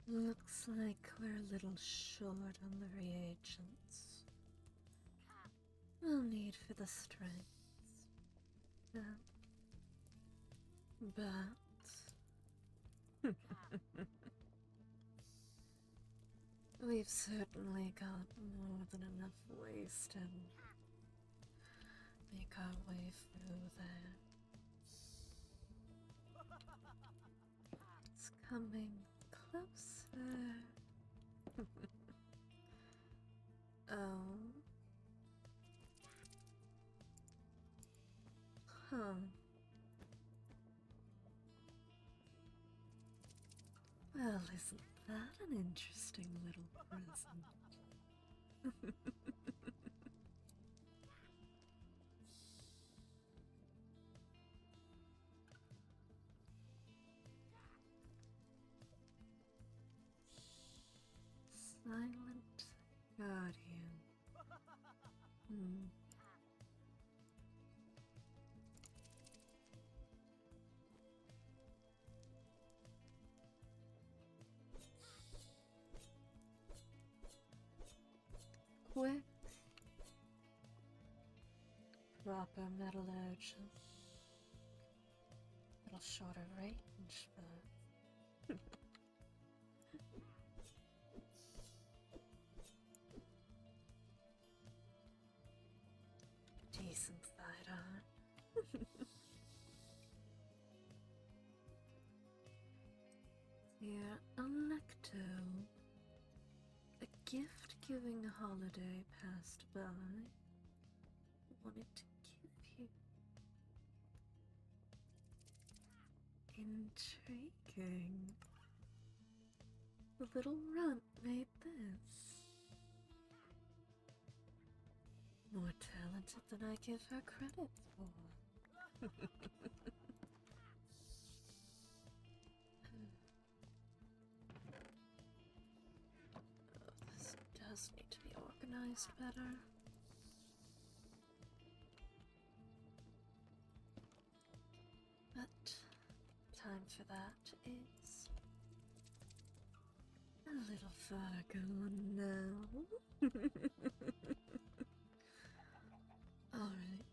Looks like we're a little short on the reagents. No need for the strengths. But we've certainly got more than enough waste to make our way through there. It's coming closer. Oh. Huh. Well, isn't that an interesting little present? Silent Guardian. Quick. Proper metallurgy. Little shorter range, but decent sidearm. Dear Electo, a gift-giving holiday passed by. Wanted to give you. Intriguing. The little runt made this. More talented than I give her credit for. Oh, this does need to be organized better. But time for that is a little far gone now. Alright.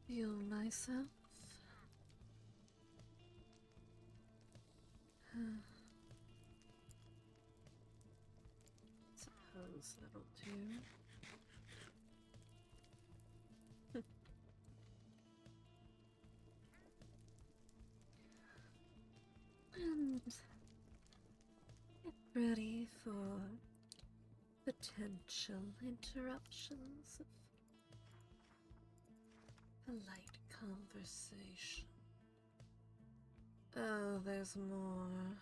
Feel myself. Suppose that'll do. And get ready for potential interruptions of polite conversation. Oh, there's more.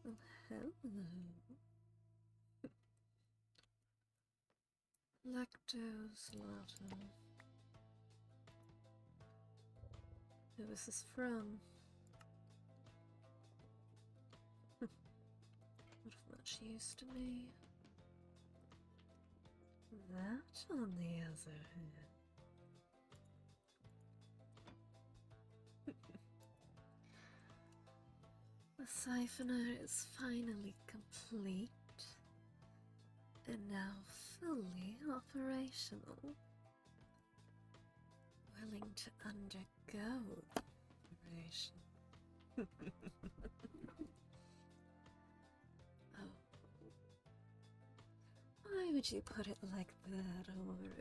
Oh, hello. Lactose Lotto. Who is this from? Not of much use to me. That, on the other hand. The siphoner is finally complete and now fully operational. Willing to undergo operation. Oh. Why would you put it like that, Oru?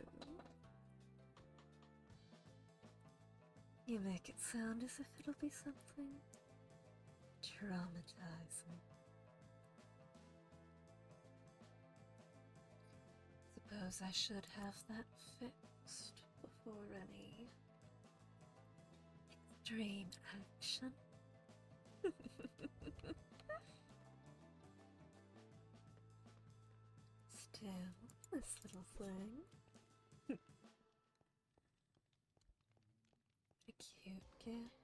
You make it sound as if it'll be something traumatizing. Suppose I should have that fixed before any extreme action. Still, this little thing. A cute gift.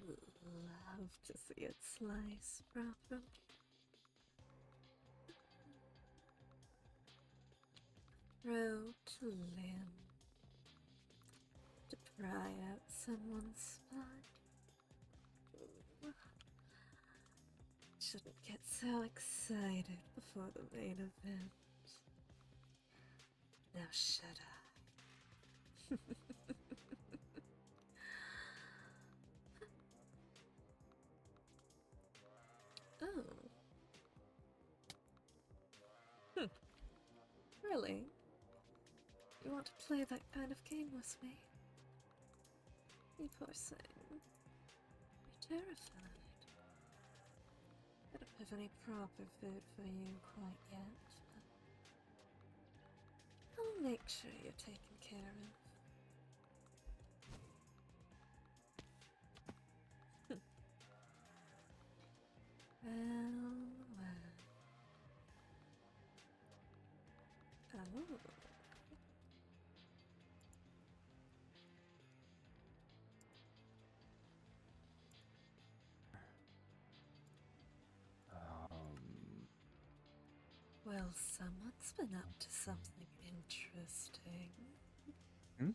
I'd love to see it slice properly. throat to limb to pry out someone's spot. Ooh. Shouldn't get so excited before the main event. Now should I? Oh. Really? You want to play that kind of game with me? You poor thing. You're terrified. I don't have any proper food for you quite yet, but I'll make sure you're taken care of. Well, well. Oh. Well, someone's been up to something interesting. Hmm?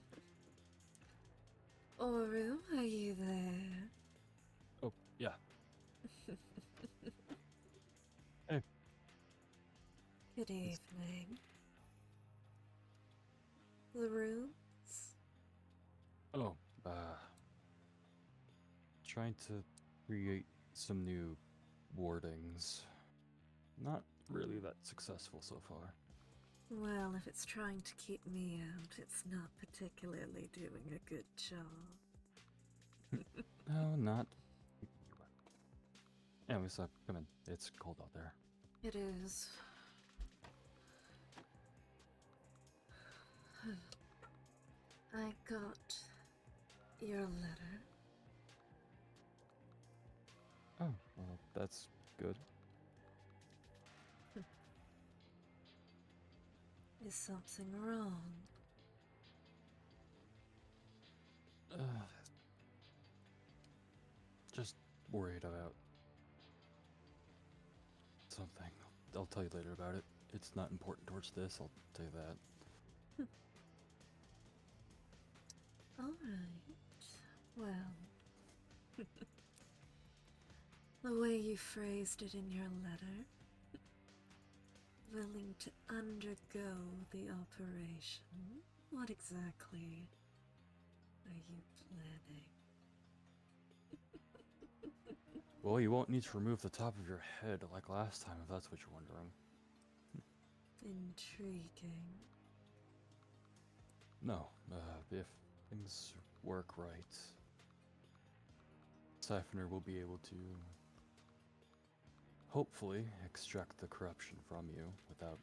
Oru, are you there? Oh, yeah. Hey. Good evening. The rooms? Oh, trying to create some new wardings. Not really that successful so far. Well, if it's trying to keep me out, it's not particularly doing a good job. No, not. Anyways, come in. It's cold out there. It is. I got your letter. Oh, well, that's good. Is something wrong? Just worried about something. I'll tell you later about it. It's not important towards this, I'll tell you that. Alright. Well. The way you phrased it in your letter. Willing to undergo the operation. What exactly are you planning? Well, you won't need to remove the top of your head like last time, if that's what you're wondering. Intriguing. No, if things work right, Siphoner will be able to hopefully extract the corruption from you without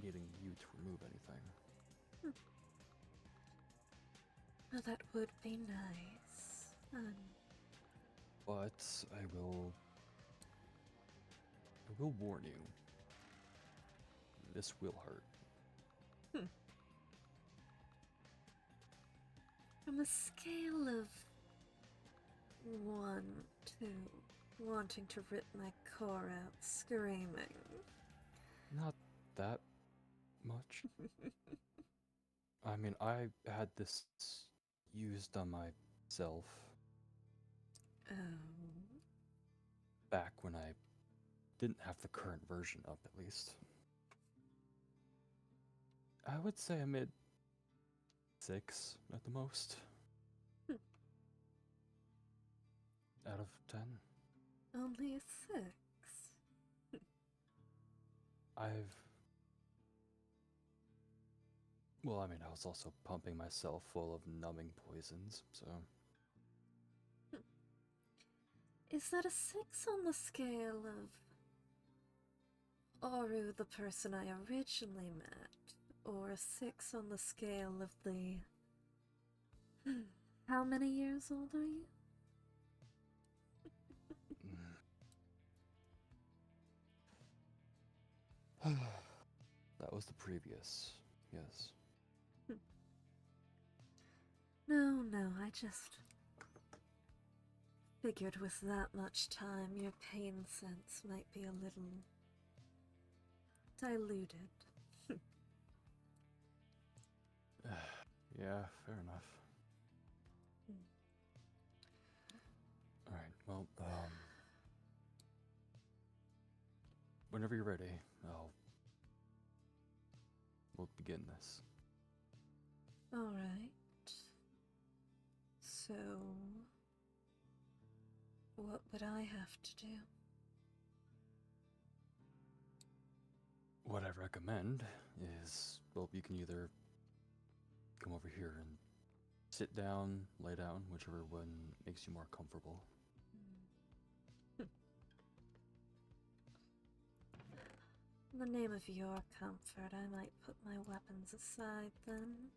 needing you to remove anything. Well, that would be nice. But I will warn you. This will hurt. From a scale of 1 to wanting to rip my core out screaming. Not that much. I mean, I had this used on myself Oh. back when I didn't have the current version up, at least. I would say a mid 6 at the most. Out of 10. Only a 6. Well, I mean, I was also pumping myself full of numbing poisons, so. Is that a 6 on the scale of Oru, the person I originally met? Or a 6 on the scale of the... How many years old are you? That was the previous, yes. No, I just figured with that much time your pain sense might be a little diluted. Yeah, fair enough. Hmm. Alright, well, whenever you're ready, we'll begin this. Alright. So, what would I have to do? What I recommend is, well, you can either come over here and sit down, lay down, whichever one makes you more comfortable. In the name of your comfort, I might put my weapons aside then.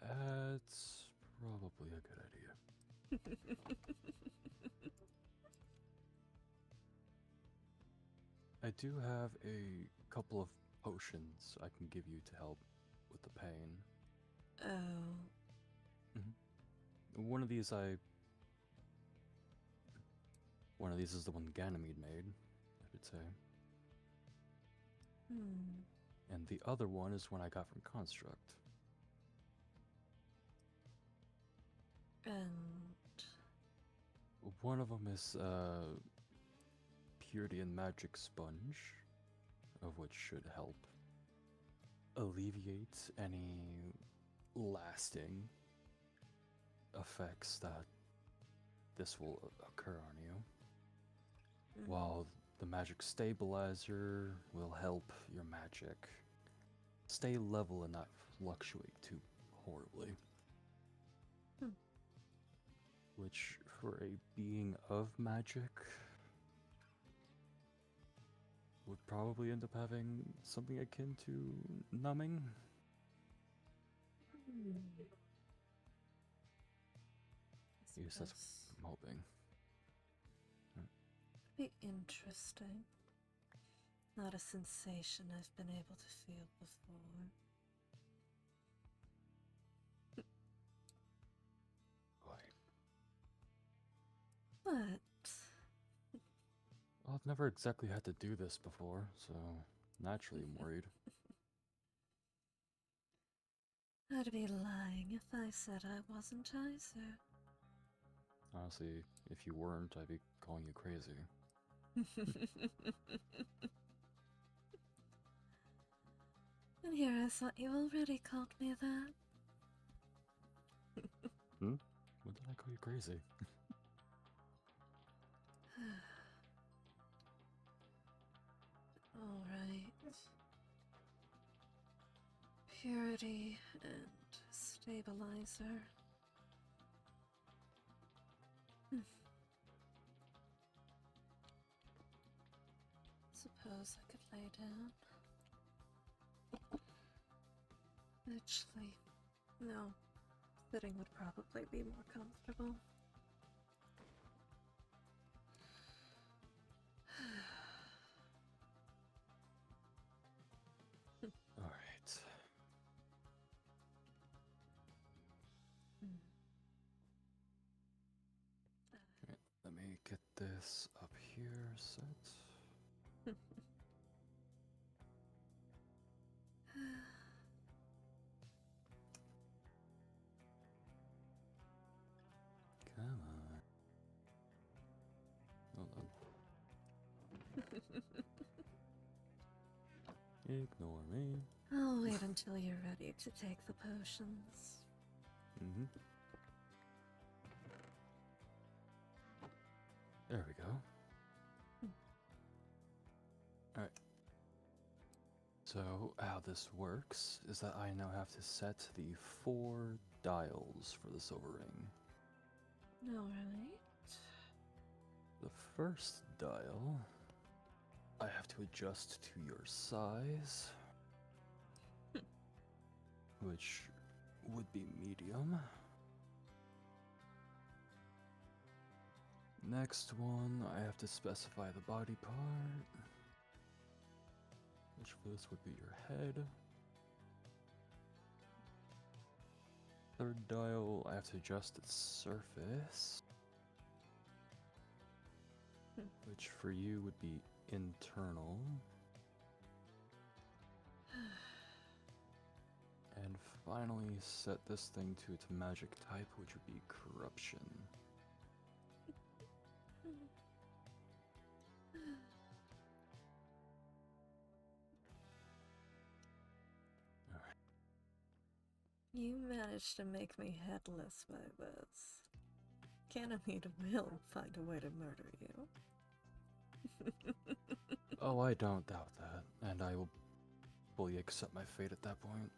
That's probably a good idea. I do have a couple of potions I can give you to help with the pain. Oh. One of these is the one Ganymede made, I should say. And the other one is one I got from Construct. And One of them is Purity and Magic Sponge, of which should help alleviate any lasting effects that this will occur on you. While the Magic Stabilizer will help your magic stay level and not fluctuate too horribly. Which, for a being of magic, would probably end up having something akin to numbing. At least that's what I'm hoping. Be interesting. Not a sensation I've been able to feel before. But Well, I've never exactly had to do this before, so naturally I'm worried. I'd be lying if I said I wasn't either. Honestly, if you weren't, I'd be calling you crazy. And here I thought you already called me that. When did I call you crazy? Alright. Purity and stabilizer. Suppose I could lay down. Actually, no. Sitting would probably be more comfortable. Alright. Okay, let me get this up here set. Come on. Hold on. Ignore me. I'll wait until you're ready to take the potions. There we go. Alright. So, how this works is that I now have to set the 4 dials for the silver ring. Alright. The first dial, I have to adjust to your size, which would be medium. Next one, I have to specify the body part, which for this would be your head. Third dial, I have to adjust its surface, which for you would be internal. finally set this thing to its magic type, which would be corruption. You managed to make me headless by this. Ganymede will find a way to murder you. Oh, I don't doubt that, and I will fully accept my fate at that point.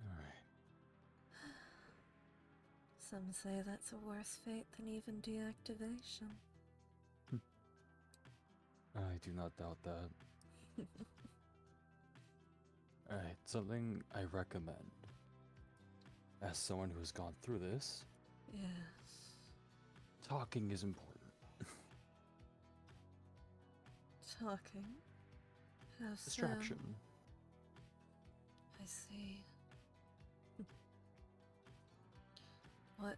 Alright. Some say that's a worse fate than even deactivation. I do not doubt that. Alright, something I recommend. As someone who has gone through this, Yes. talking is important. Talking? How so? Distraction. I see. What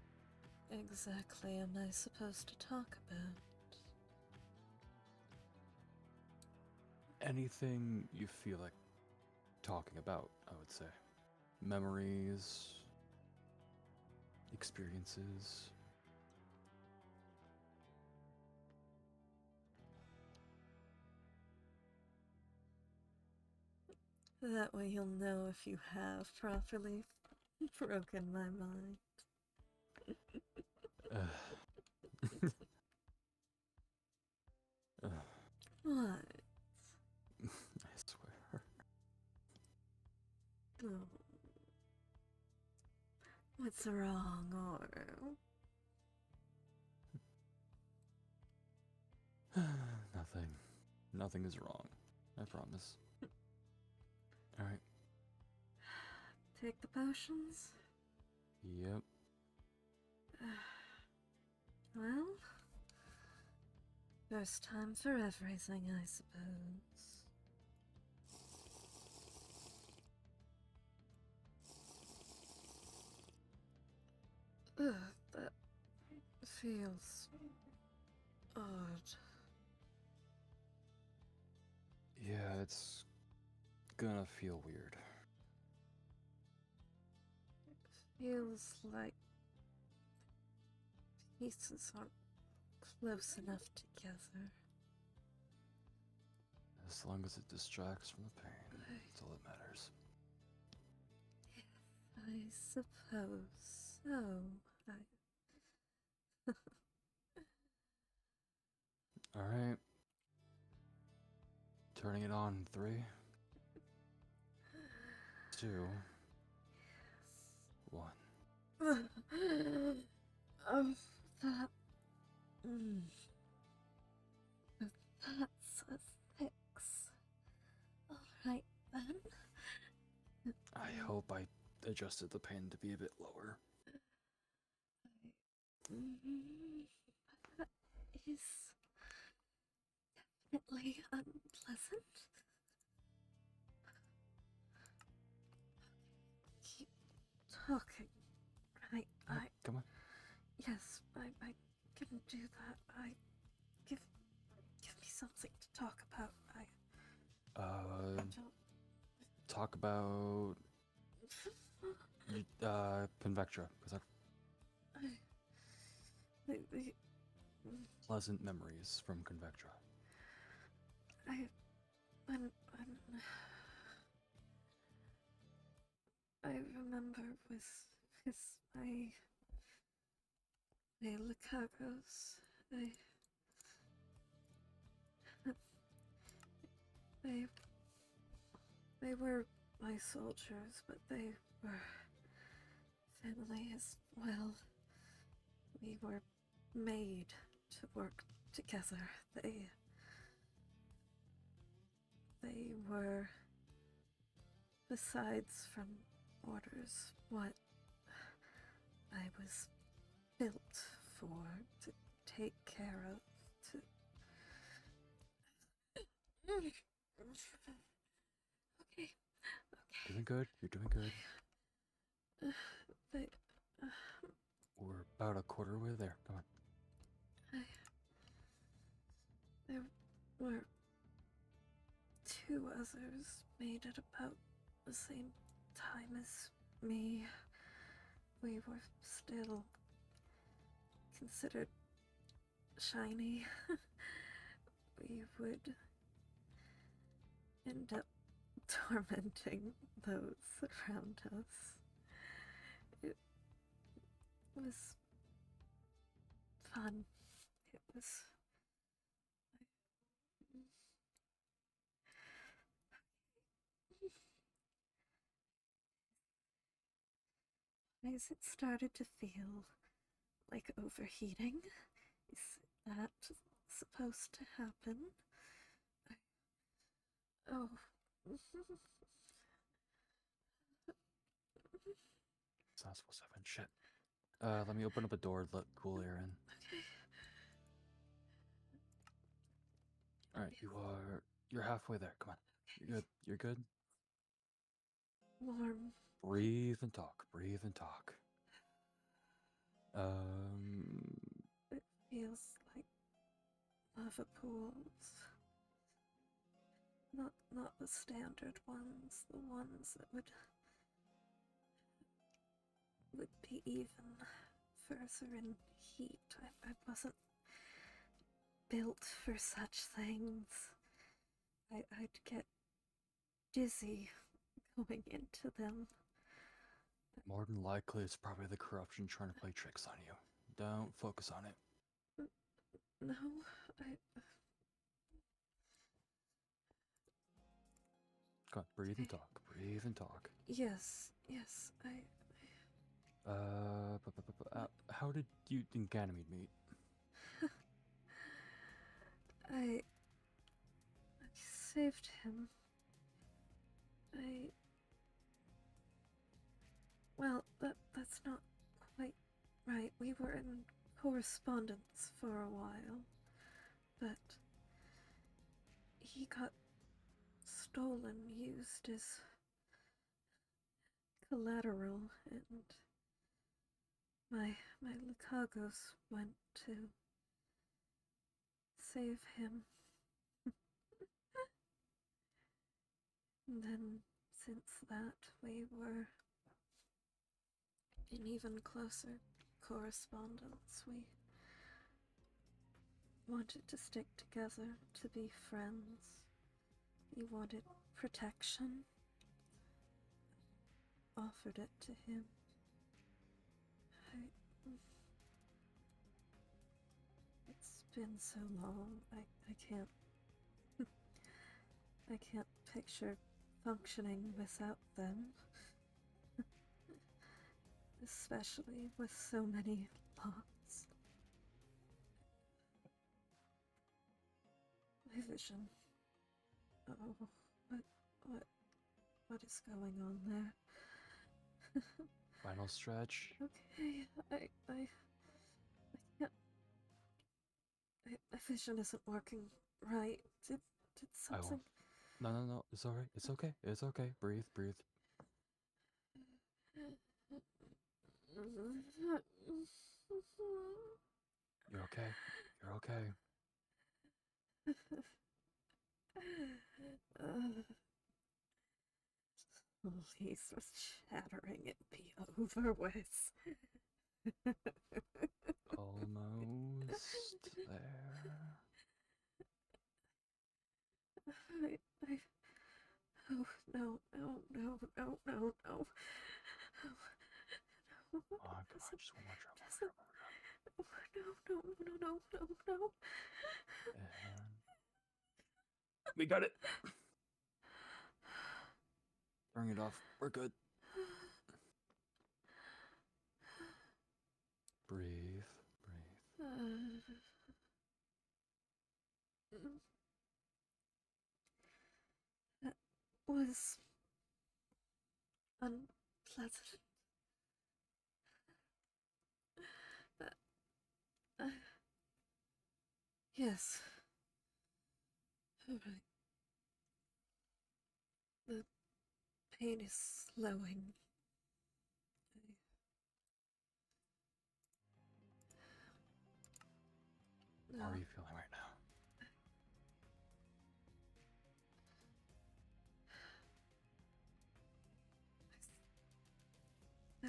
exactly am I supposed to talk about? Anything you feel like talking about, I would say. Memories, experiences. That way you'll know if you have properly broken my mind. What? I swear. Oh. What's wrong, Oro? Nothing. Nothing is wrong. I promise. Alright. Take the potions? Yep. Well, first time for everything, I suppose. Ugh, that feels odd. Yeah, it's gonna feel weird. Feels like pieces aren't close enough together. As long as it distracts from the pain, that's all that matters. I suppose so. Alright. Turning it on in 3, 2, 1. That. Mm, that's a 6. Alright then. I hope I adjusted the pain to be a bit lower. That is definitely unpleasant. Keep talking. Come on. Yes, I can do that. Give me something to talk about. Don't. Talk about Convectra, because I pleasant memories from Convectra. I remember with my Licagos. They were my soldiers, but they were family as well. We were made to work together. They were, besides from orders, what I was built for, to take care of, to... Okay. Doing good. You're doing good. We're about a quarter way there. Come on. were two others made at about the same time as me. We were still considered shiny. We would end up tormenting those around us. It was fun. It was. As it started to feel like overheating, is that supposed to happen? Oh. Sounds supposed to happen. Shit. Let me open up a door, let cool air in. Okay. Alright, you're halfway there. Come on. You're good. You're good. Warm. Breathe and talk. Breathe and talk. It feels like lava pools. Not the standard ones, the ones that would be even further in heat. I wasn't built for such things. I'd get dizzy going into them. More than likely, it's probably the corruption trying to play tricks on you. Don't focus on it. No, Come on, breathe and talk. Breathe and talk. Yes, how did you and Ganymede meet? I saved him. Well, that's not quite right. We were in correspondence for a while, but he got stolen, used as collateral, and my Lucagos went to save him. And then, since that, we were in even closer correspondence. We wanted to stick together, to be friends. He wanted protection. Offered it to him. It's been so long. I can't. I can't picture functioning without them. Especially with so many lots. My vision. Oh, what is going on there? Final stretch. Okay, I can't. My vision isn't working right. Did something? No. It's alright. It's okay. It's okay. Breathe. You're okay. You're okay. Please, was shattering it be over with. Almost there. Oh, no. Come on, just one more drop. No. And we got it. Turn it off. We're good. Breathe. That was unpleasant. Yes. Alright. The pain is slowing. How are you feeling right now?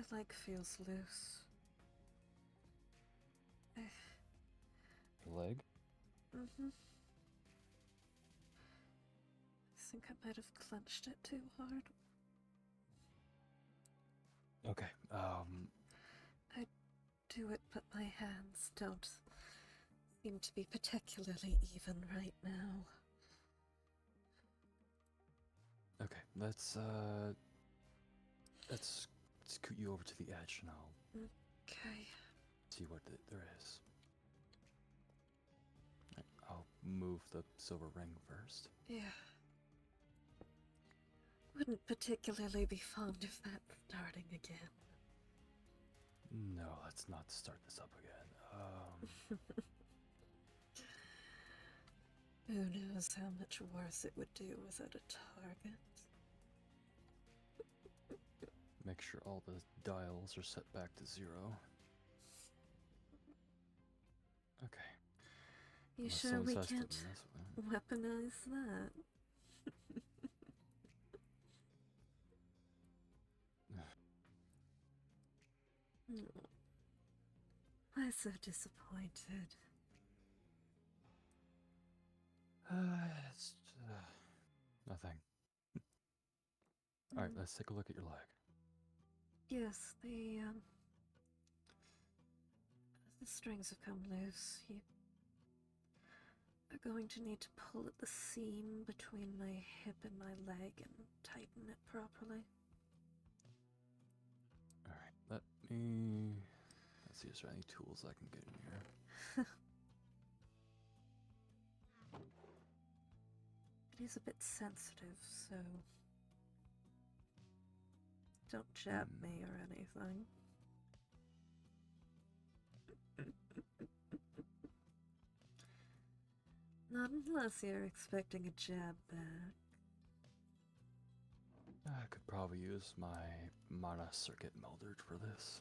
My leg feels loose. Leg? Mm-hmm. I think I might have clenched it too hard. Okay, I do it, but my hands don't seem to be particularly even right now. okay, let's scoot you over to the edge and I'll Okay. see what there is. Right, I'll move the silver ring first. Yeah. Wouldn't particularly be fond of that starting again. No, let's not start this up again. Who knows how much worse it would do without a target? Make sure all the dials are set back to 0. Okay. You Unless sure someone we says to can't mess with it. weaponize that? I'm so disappointed. It's nothing. Alright, let's take a look at your leg. Yes, the strings have come loose. You are going to need to pull at the seam between my hip and my leg and tighten it properly. Alright, let's see if there's any tools I can get in here. It is a bit sensitive, so don't jab me or anything. Not unless you're expecting a jab back. I could probably use my mana circuit melder for this.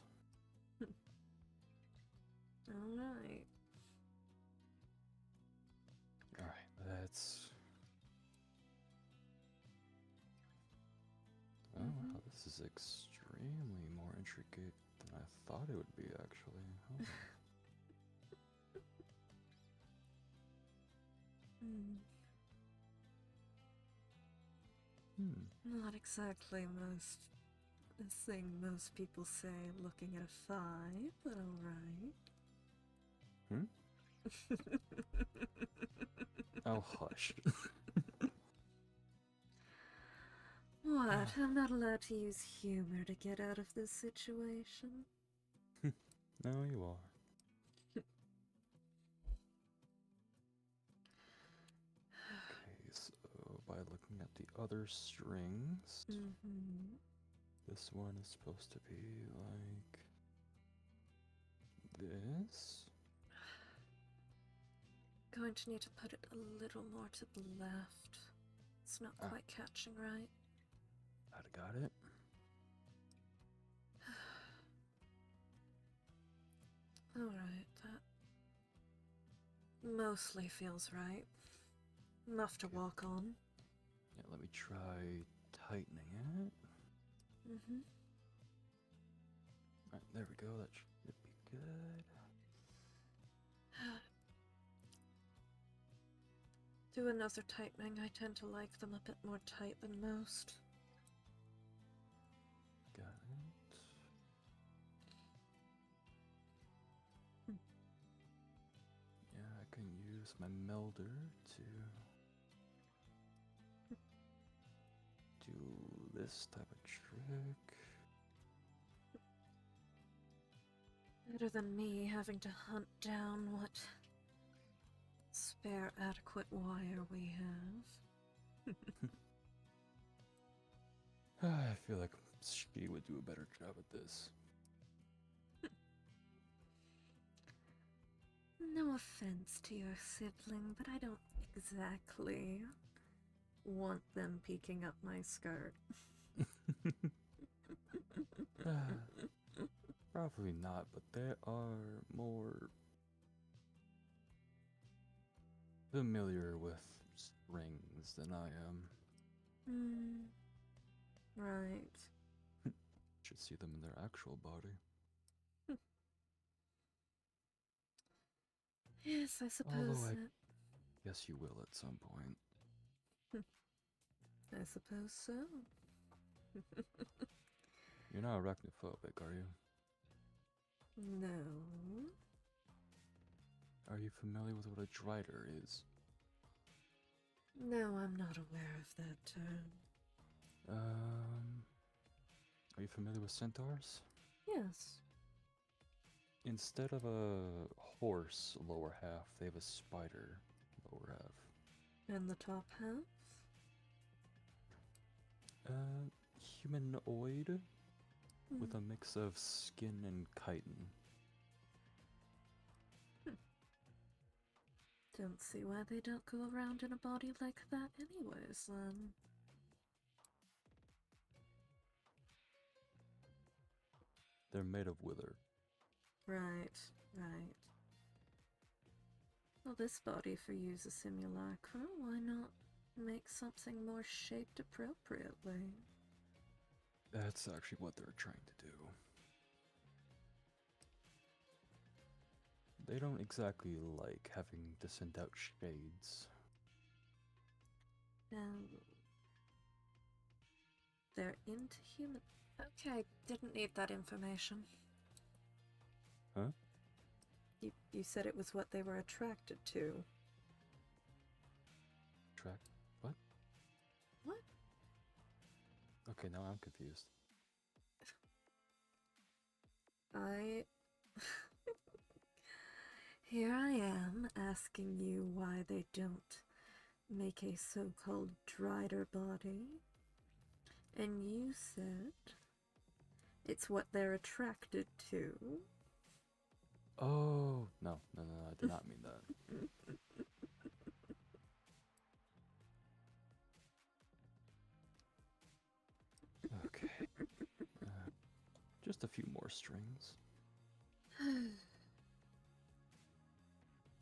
Alright. Alright, let's... Oh wow, this is extremely more intricate than I thought it would be, actually. Oh. Not exactly the thing most people say looking at a 5, but alright. Oh, hush. What? I'm not allowed to use humor to get out of this situation? No, you are. Okay, so by looking at the other strings, this one is supposed to be like this. Going to need to put it a little more to the left. It's not quite catching right. I'd got it. Alright, that mostly feels right. Enough to walk on. Yeah, let me try tightening it. Alright, there we go. That should be good. Do another tightening. I tend to like them a bit more tight than most. Got it. Yeah, I can use my melder to do this type of trick. Better than me having to hunt down what spare adequate wire we have. I feel like she would do a better job at this. No offense to your sibling, but I don't exactly want them peeking up my skirt. Probably not, but they are more familiar with strings than I am. Right. Should see them in their actual body. Yes, I suppose Although I it. guess you will at some point. I suppose so. You're not arachnophobic, are you? No. Are you familiar with what a drider is? No, I'm not aware of that term. Are you familiar with centaurs? Yes. Instead of a horse lower half, they have a spider lower half. And the top half? Humanoid with a mix of skin and chitin. Don't see why they don't go around in a body like that anyways, then. They're made of wither. Right, right. Well, this body for you's a simulacra. Why not make something more shaped appropriately? That's actually what they're trying to do. They don't exactly like having to send out shades. They're into human. Okay, didn't need that information. Huh? You said it was what they were attracted to. What? What? Okay, now I'm confused. Here I am asking you why they don't make a so-called drider body. And you said it's what they're attracted to. Oh, no, I did not mean that. Okay. Just a few more strings.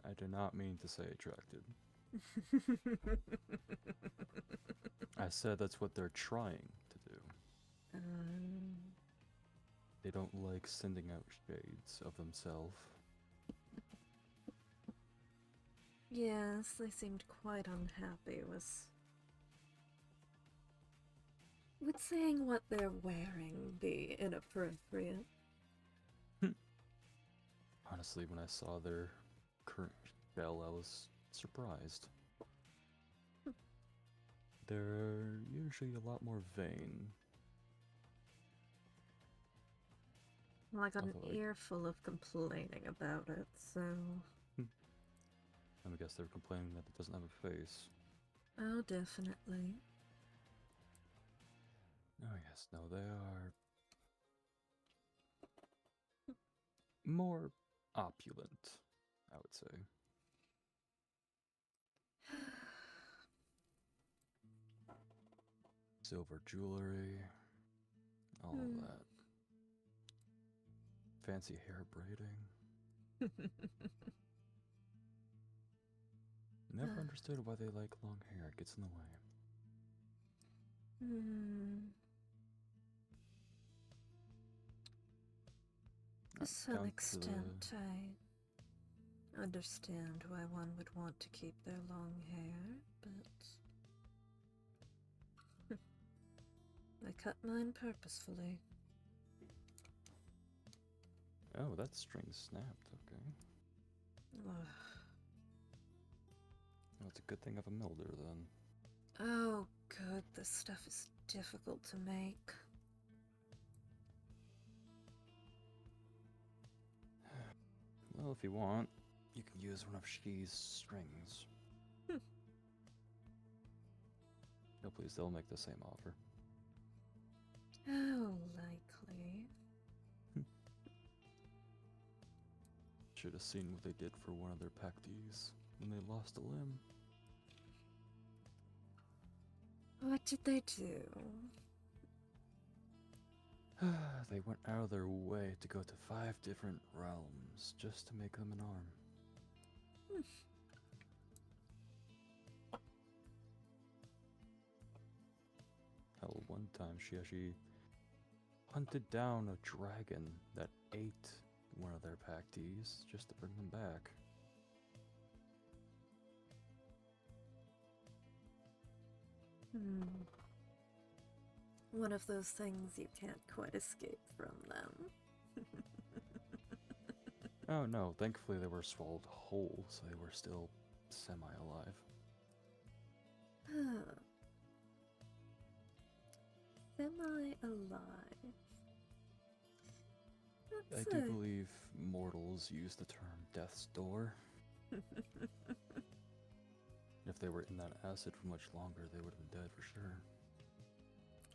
I do not mean to say attracted. I said that's what they're trying to do. They don't like sending out shades of themselves. Yes, they seemed quite unhappy would saying what they're wearing be inappropriate? Honestly, when I saw their current shell, I was surprised. They're usually a lot more vain. Well, I got an earful of complaining about it, so... I guess they're complaining that it doesn't have a face. Oh, definitely. Oh yes, no, they are more opulent, I would say. Silver jewelry, all of that. Fancy hair braiding. Never understood why they like long hair. It gets in the way. To some extent, I understand why one would want to keep their long hair, but I cut mine purposefully. Oh, that string snapped, okay. Well, it's a good thing of a milder, then. Oh, good, this stuff is difficult to make. Well, if you want, you can use one of She's strings. No, please, they'll make the same offer. How likely? Should have seen what they did for one of their pactees when they lost a limb. What did they do? They went out of their way to go to 5 different realms just to make them an arm. Hell, one time she actually hunted down a dragon that ate one of their pactees just to bring them back. One of those things you can't quite escape from them. Oh no, thankfully they were swallowed whole, so they were still semi-alive. Semi-alive. I do believe mortals use the term death's door. If they were in that acid for much longer, they would have been dead for sure.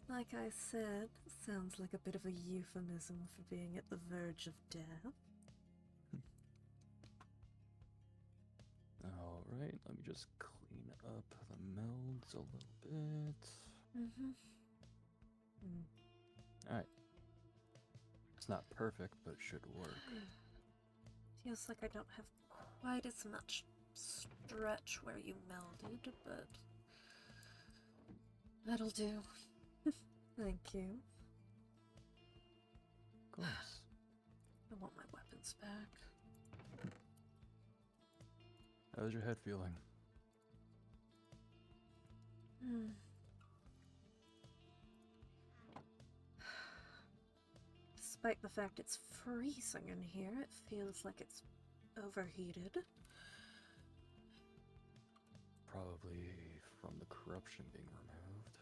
Like I said, sounds like a bit of a euphemism for being at the verge of death. Alright, let me just clean up the melds a little bit. Alright. It's not perfect, but it should work. Feels like I don't have quite as much stretch where you melded, but that'll do. Thank you. Of course. I want my weapons back. How's your head feeling? Despite the fact it's freezing in here, it feels like it's overheated. Probably from the corruption being removed.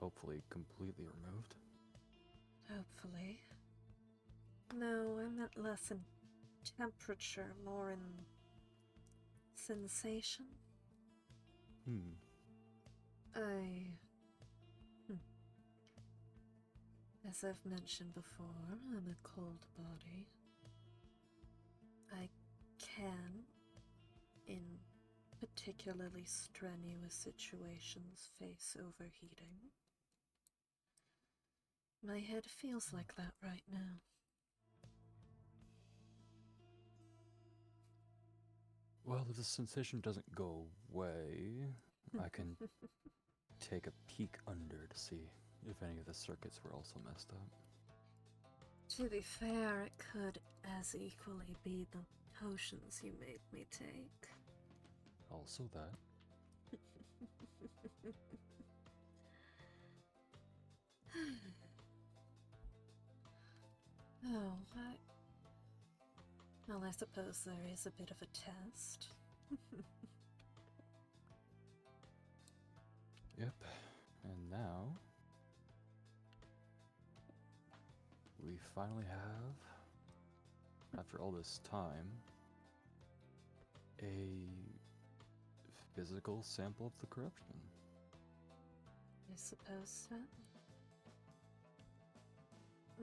Hopefully completely removed. Hopefully. No, I meant less in temperature, more in sensation. As I've mentioned before, I'm a cold body. I can, in particularly strenuous situations, face overheating. My head feels like that right now. Well, if the sensation doesn't go away, I can take a peek under to see if any of the circuits were also messed up. To be fair, it could as equally be the potions you made me take. Also that. Oh, well, I suppose there is a bit of a test. Yep. And now we finally have, after all this time, a physical sample of the corruption. I suppose so.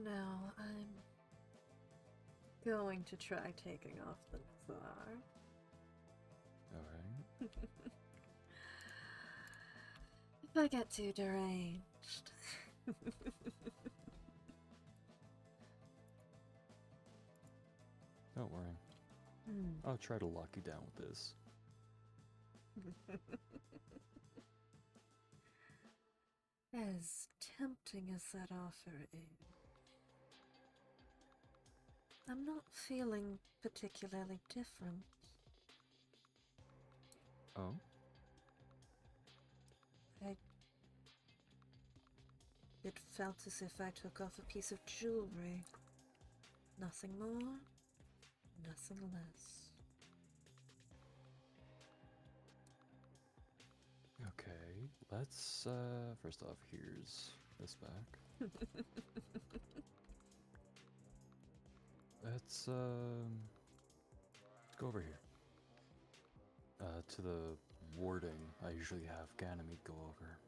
Now, I'm going to try taking off the Nazar. Alright. If I get too deranged. Don't worry. I'll try to lock you down with this. As tempting as that offer is, I'm not feeling particularly different. Oh? It felt as if I took off a piece of jewelry. Nothing more, nothing less. Okay, let's, first off, here's this back. Let's go over here. To the warding I usually have Ganymede go over.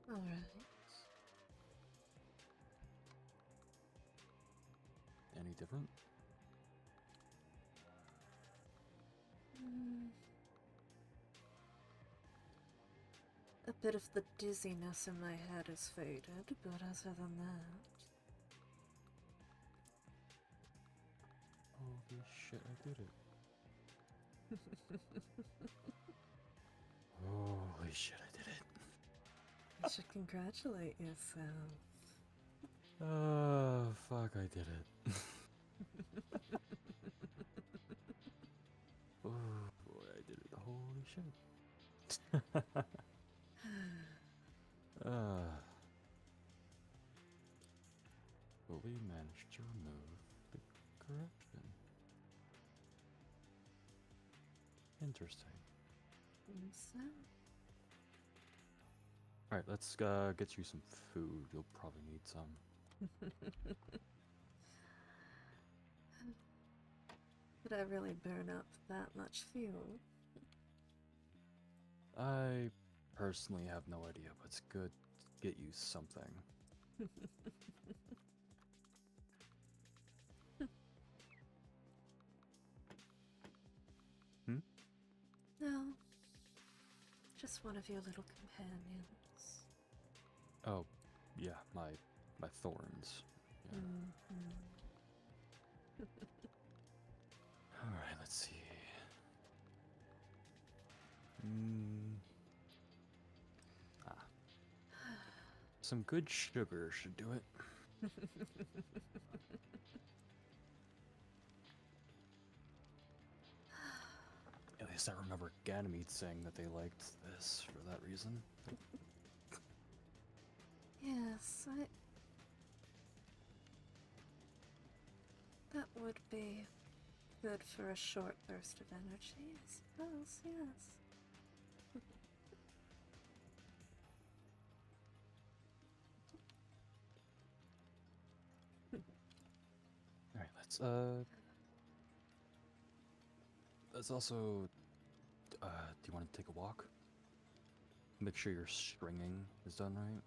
Alright. Any different? A bit of the dizziness in my head has faded, but other than that... Holy shit, I did it. Holy shit, I did it. You should congratulate yourself. Fuck, I did it. Oh, boy, I did it. Holy shit. Fully managed to remove the corruption. Interesting. So, Alright, let's get you some food. You'll probably need some. could I really burn up that much fuel? I personally have no idea, but it's good to get you something. Hmm? No, just one of your little companions. Oh, yeah, my thorns. Yeah. Alright, let's see. Some good sugar should do it. At least I remember Ganymede saying that they liked this for that reason. Yes, that would be good for a short burst of energy, I suppose, yes. Alright, let's also, do you want to take a walk? Make sure your stringing is done right.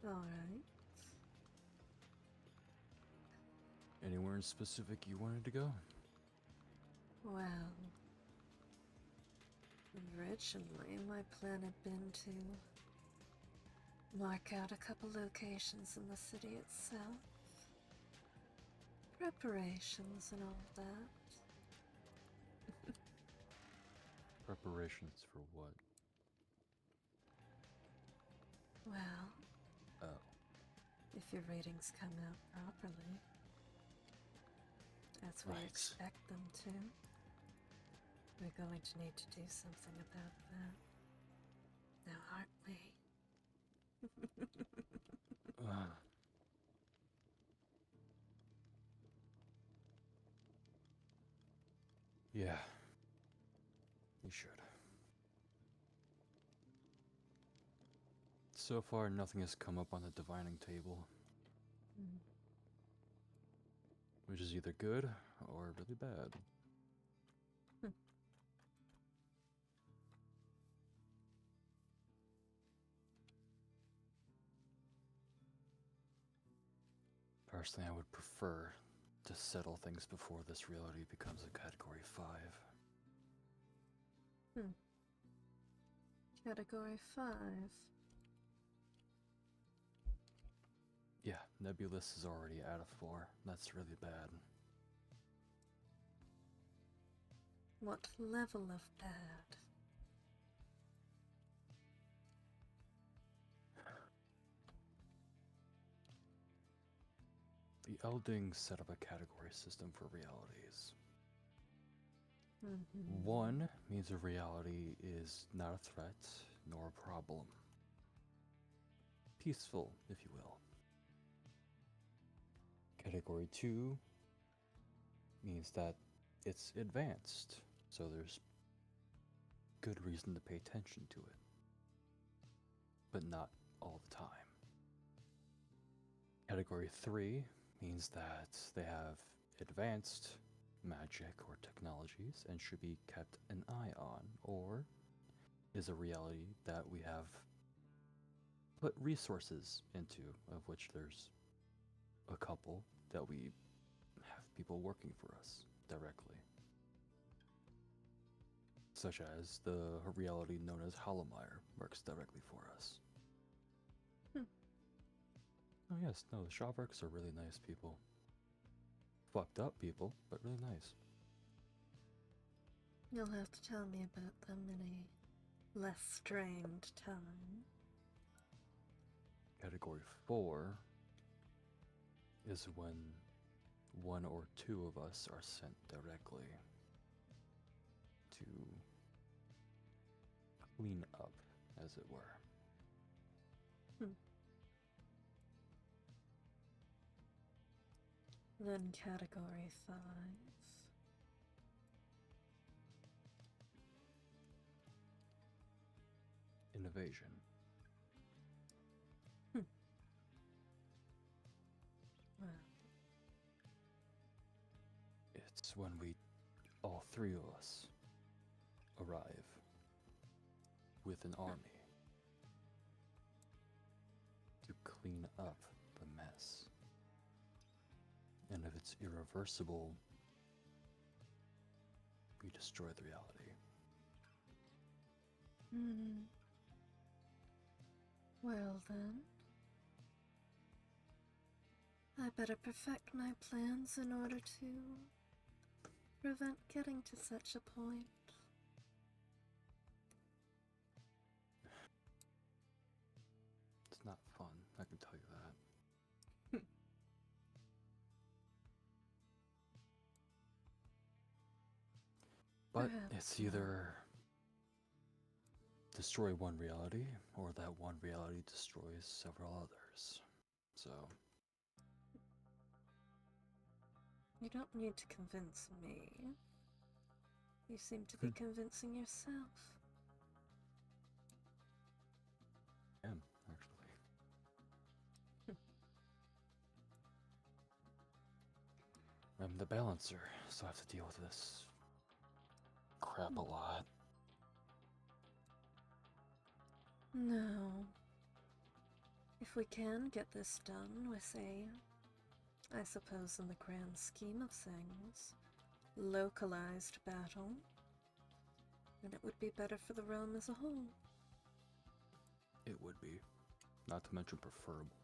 Alright. Anywhere in specific you wanted to go? Well, originally my plan had been to mark out a couple locations in the city itself. Preparations and all that. Preparations for what? Well, Oh. if your ratings come out properly, as we Right. expect them to, we're going to need to do something about that. Now, aren't we? Yeah. You should. So far, nothing has come up on the divining table. Which is either good or really bad. Personally, I would prefer to settle things before this reality becomes a Category 5. Category 5. Yeah, Nebulous is already out of 4. That's really bad. What level of bad? The Elding set up a category system for realities. 1 means a reality is not a threat nor a problem. Peaceful, if you will. Category 2 means that it's advanced, so there's good reason to pay attention to it. But not all the time. Category 3 means that they have advanced magic or technologies and should be kept an eye on, or is a reality that we have put resources into, of which there's a couple that we have people working for us directly. Such as the reality known as Hollowmire works directly for us. Oh yes, no, the Shawverks are really nice people. Fucked up people, but really nice. You'll have to tell me about them in a less strained time. Category 4 is when one or two of us are sent directly to clean up, as it were. Then category 5. Invasion. Well, It's when all three of us, arrive with an army to clean up the mess. And if it's irreversible, we destroy the reality. Well then, I better perfect my plans in order to prevent getting to such a point. It's not fun, I can tell you that. But Perhaps it's not. either destroy one reality, or that one reality destroys several others. So, You don't need to convince me. You seem to be convincing yourself. I am, actually. I'm the balancer, so I have to deal with this crap a lot. No. If we can get this done with I suppose in the grand scheme of things, localized battle, then it would be better for the realm as a whole. It would be. Not to mention preferable.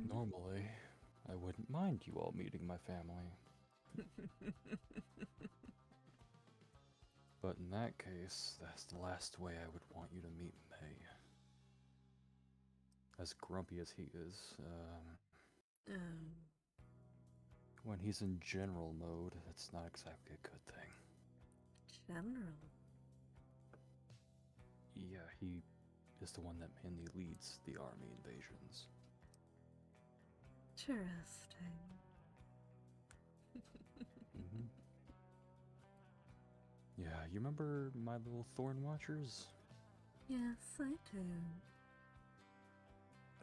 Normally, I wouldn't mind you all meeting my family. But in that case, that's the last way I would want you to meet May. As grumpy as he is, when he's in general mode, it's not exactly a good thing. General? Yeah, he is the one that mainly leads the army invasions. Interesting. Yeah, you remember my little Thorn Watchers? Yes, I do.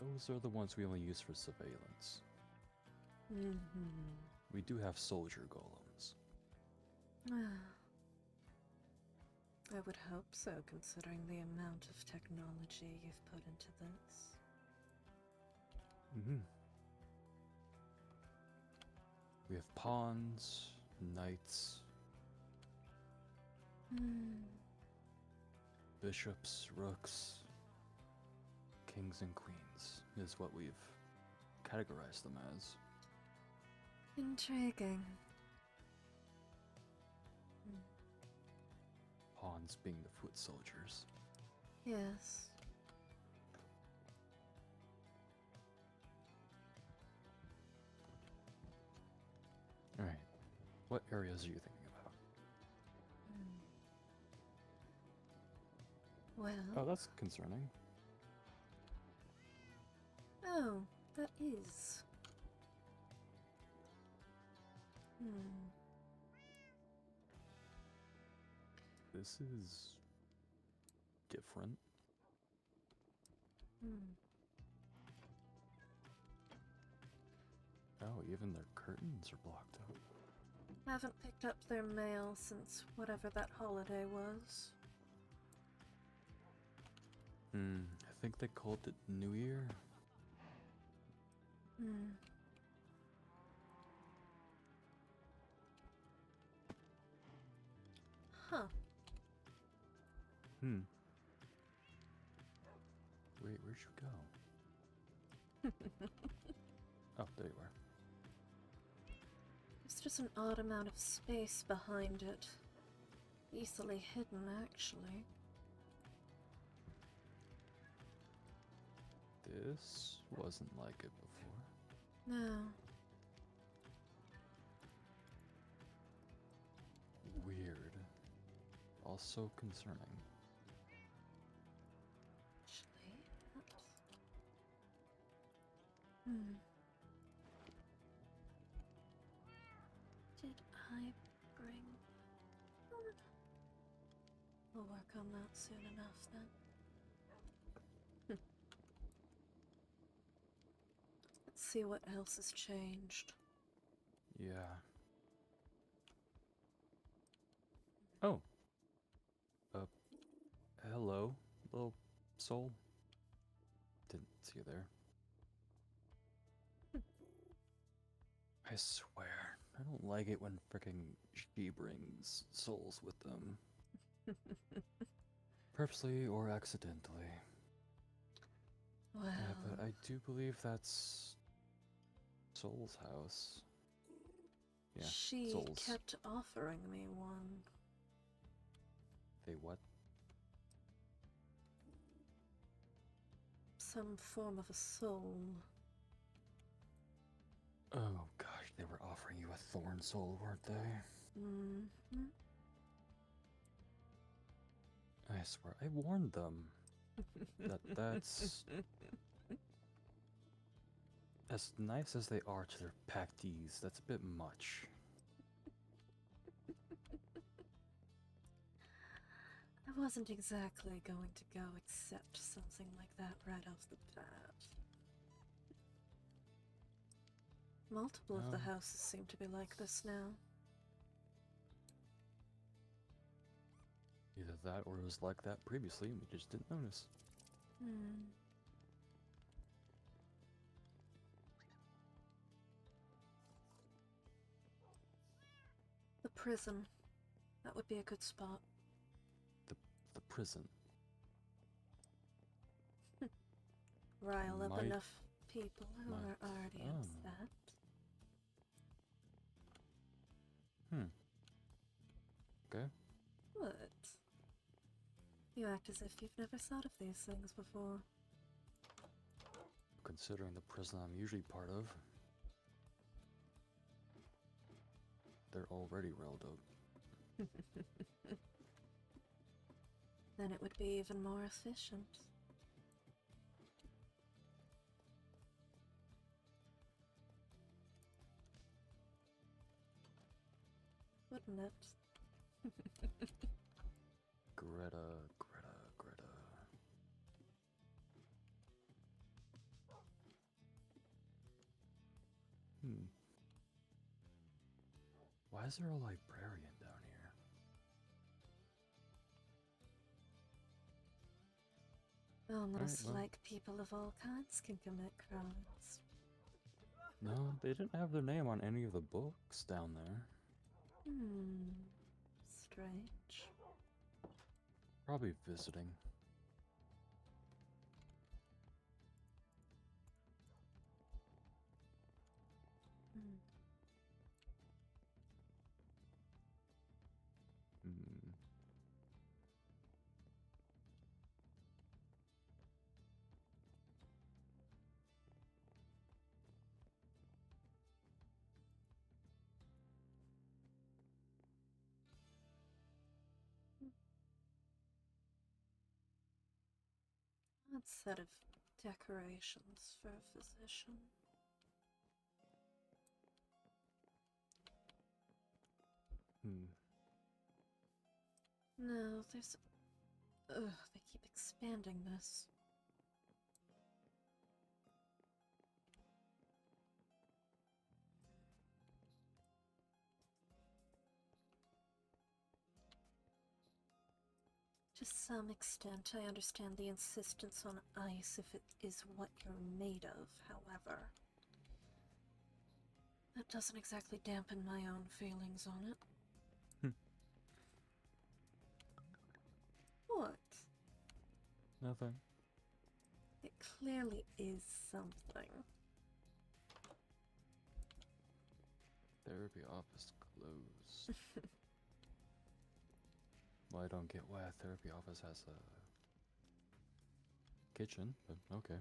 Those are the ones we only use for surveillance. We do have soldier golems. I would hope so, considering the amount of technology you've put into this. We have pawns, knights, bishops, rooks, kings and queens is what we've categorized them as. Intriguing. Pawns being the foot soldiers. Yes. Alright, what areas are you thinking about? Well... Oh, that's concerning. Oh, that is. This is different. Oh, even their curtains are blocked up. Haven't picked up their mail since whatever that holiday was. I think they called it New Year. Huh. Wait, where'd you go? Oh, there you are. There's just an odd amount of space behind it. Easily hidden, actually. This wasn't like it before. No. Weird. Also concerning. Actually, that's... Hmm. Did I bring... We'll work on that soon enough, then. Let's see what else has changed. Yeah. Oh. Hello, little soul. Didn't see you there. I swear, I don't like it when frickin' she brings souls with them. Purposely or accidentally. Well, Yeah, but I do believe that's Soul's house. Yeah, she Soul's. kept offering me one. They what? Some form of a soul. Oh gosh, they were offering you a thorn soul, weren't they? Mm-hmm. I swear, I warned them. That's... As nice as they are to their pactees, that's a bit much. I wasn't exactly going to go accept something like that right off the bat. Multiple of the No. houses seem to be like this now. Either that or it was like that previously and we just didn't notice. Hmm. The prison. That would be a good spot. The prison. Rile up Might- enough people who might- are already oh. upset. Okay. What? You act as if you've never thought of these things before. Considering the prison I'm usually part of, they're already riled up. Then it would be even more efficient. Wouldn't it? Greta. Why is there a librarian down here? Almost well. like people of all kinds can commit crimes. No, they didn't have their name on any of the books down there. Strange. Probably visiting. Hmm. Odd set of decorations for a physician. No, there's... Ugh, they keep expanding this. To some extent, I understand the insistence on ice if it is what you're made of, however. That doesn't exactly dampen my own feelings on it. What? Nothing. It clearly is something. Therapy office closed. Well, I don't get why a therapy office has a kitchen, but okay.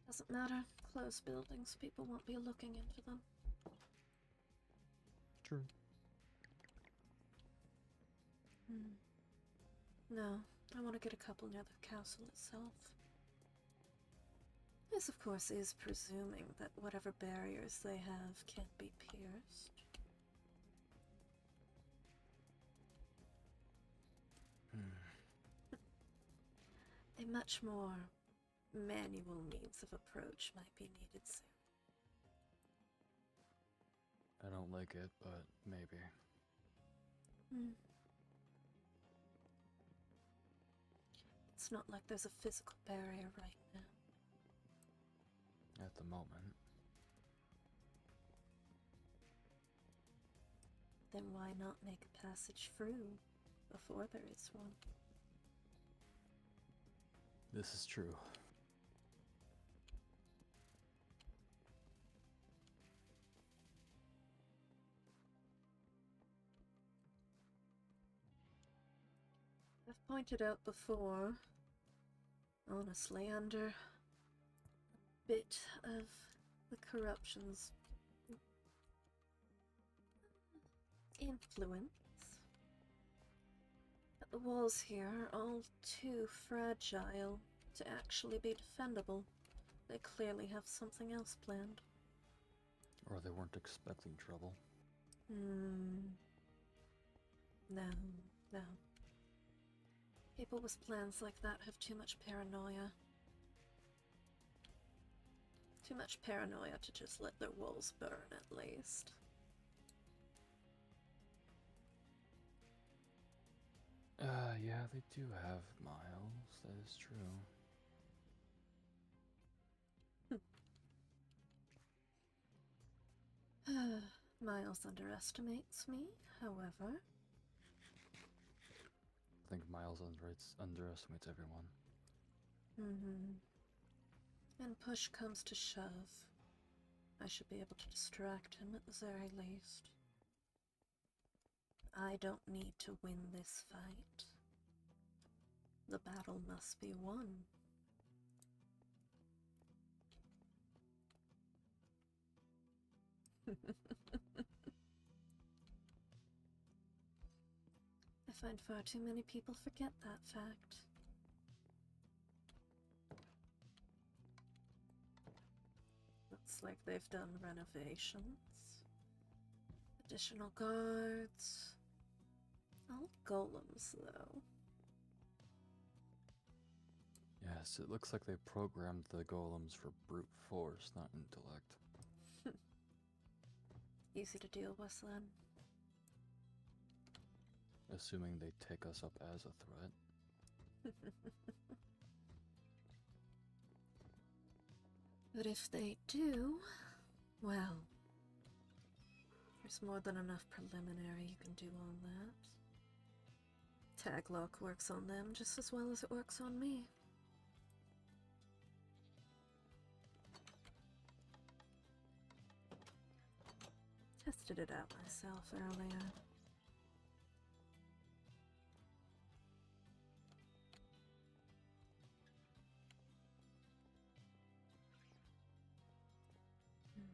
Doesn't matter. Closed buildings, people won't be looking into them. True. No, I want to get a couple near the castle itself. This, of course, is presuming that whatever barriers they have can't be pierced. A much more manual means of approach might be needed soon. I don't like it, but maybe. It's not like there's a physical barrier right now. At the moment. Then why not make a passage through before there is one? This is true. I've pointed out before, honestly, under a bit of the corruption's influence, that the walls here are all too fragile to actually be defendable. They clearly have something else planned. Or they weren't expecting trouble. No, no. People with plans like that have too much paranoia. Too much paranoia to just let their walls burn, at least. Yeah, they do have miles, that is true. Miles underestimates me, however. I think Miles underestimates everyone. And push comes to shove, I should be able to distract him at the very least. I don't need to win this fight. The battle must be won. I find far too many people forget that fact. Looks like they've done renovations. Additional guards. All golems, though. Yes, it looks like they programmed the golems for brute force, not intellect. Easy to deal with, then. Assuming they take us up as a threat. But if they do, well, there's more than enough preliminary you can do on that. Taglock works on them just as well as it works on me. Tested it out myself earlier.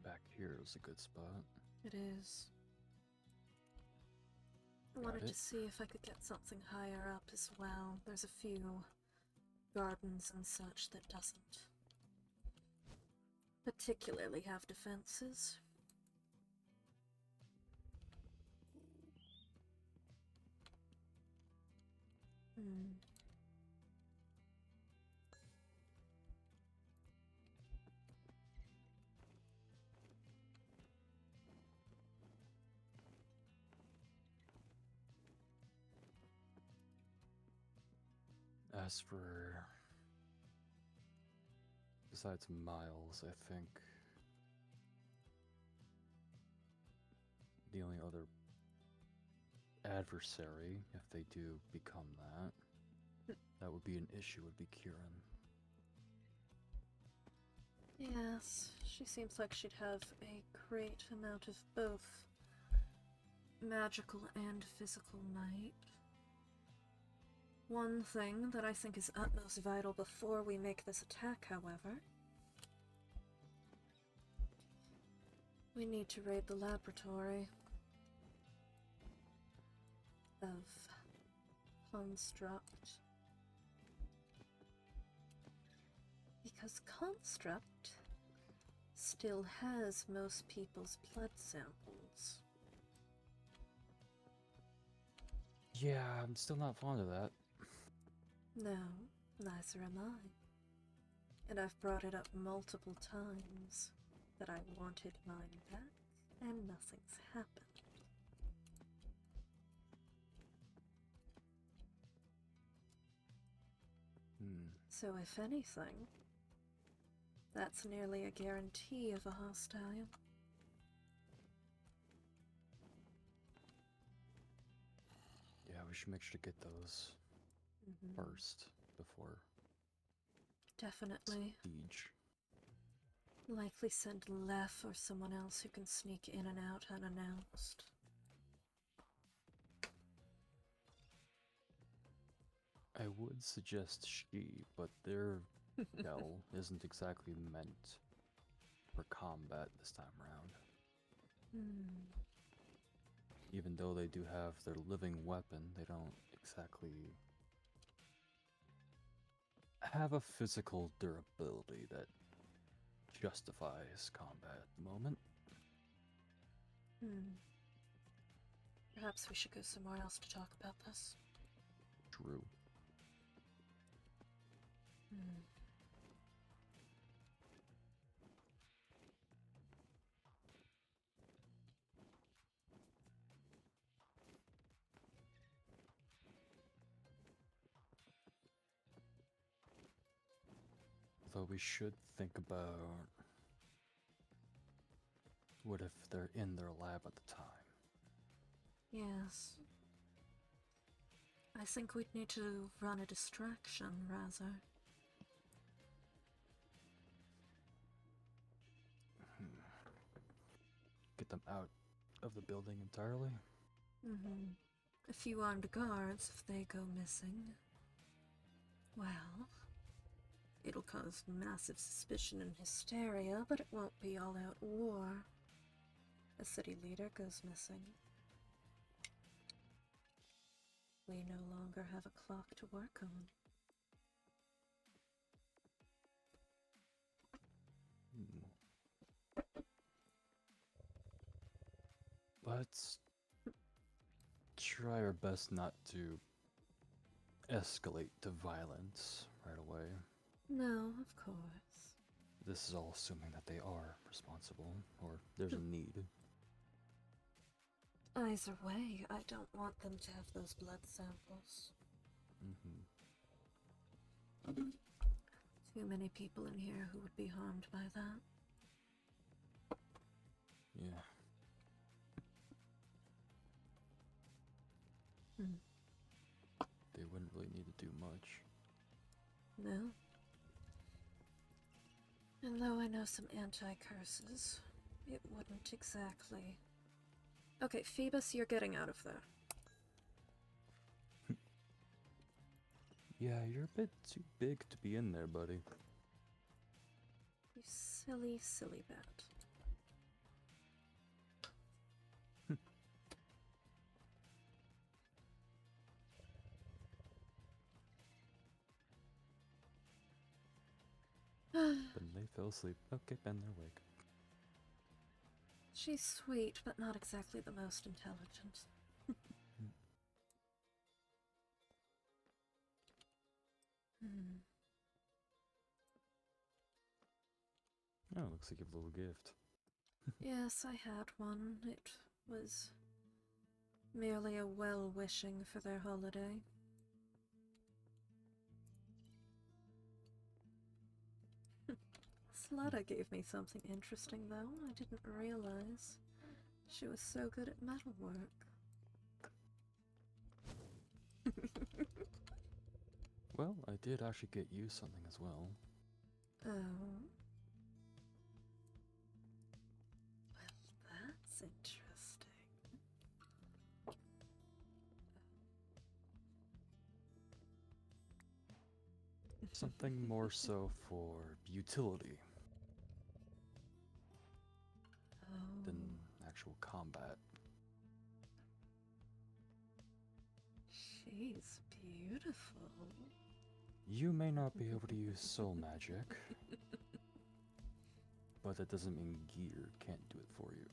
Back here is a good spot. It is. I wanted to see if I could get something higher up as well. There's a few gardens and such that doesn't particularly have defenses. As for... besides Miles, I think... the only other adversary, if they do become that would be an issue, would be Kieran. Yes, she seems like she'd have a great amount of both magical and physical might. One thing that I think is utmost vital before we make this attack, however, we need to raid the laboratory of Construct. Because Construct still has most people's blood samples. Yeah, I'm still not fond of that. No, neither am I. And I've brought it up multiple times that I wanted mine back, and nothing's happened. So if anything, that's nearly a guarantee of a hostile. Yeah, we should make sure to get those first before Definitely. siege. Likely send Lef or someone else who can sneak in and out unannounced. I would suggest she, but their spell isn't exactly meant for combat this time around. Even though they do have their living weapon, they don't exactly have a physical durability that justifies combat at the moment. Perhaps we should go somewhere else to talk about this. True. Though we should think about what if they're in their lab at the time. Yes. I think we'd need to run a distraction, rather. Get them out of the building entirely? A few armed guards if they go missing. Well, it'll cause massive suspicion and hysteria, but it won't be all-out war. A city leader goes missing. We no longer have a clock to work on. Let's try our best not to escalate to violence right away. No, of course. This is all assuming that they are responsible, or there's a need. Either way, I don't want them to have those blood samples. Too many people in here who would be harmed by that. Yeah. They wouldn't really need to do much. No. And though I know some anti-curses, it wouldn't exactly... Okay, Phoebus, you're getting out of there. Yeah, you're a bit too big to be in there, buddy. You silly, silly bat. But they fell asleep. Okay, Ben, they're awake. She's sweet, but not exactly the most intelligent. Oh, looks like you have a little gift. Yes, I had one. It was merely a well-wishing for their holiday. Slutta gave me something interesting, though. I didn't realize she was so good at metalwork. Well, I did actually get you something as well. Oh. Well, that's interesting. Something more so for utility than Oh, actual combat. she's beautiful. You may not be able to use soul magic, but that doesn't mean gear can't do it for you.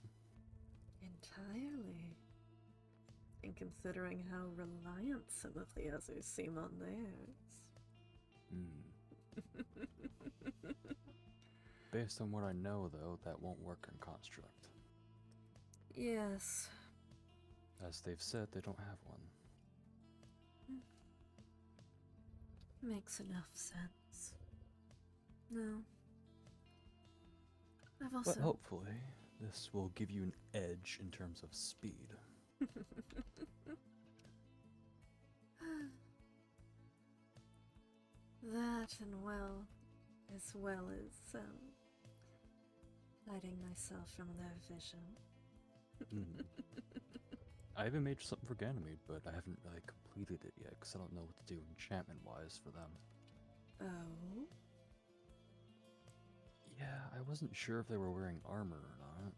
Entirely. And considering how reliant some of the others seem on theirs. Based on what I know, though, that won't work in Construct. Yes. As they've said, they don't have one. Makes enough sense. No. I've also... But hopefully, this will give you an edge in terms of speed. That and as well as hiding myself from their vision. I even made something for Ganymede, but I haven't really completed it yet because I don't know what to do enchantment-wise for them. Oh? Yeah, I wasn't sure if they were wearing armor or not.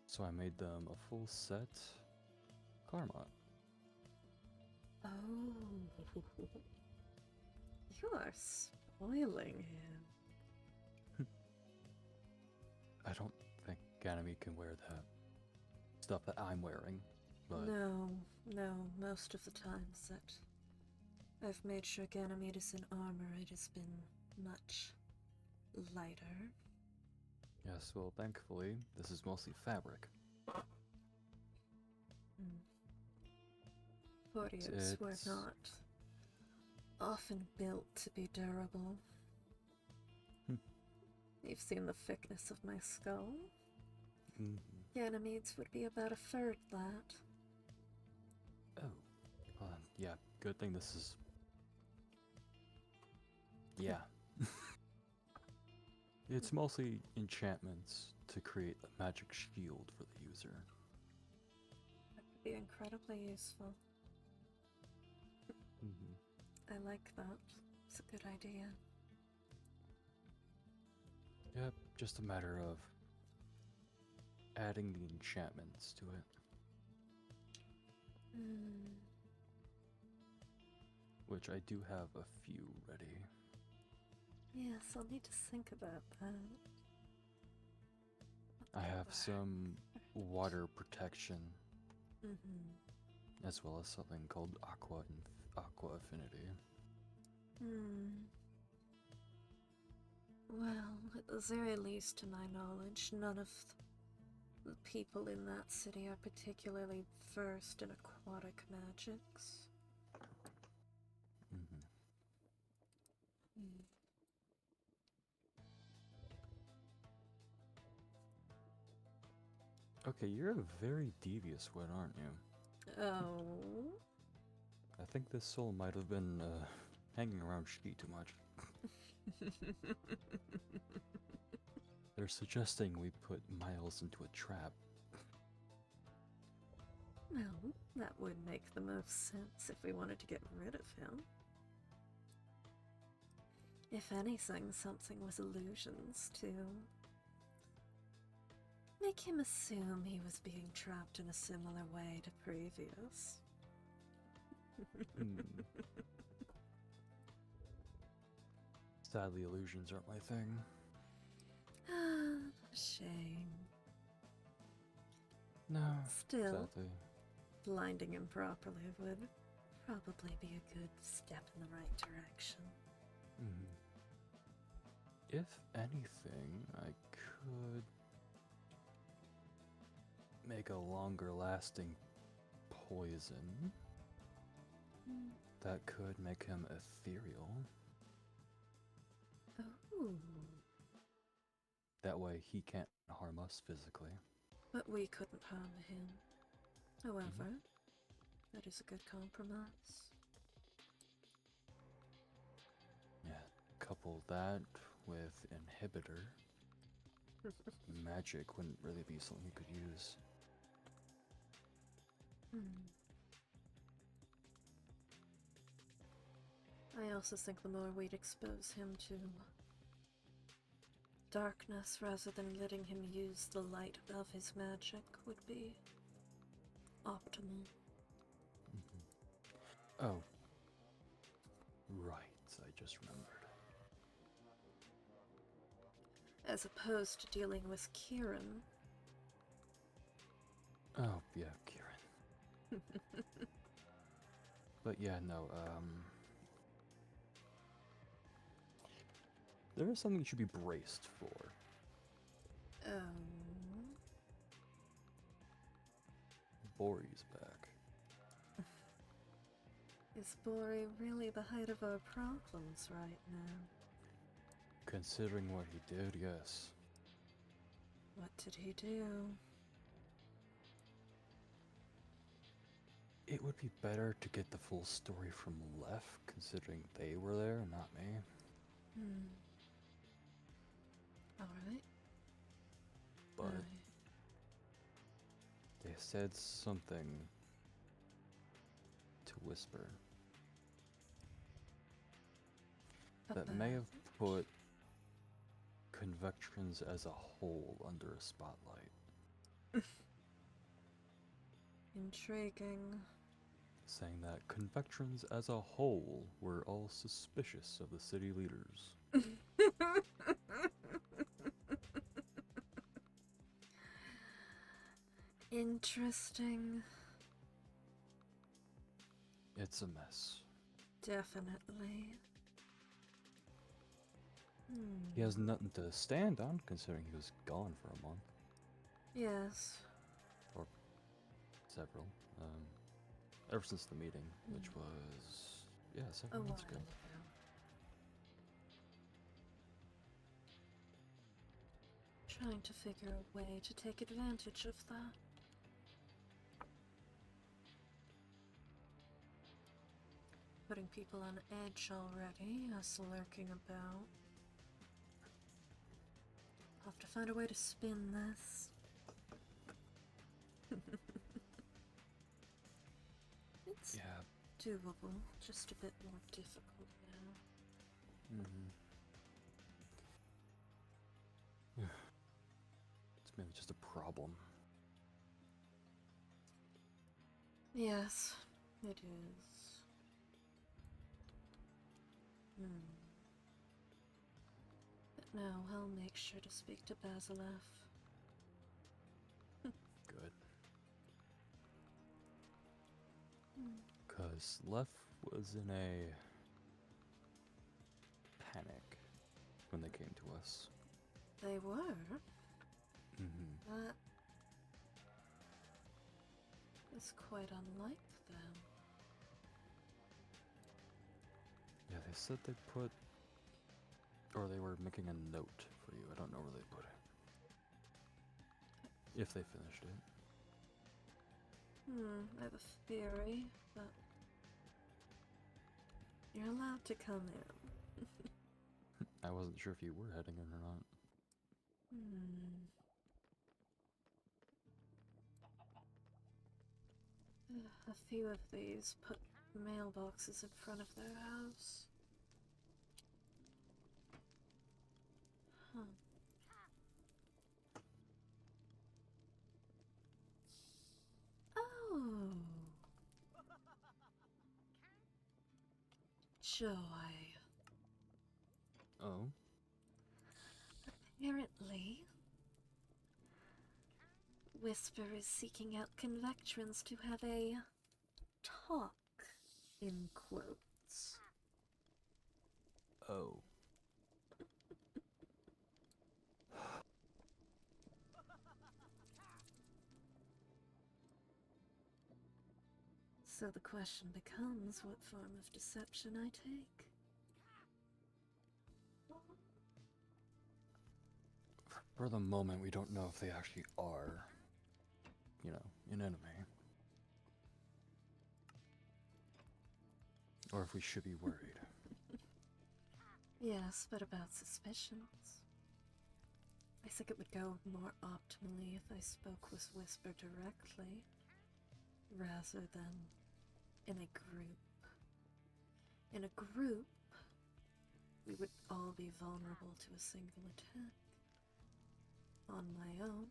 So I made them a full set Karma. Oh. You are spoiling him. I don't think Ganymede can wear that stuff that I'm wearing, but... No, most of the times that I've made sure Ganymede is in armor, it has been much lighter. Yes, well, thankfully, this is mostly fabric. Courtiers were not often built to be durable. You've seen the thickness of my skull. Ganymede's would be about a third that. Oh, yeah, good thing this is... Yeah. It's mostly enchantments to create a magic shield for the user. That would be incredibly useful. I like that. It's a good idea. Yep, just a matter of adding the enchantments to it. Which I do have a few ready. Yes, I'll need to think about that. I have some water protection, as well as something called Aqua Affinity. Well, at the very least, to my knowledge, none of the people in that city are particularly versed in aquatic magics. Okay, you're a very devious one, aren't you? Oh? I think this soul might have been hanging around Shiki too much. They're suggesting we put Miles into a trap. Well, that would make the most sense if we wanted to get rid of him. If anything, something was illusions to make him assume he was being trapped in a similar way to previous. Sadly, illusions aren't my thing. Shame. No, Still, sadly. blinding him properly would probably be a good step in the right direction. If anything, I could make a longer lasting poison that could make him ethereal. Oh. That way he can't harm us physically. But we couldn't harm him. However, that is a good compromise. Yeah, couple that with inhibitor. Magic wouldn't really be something you could use. I also think the more we'd expose him to darkness rather than letting him use the light of his magic would be optimal. Oh. Right, I just remembered. As opposed to dealing with Kieran. Oh, yeah, Kieran. But yeah, no, there is something you should be braced for. Bori's back. Is Bori really the height of our problems right now? Considering what he did, yes. What did he do? It would be better to get the full story from Lef, considering they were there, not me. Alright. But they said something to whisper that may have put Convectrons as a whole under a spotlight. Intriguing. Saying that Convectrons as a whole were all suspicious of the city leaders. Interesting. It's a mess. Definitely. He has nothing to stand on, considering he was gone for a month. Yes. Or several. Ever since the meeting, which was, yeah, several months ago. Trying to figure a way to take advantage of that. Putting people on edge already, us lurking about. I'll have to find a way to spin this. It's doable, just a bit more difficult now. It's maybe just a problem. Yes, it is. But now I'll make sure to speak to Basilev. Good. Because Lef was in a panic when they came to us. They were? That is quite unlike them. Yeah, they said they put, or they were making a note for you. I don't know where they put it. If they finished it. I have a theory, but you're allowed to come in. I wasn't sure if you were heading in or not. A few of these put mailboxes in front of their house. Oh. Joy. Oh? Apparently, Whisper is seeking out Convectrons to have a talk, in quotes. Oh. So the question becomes what form of deception I take. For the moment, we don't know if they actually are, you know, an enemy. Or if we should be worried. Yes, but about suspicions. I think it would go more optimally if I spoke with Whisper directly, rather than in a group. In a group, we would all be vulnerable to a single attack. On my own,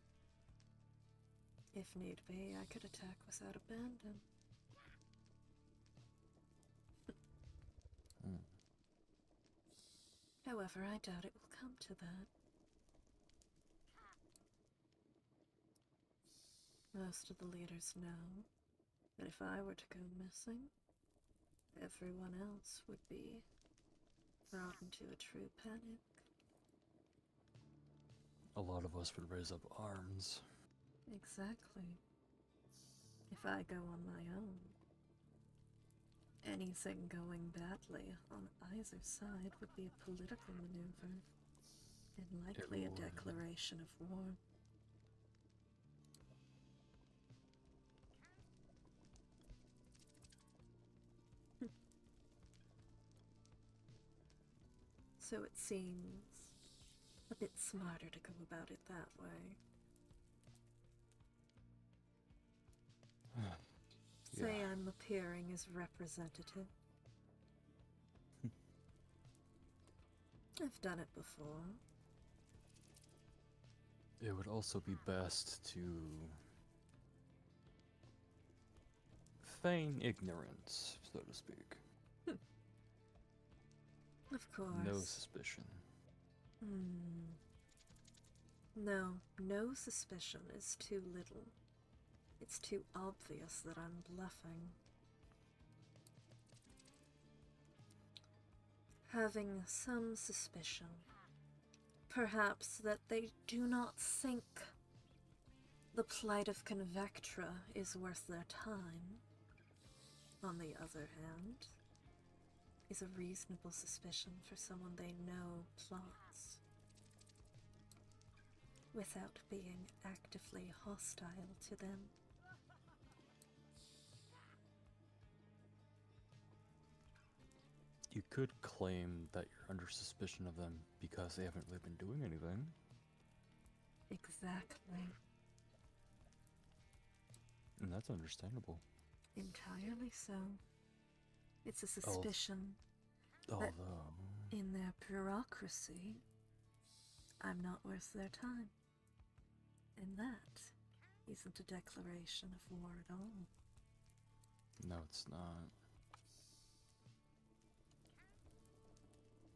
if need be, I could attack without abandon. However, I doubt it will come to that. Most of the leaders know that if I were to go missing, everyone else would be brought into a true panic. A lot of us would raise up arms. Exactly. If I go on my own, anything going badly on either side would be a political maneuver, and likely a declaration of war. So it seems a bit smarter to go about it that way. Say I'm appearing as representative. I've done it before. It would also be best to feign ignorance, so to speak. Of course. No suspicion. No suspicion is too little. It's too obvious that I'm bluffing. Having some suspicion, perhaps that they do not think the plight of Convectra is worth their time, on the other hand, is a reasonable suspicion for someone they know plots, without being actively hostile to them. You could claim that you're under suspicion of them because they haven't really been doing anything. Exactly. And that's understandable. Entirely so. It's a suspicion that in their bureaucracy, I'm not worth their time. And that isn't a declaration of war at all. No, it's not.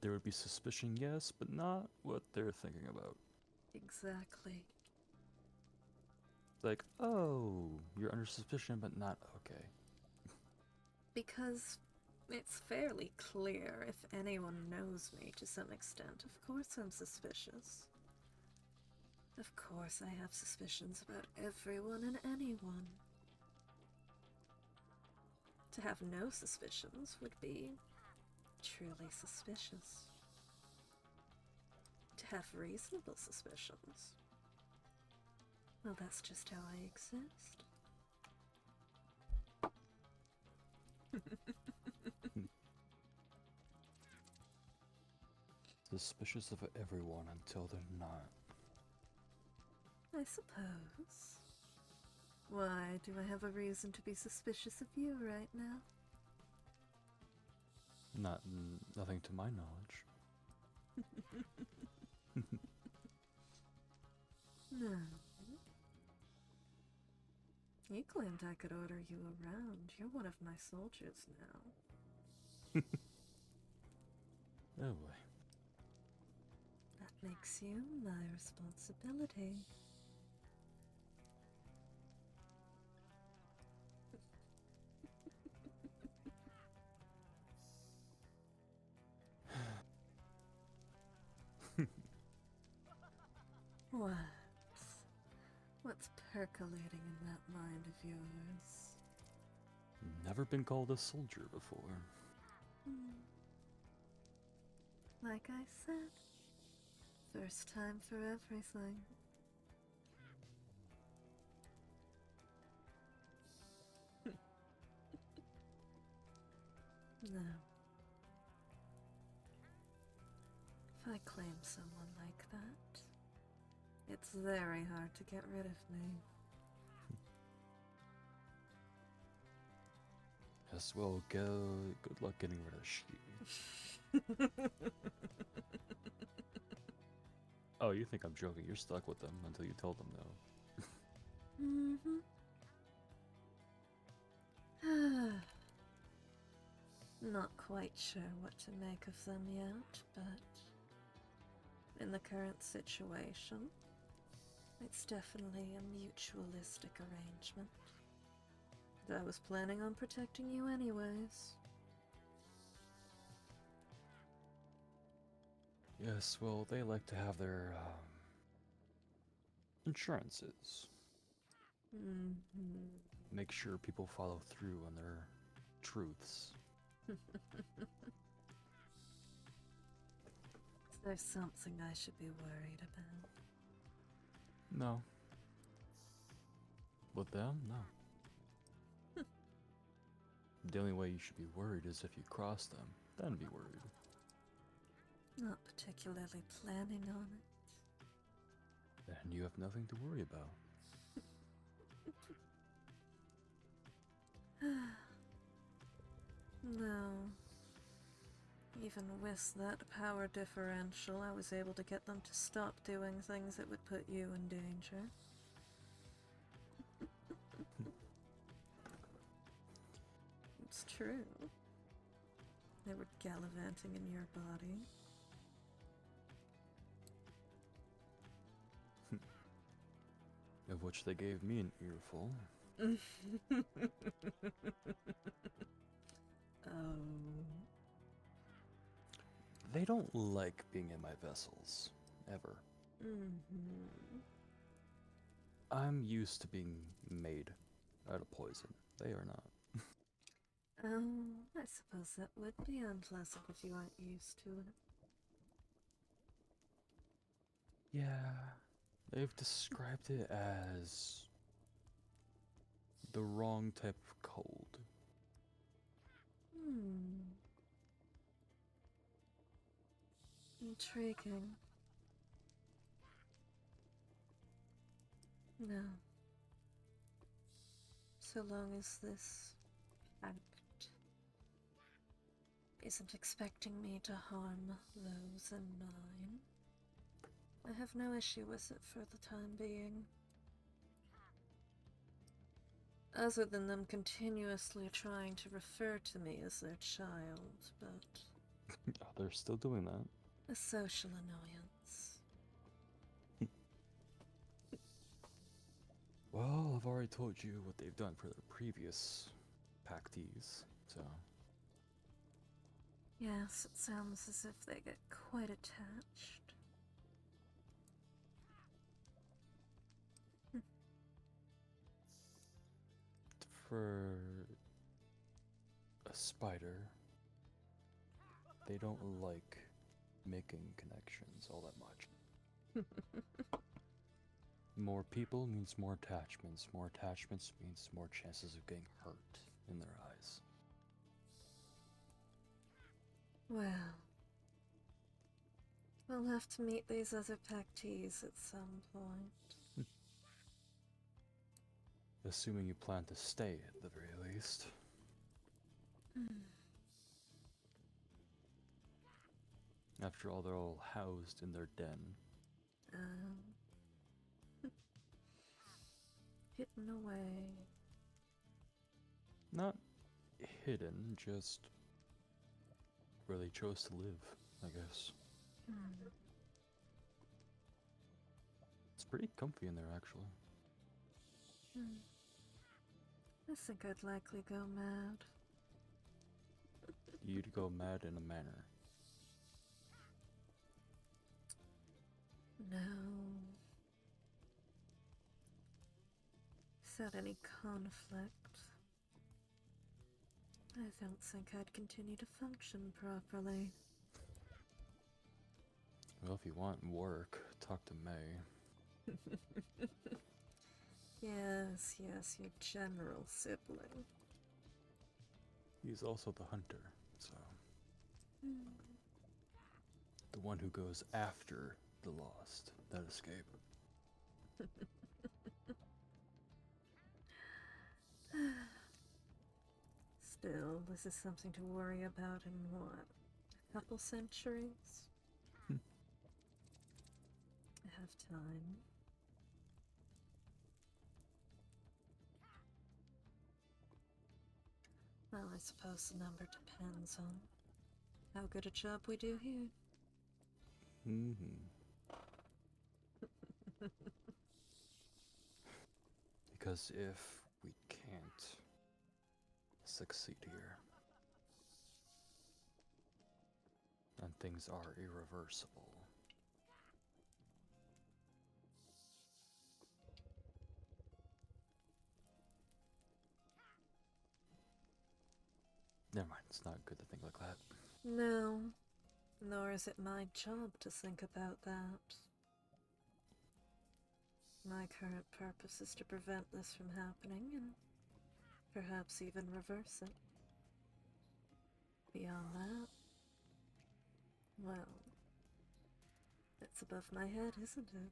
There would be suspicion, yes, but not what they're thinking about. Exactly. Like, oh, you're under suspicion, but not okay. Because it's fairly clear if anyone knows me to some extent. Of course I'm suspicious. Of course I have suspicions about everyone and anyone. To have no suspicions would be truly suspicious. To have reasonable suspicions, well, that's just how I exist. Suspicious of everyone until they're not. I suppose. Why, do I have a reason to be suspicious of you right now? Nothing to my knowledge. No. You claimed I could order you around. You're one of my soldiers now. Oh boy. That makes you my responsibility. What's percolating in that mind of yours? Never been called a soldier before. Like I said, first time for everything. No. If I claim someone like that, it's very hard to get rid of me. Yes, well, good luck getting rid of she. Oh, you think I'm joking? You're stuck with them until you tell them, though. Not quite sure what to make of them yet, but in the current situation, it's definitely a mutualistic arrangement. I was planning on protecting you anyways. Yes, well, they like to have their insurances. Make sure people follow through on their truths. Is there something I should be worried about? No. With them? No. The only way you should be worried is if you cross them. Then be worried. Not particularly planning on it. Then you have nothing to worry about. No. Even with that power differential, I was able to get them to stop doing things that would put you in danger. It's true. They were gallivanting in your body. Of which they gave me an earful. Oh. They don't like being in my vessels. Ever. I'm used to being made out of poison. They are not. Oh, I suppose that would be unpleasant if you aren't used to it. Yeah, they've described it as the wrong type of cold. Intriguing. No. So long as this act isn't expecting me to harm those in mine, I have no issue with it for the time being. Other than them continuously trying to refer to me as their child, but Oh, they're still doing that. a social annoyance. Well, I've already told you what they've done for their previous pactees, so... Yes, it sounds as if they get quite attached. For a spider, they don't like making connections all that much. More people means more attachments. More attachments means more chances of getting hurt in their eyes. Well, we'll have to meet these other pactees at some point. Assuming you plan to stay at the very least. After all, they're all housed in their den. Hidden away. Not hidden, just where they chose to live, I guess. It's pretty comfy in there, actually. I think I'd likely go mad. You'd go mad in a manner. No. Without any conflict, I don't think I'd continue to function properly. Well, if you want work, talk to May. Yes, your general sibling. He's also the hunter, so... The one who goes after the lost that escape. Still, this is something to worry about in what? A couple centuries? Hmm. I have time. Well, I suppose the number depends on how good a job we do here. Mm-hmm. Because if we can't succeed here, then things are irreversible. Never mind, it's not good to think like that. No, nor is it my job to think about that. My current purpose is to prevent this from happening and perhaps even reverse it. Beyond that, well, it's above my head, isn't it?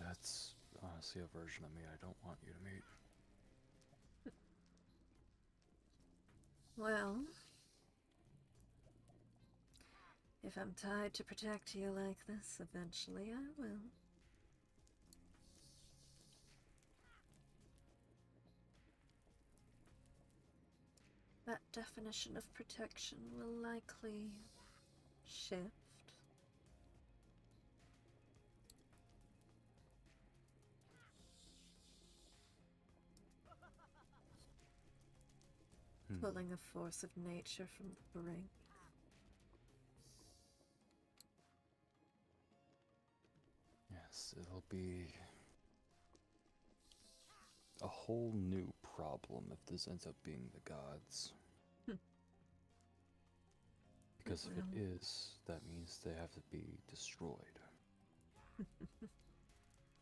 That's honestly a version of me I don't want you to meet. Well, if I'm tied to protect you like this, eventually I will. That definition of protection will likely shift. Pulling a force of nature from the brink. Yes, it'll be a whole new problem if this ends up being the gods. Because if it is, that means they have to be destroyed.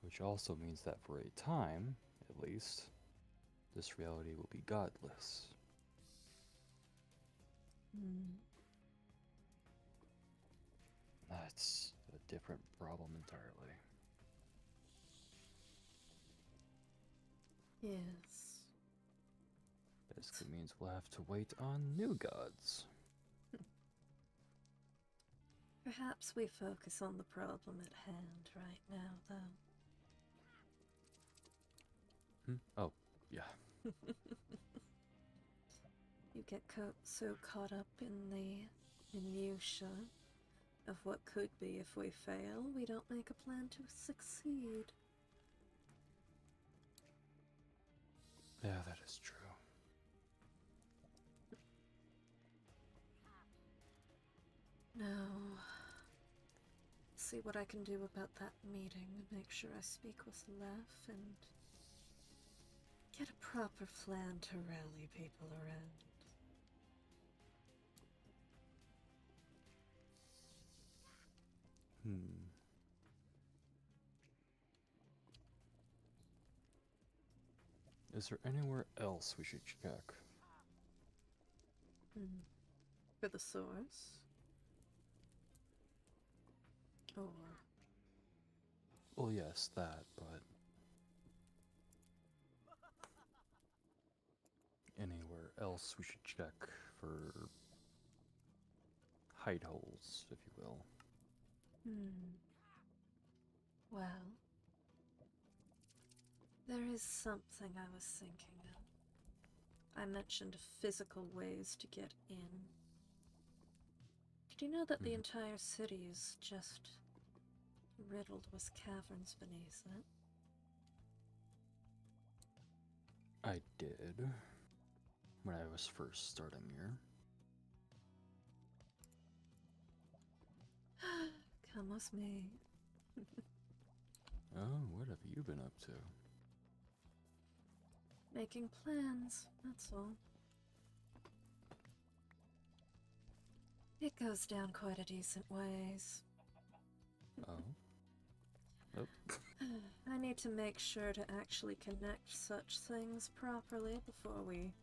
Which also means that for a time, at least, this reality will be godless. That's a different problem entirely. Yes. Basically means we'll have to wait on new gods. Perhaps we focus on the problem at hand right now, though. Oh, yeah. You get so caught up in the minutiae of what could be if we fail, we don't make a plan to succeed. Yeah, that is true. Now, see what I can do about that meeting and make sure I speak with Lef and get a proper plan to rally people around. Is there anywhere else we should check? For the source? Or... Well, yes, that, but... anywhere else we should check for... hide holes, if you will. Well... there is something I was thinking of. I mentioned physical ways to get in. Did you know that the entire city is just riddled with caverns beneath it? I did. When I was first starting here. Come with me. Oh, what have you been up to? Making plans, that's all. It goes down quite a decent ways. Oh? Oh. I need to make sure to actually connect such things properly before we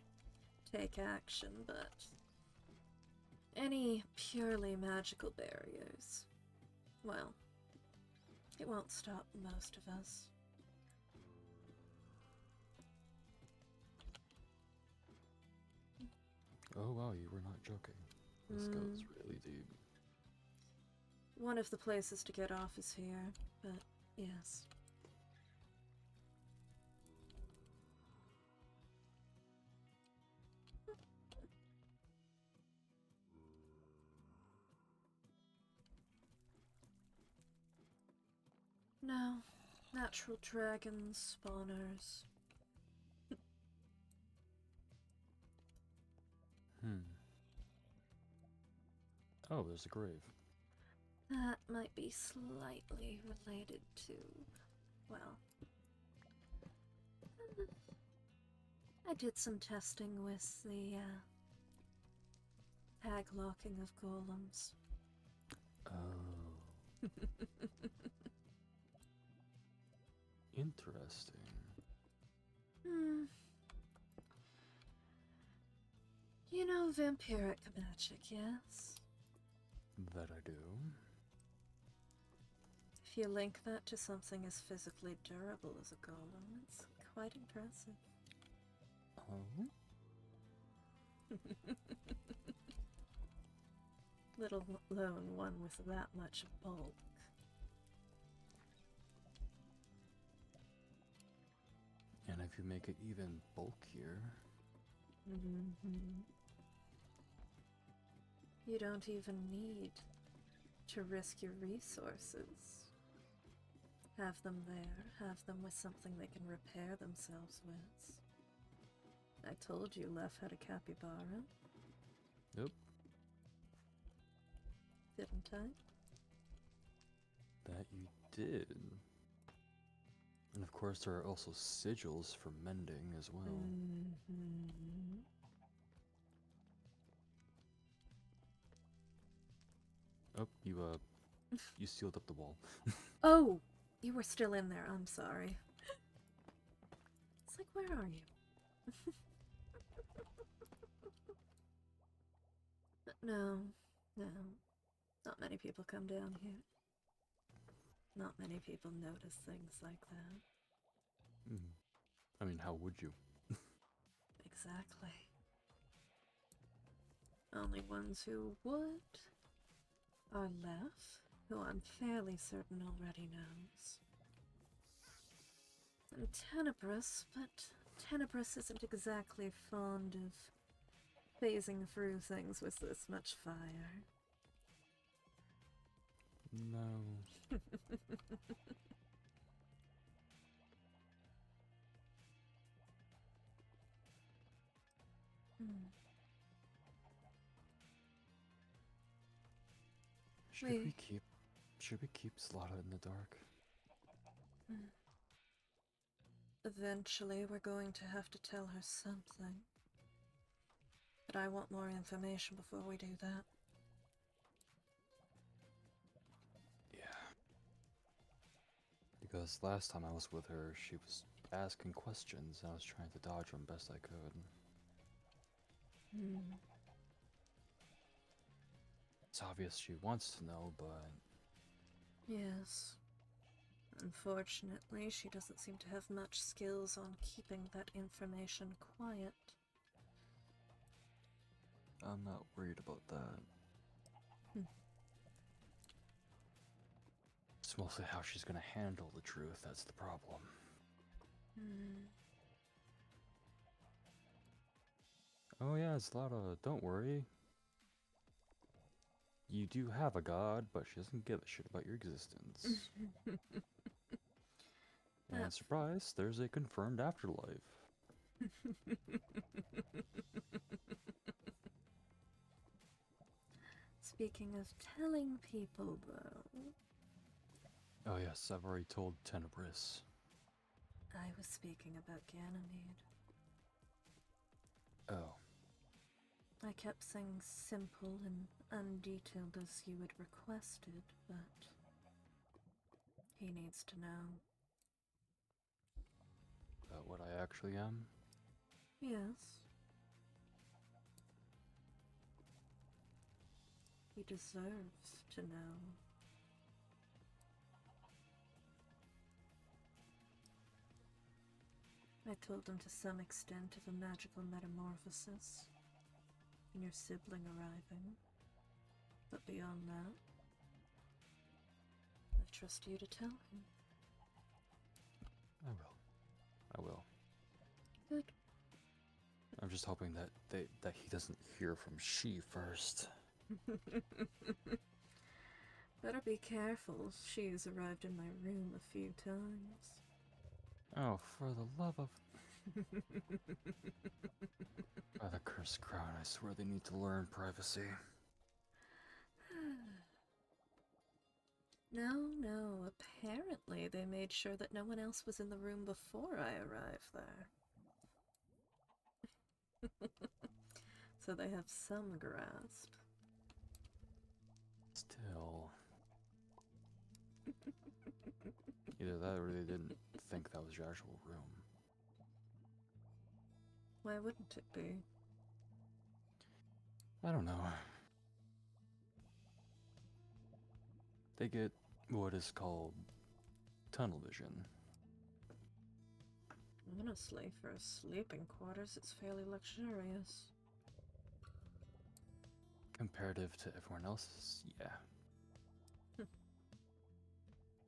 take action, but any purely magical barriers Well, it won't stop most of us. Oh wow, you were not joking. This goes really deep. One of the places to get off is here, but yes. No, natural dragons, spawners. Oh, there's a grave. That might be slightly related to, well, I did some testing with the tag locking of golems. Oh. Interesting. You know vampiric magic, yes? That I do. If you link that to something as physically durable as a golem, it's quite impressive. Oh? Let alone one with that much bulk. And if you make it even bulkier... You don't even need to risk your resources. Have them there, have them with something they can repair themselves with. I told you Lef had a capybara. Yep. Didn't I? That you did. And of course there are also sigils for mending as well. Oh, you sealed up the wall. Oh! You were still in there, I'm sorry. It's like, where are you? No. Not many people come down here. Not many people notice things like that. I mean, how would you? Exactly. Only ones who would are Lef, who I'm fairly certain already knows. And Tenebris, but Tenebris isn't exactly fond of phasing through things with this much fire. No. Should we keep Slaughter in the dark? Eventually, we're going to have to tell her something. But I want more information before we do that. Yeah. Because last time I was with her, she was asking questions, and I was trying to dodge them best I could. It's obvious she wants to know, but... Yes. Unfortunately, she doesn't seem to have much skills on keeping that information quiet. I'm not worried about that. It's mostly how she's gonna handle the truth that's the problem. Oh yeah, Zlata, don't worry. You do have a god, but she doesn't give a shit about your existence. And surprise, there's a confirmed afterlife. Speaking of telling people, though... Oh yes, I've already told Tenebris. I was speaking about Ganymede. Oh. I kept saying simple and undetailed as you had requested, but... he needs to know. About what I actually am? Yes. He deserves to know. I told them to some extent of a magical metamorphosis and your sibling arriving. But beyond that, I trust you to tell him. I will. Good. I'm just hoping that he doesn't hear from she first. Better be careful. She's arrived in my room a few times. Oh, for the love of... By the cursed crown, I swear they need to learn privacy. No. Apparently they made sure that no one else was in the room before I arrived there. So they have some grasp. Still... Either that or they didn't think that was your actual room. Why wouldn't it be? I don't know. They get what is called tunnel vision. Honestly, for sleeping quarters, it's fairly luxurious. Comparative to everyone else's, yeah.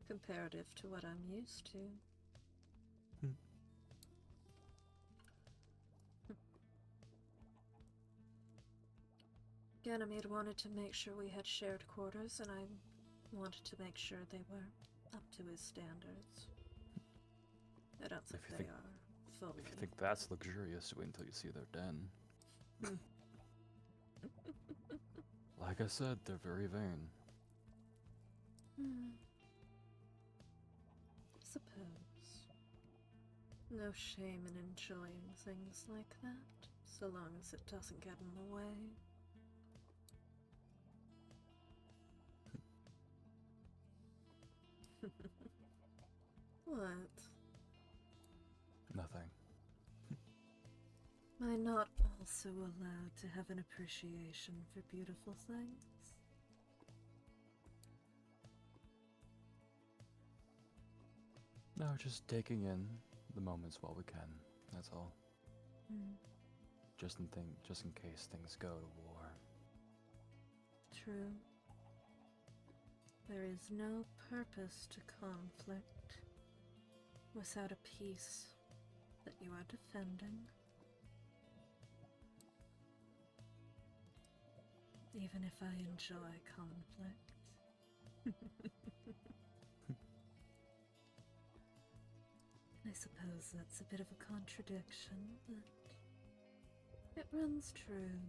Comparative to what I'm used to. Ganymede wanted to make sure we had shared quarters, and I wanted to make sure they were up to his standards. I don't think they are fully. If you think that's luxurious, wait until you see their den. Like I said, they're very vain. Suppose. No shame in enjoying things like that, so long as it doesn't get in the way. What? Nothing. Am I not also allowed to have an appreciation for beautiful things? No, just taking in the moments while we can. That's all. Just in case things go to war. True. There is no purpose to conflict without a peace that you are defending. Even if I enjoy conflict. I suppose that's a bit of a contradiction, but it runs true.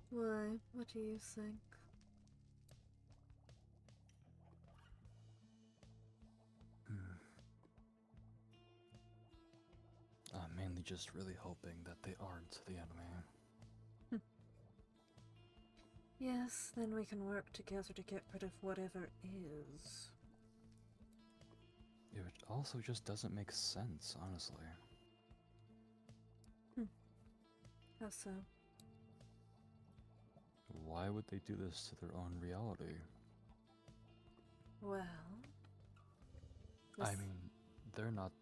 Why? What do you think? I'm mainly just really hoping that they aren't the enemy. Yes, then we can work together to get rid of whatever is. It also just doesn't make sense, honestly. How so? Why would they do this to their own reality? Well... I mean, they're not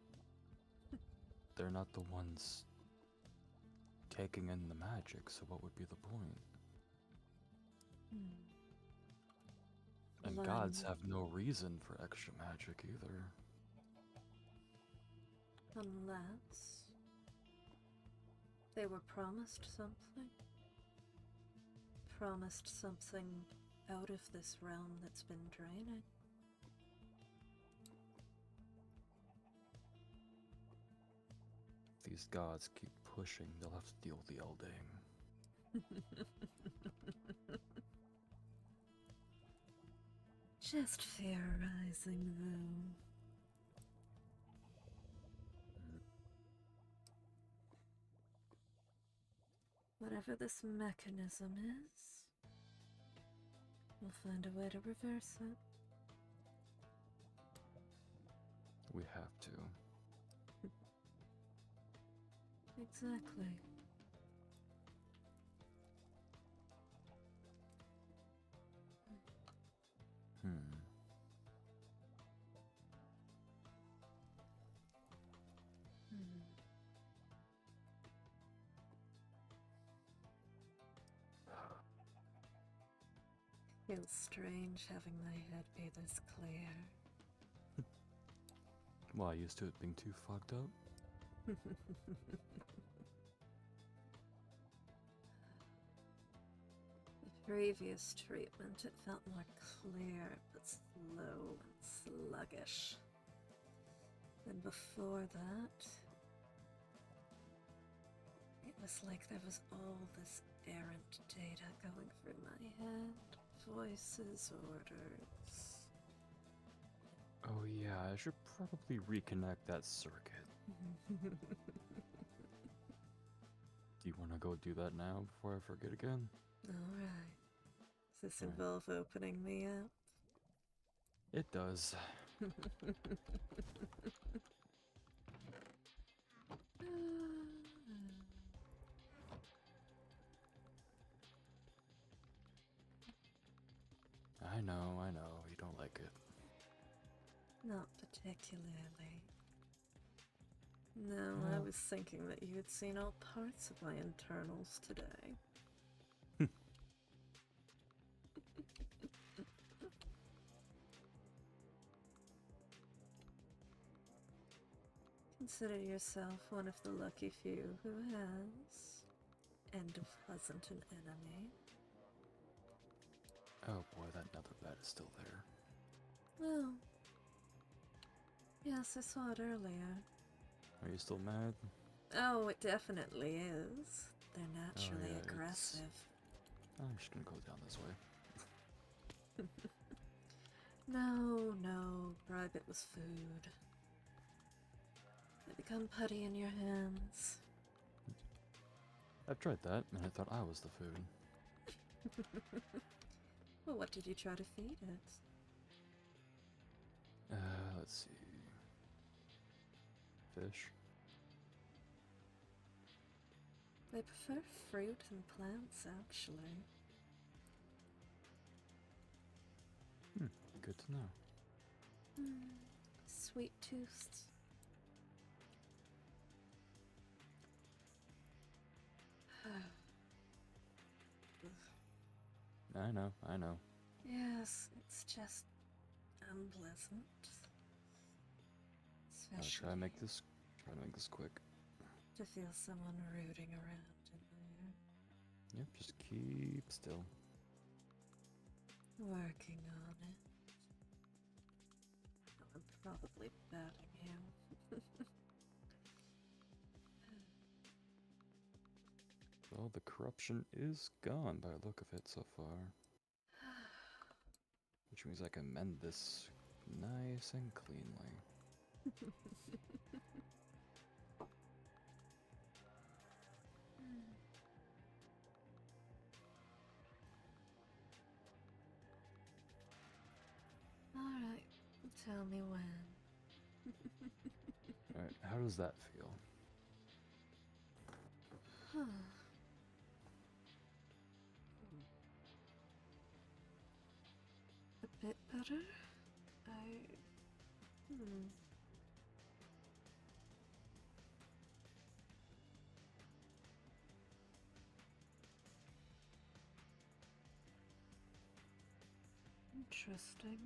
the ones taking in the magic, so what would be the point? And gods have no reason for extra magic either. Unless they were promised something. Promised something out of this realm that's been draining. If these gods keep pushing, they'll have to deal with the Elding. Just theorizing, though. Whatever this mechanism is, we'll find a way to reverse it. We have to. Exactly. Feels strange having my head be this clear. Well, used to it being too fucked up. The previous treatment, it felt more clear, but slow and sluggish. And before that, it was like there was all this errant data going through my head. Voices, orders. Oh yeah, I should probably reconnect that circuit. Do you want to go do that now before I forget again? Alright. Does this Alright. involve opening the app? It does. I know, you don't like it. Not particularly. No, I was thinking that you had seen all parts of my internals today. Consider yourself one of the lucky few who has, and wasn't an enemy. Oh boy, that nether bed is still there. Oh. Yes, I saw it earlier. Are you still mad? Oh, it definitely is. They're naturally yeah, aggressive. I'm just gonna go down this way. No, bribe it with food. They become putty in your hands. I've tried that, and I thought I was the food. Well, what did you try to feed it? Let's see. Fish. They prefer fruit and plants, actually. Good to know. Sweet tooths. I know. Yes, it's just unpleasant. I'll Especially try to make this quick. to feel someone rooting around in there. Yep, just keep still. Working on it. I'm probably batting you. Well, the corruption is gone by the look of it so far. Which means I can mend this nice and cleanly. Alright, tell me when. Alright, how does that feel? A bit better? Interesting.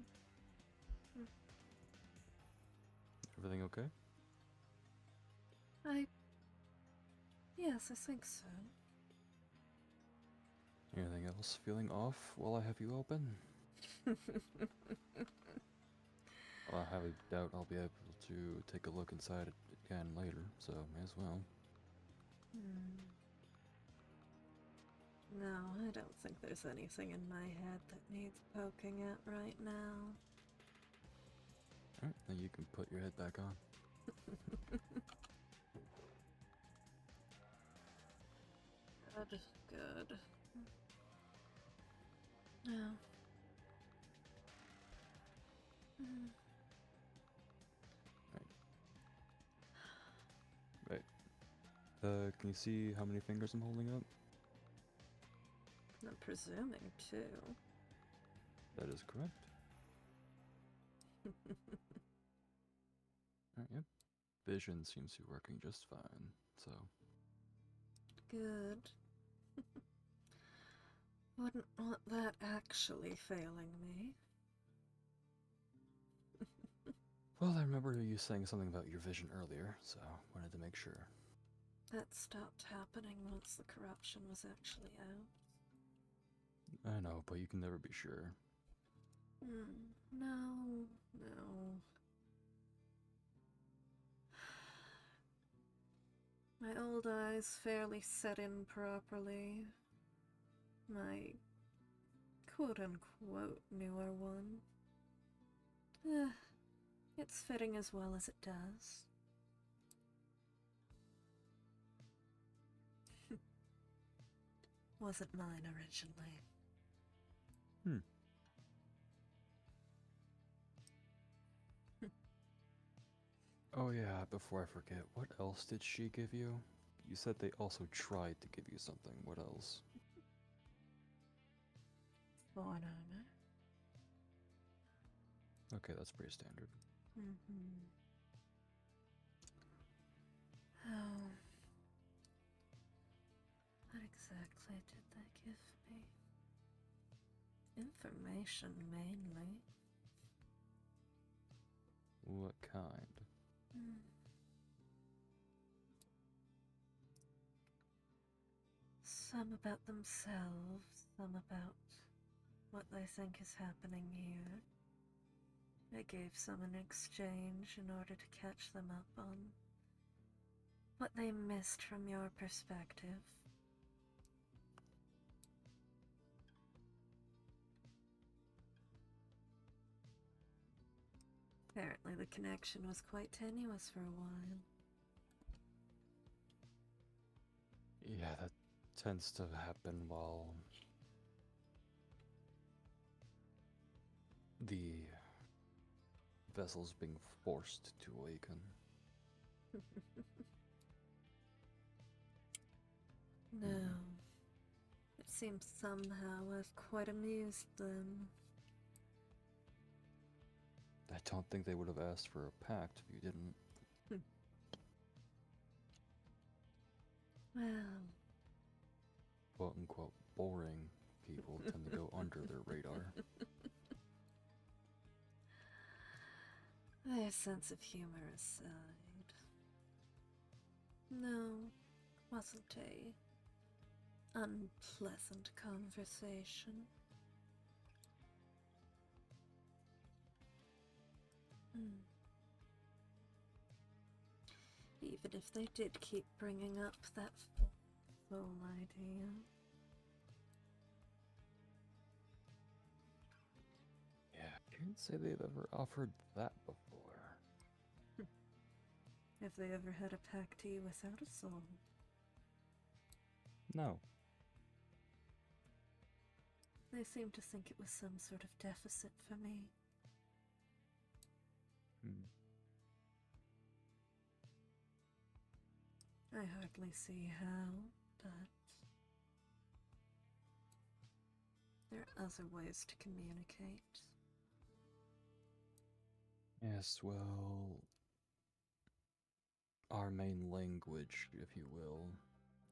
Everything okay? Yes, I think so. Anything else feeling off while I have you open? Well, I have a doubt I'll be able to take a look inside it again later, so may as well. No, I don't think there's anything in my head that needs poking at right now. Alright, then you can put your head back on. Good. No. Right. Can you see how many fingers I'm holding up? I'm presuming too. That is correct. Alright, yep. Vision seems to be working just fine, so. Good. Wouldn't want that actually failing me. Well, I remember you saying something about your vision earlier, so wanted to make sure. That stopped happening once the corruption was actually out. I know, but you can never be sure. No, no. My old eyes fairly set in properly. My quote-unquote newer one. It's fitting as well as it does. Wasn't mine originally. Oh yeah, before I forget, what else did she give you? You said they also tried to give you something. What else? Forerunner. Okay, that's pretty standard. Oh. What exactly did they give me? Information, mainly. What kind? Some about themselves, some about what they think is happening here. I gave some in exchange in order to catch them up on what they missed from your perspective. Apparently the connection was quite tenuous for a while. Yeah, that tends to happen while the vessel's being forced to awaken. No. It seems somehow I've quite amused them. I don't think they would have asked for a pact if you didn't. Well, Quote unquote boring people tend to go under their radar. their sense of humor aside. No, wasn't a unpleasant conversation. Even if they did keep bringing up that full idea. Yeah, I can't say they've ever offered that before. Have they ever had a pactee without a soul? No. They seem to think it was some sort of deficit for me. I hardly see how, but there are other ways to communicate. Yes, well, our main language, if you will,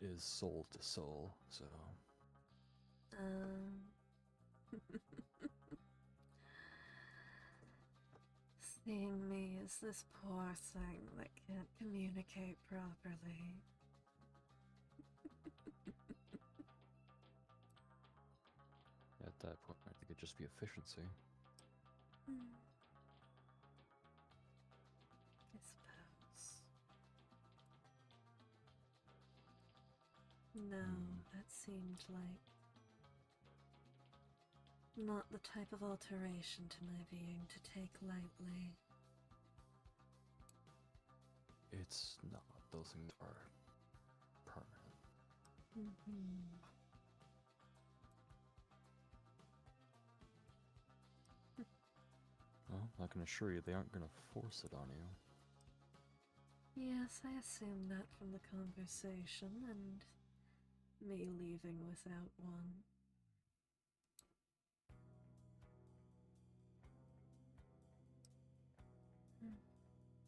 is soul to soul, so. Seeing me as this poor thing that can't communicate properly. At that point, I think it'd just be efficiency. I suppose. No, that seemed like not the type of alteration to my being to take lightly. It's not. Those things are permanent. Well, I can assure you they aren't going to force it on you. Yes, I assumed that from the conversation and me leaving without one.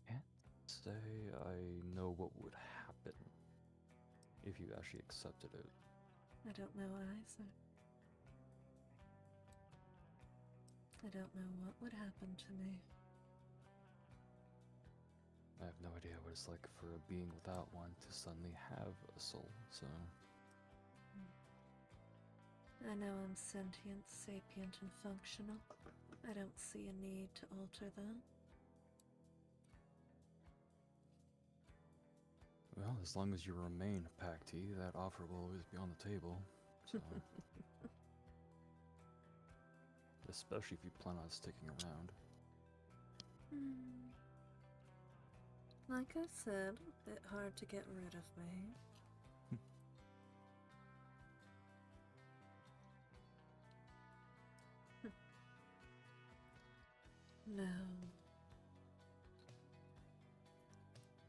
Can't say I know what would happen if you actually accepted it. I don't know either. I don't know what would happen to me. I have no idea what it's like for a being without one to suddenly have a soul, so... I know I'm sentient, sapient, and functional. I don't see a need to alter that. Well, as long as you remain Pact, that offer will always be on the table, so... Especially if you plan on sticking around. Like I said, a bit hard to get rid of me. No.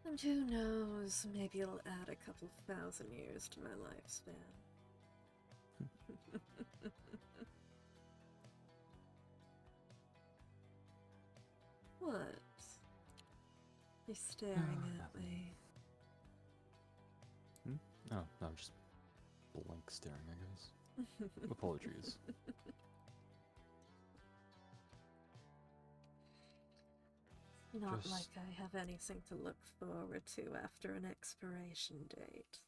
And who knows, maybe it'll add a couple thousand years to my lifespan. What? You're staring at me. No, I'm just blank staring, I guess. Apologies. Not like I have anything to look forward to after an expiration date.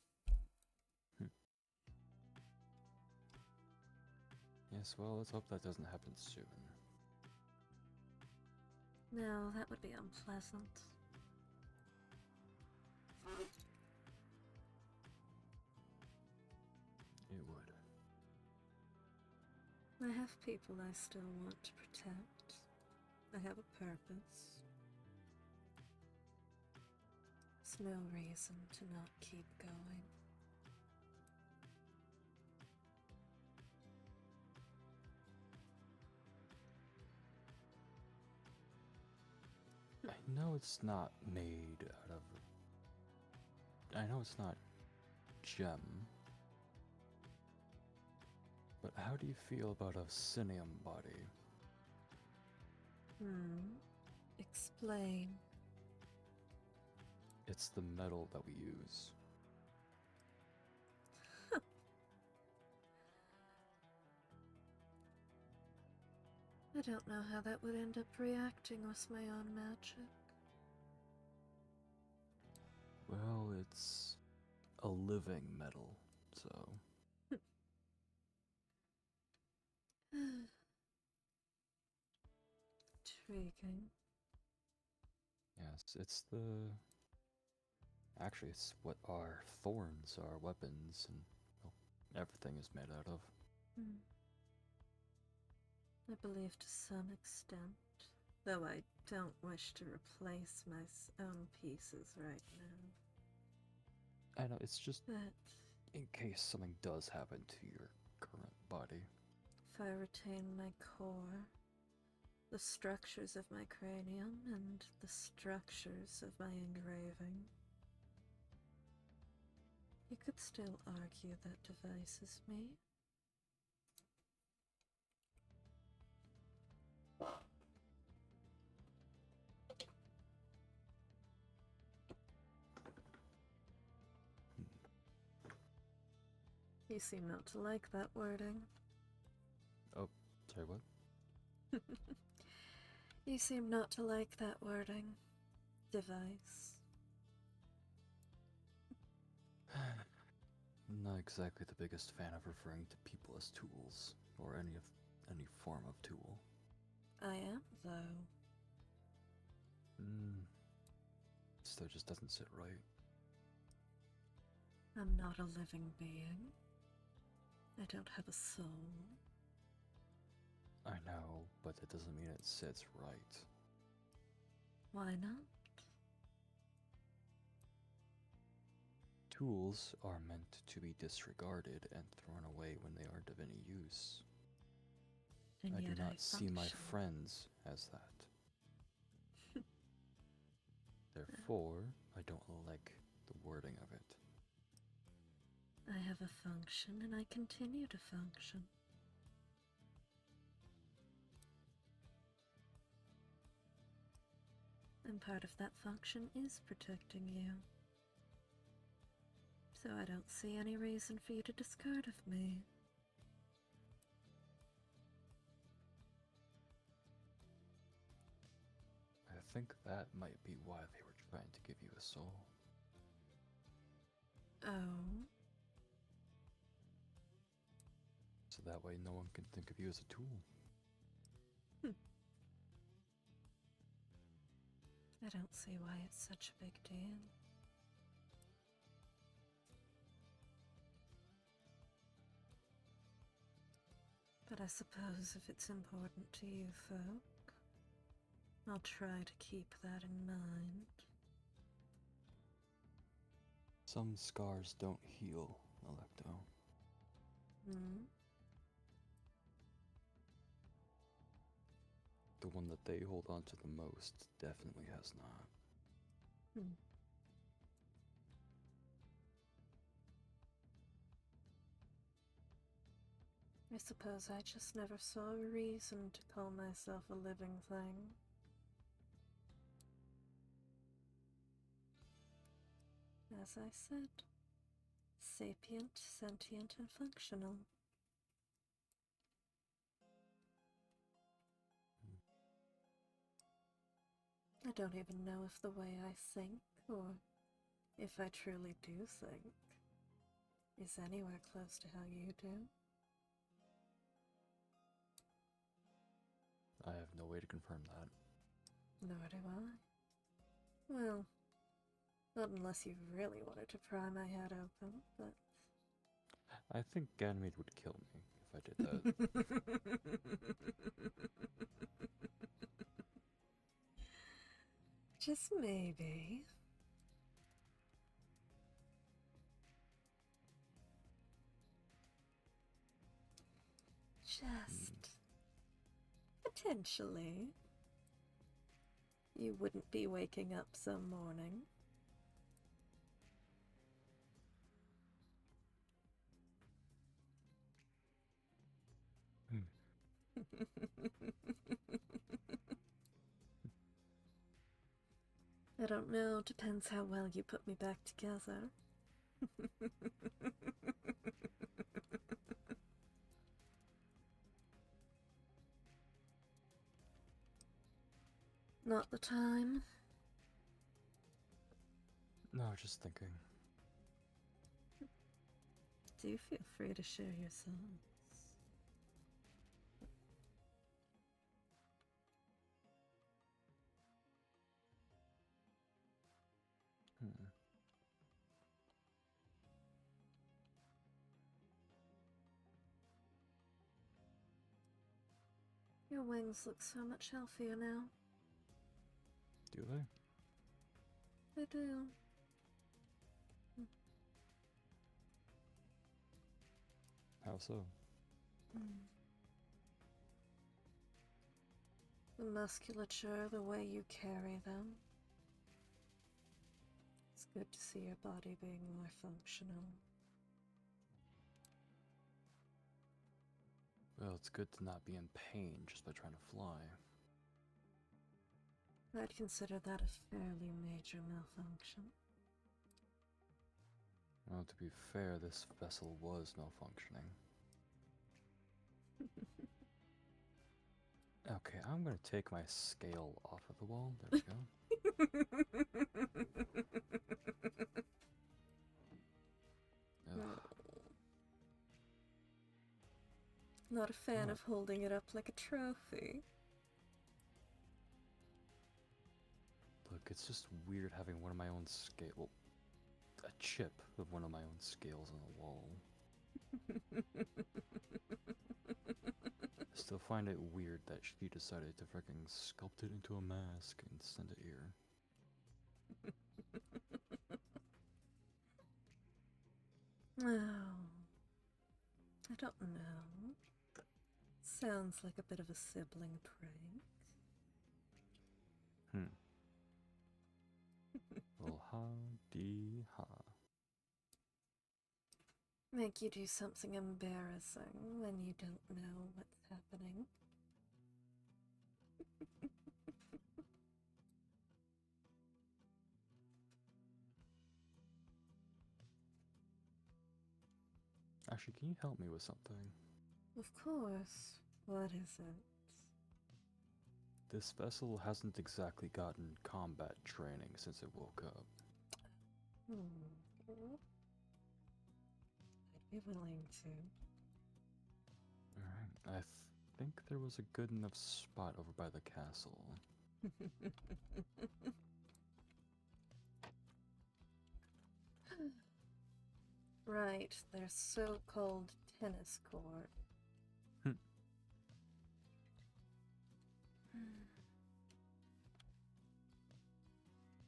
Yes, well, let's hope that doesn't happen soon. No, that would be unpleasant. It would. I have people I still want to protect. I have a purpose. There's no reason to not keep going. I know it's not made out of... I know it's not gem. But how do you feel about a Cinium body? Explain. It's the metal that we use. I don't know how that would end up reacting with my own magic. Well, it's a living metal, so... Intriguing. Yes, it's the... Actually, it's what our thorns, our weapons, and well, everything is made out of. I believe to some extent, though I don't wish to replace my own pieces right now. I know, it's just But in case something does happen to your current body. if I retain my core, the structures of my cranium, and the structures of my engraving, you could still argue that devises me. You seem not to like that wording. Oh, sorry, what? You seem not to like that wording. Device. Not exactly the biggest fan of referring to people as tools, or any form of tool. I am, though. Still just doesn't sit right. I'm not a living being. I don't have a soul. I know, but that doesn't mean it sits right. Why not? Tools are meant to be disregarded and thrown away when they aren't of any use. And I do yet not see my function. friends as that. Therefore, I don't like the wording of it. I have a function and I continue to function. And part of that function is protecting you. So I don't see any reason for you to discard of me. think that might be why they were trying to give you a soul. Oh. So that way no one can think of you as a tool. I don't see why it's such a big deal. But I suppose if it's important to you folk, I'll try to keep that in mind. Some scars don't heal, Electo. Hmm? The one that they hold on to the most definitely has not. Hmm. I suppose I just never saw a reason to call myself a living thing. As I said, sapient, sentient, and functional. I don't even know if the way I think, or if I truly do think, is anywhere close to how you do. I have no way to confirm that. Nor do I. Well, not unless you really wanted to pry my head open, but... I think Ganymede would kill me if I did that. Just maybe. Just... potentially. You wouldn't be waking up some morning. I don't know, depends how well you put me back together. Not the time. No, just thinking. Do feel free to share your thoughts. Your wings look so much healthier now. Do they? They do. How so? The musculature, the way you carry them. It's good to see your body being more functional. Well, it's good to not be in pain just by trying to fly. I'd consider that a fairly major malfunction. Well, to be fair, this vessel was malfunctioning. Okay, I'm gonna take my scale off of the wall. There we go. Not a fan of holding it up like a trophy. Look, it's just weird having one of my own scale, well, a chip of one of my own scales on the wall. I still find it weird that she decided to freaking sculpt it into a mask and send it here. Oh, I don't know. Sounds like a bit of a sibling prank. Well, ha-dee-ha. Make you do something embarrassing when you don't know what's happening. Actually, can you help me with something? Of course. What is it? this vessel hasn't exactly gotten combat training since it woke up. I'd be willing to. Alright, I think there was a good enough spot over by the castle. Right, their so-called tennis court.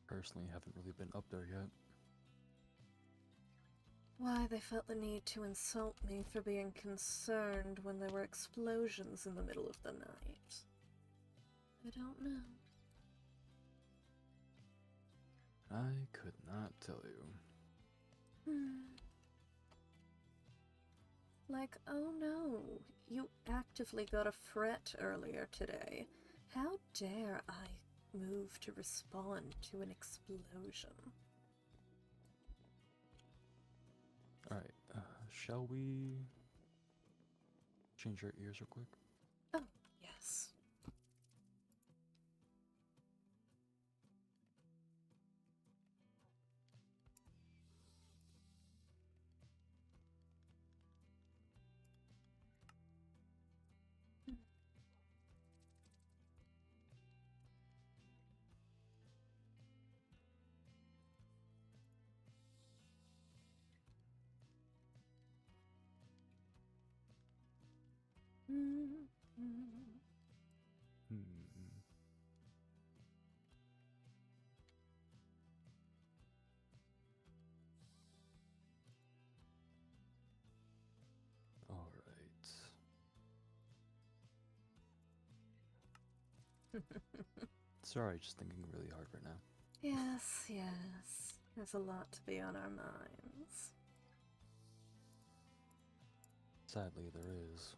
Personally, haven't really been up there yet. Why they felt the need to insult me for being concerned when there were explosions in the middle of the night, I don't know. I could not tell you. Like, oh no, you actively got a fret earlier today. How dare I move to respond to an explosion? Alright, shall we change our ears real quick? Oh, yes. Alright. Sorry, just thinking really hard right now. Yes, yes. There's a lot to be on our minds. Sadly, there is.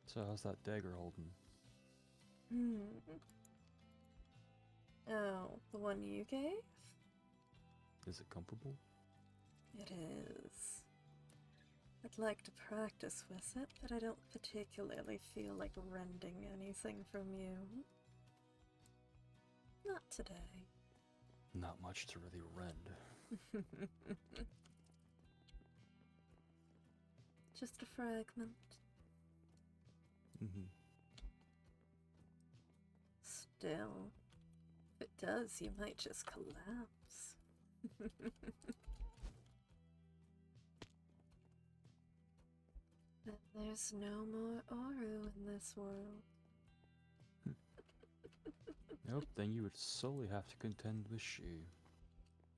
So how's that dagger holding? Oh, the one you gave? Is it comfortable? It is. I'd like to practice with it, but I don't particularly feel like rending anything from you. Not today. Not much to really rend. Just a fragment. Still, if it does, you might just collapse. But there's no more Oru in this world. Nope, then you would solely have to contend with she.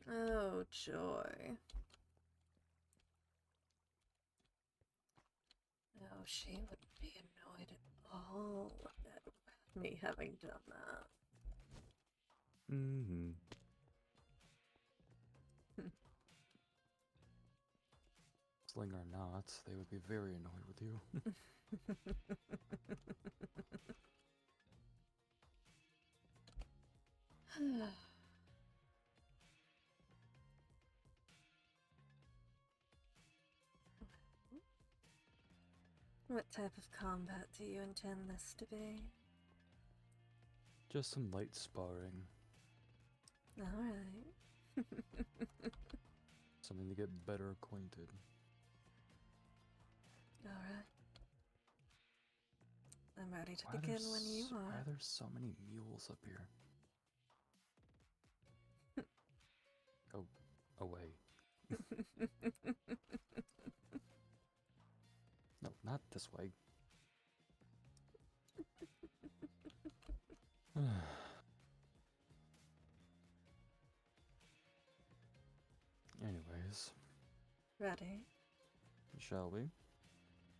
Oh, joy. Oh, she wouldn't be annoyed at all at me having done that. Sling or not, they would be very annoyed with you. What type of combat do you intend this to be? Just some light sparring. Alright. Something to get better acquainted. Alright. I'm ready to begin when you are. Why are there so many mules up here? Oh, away. No, not this way. Anyways. Ready? Shall we?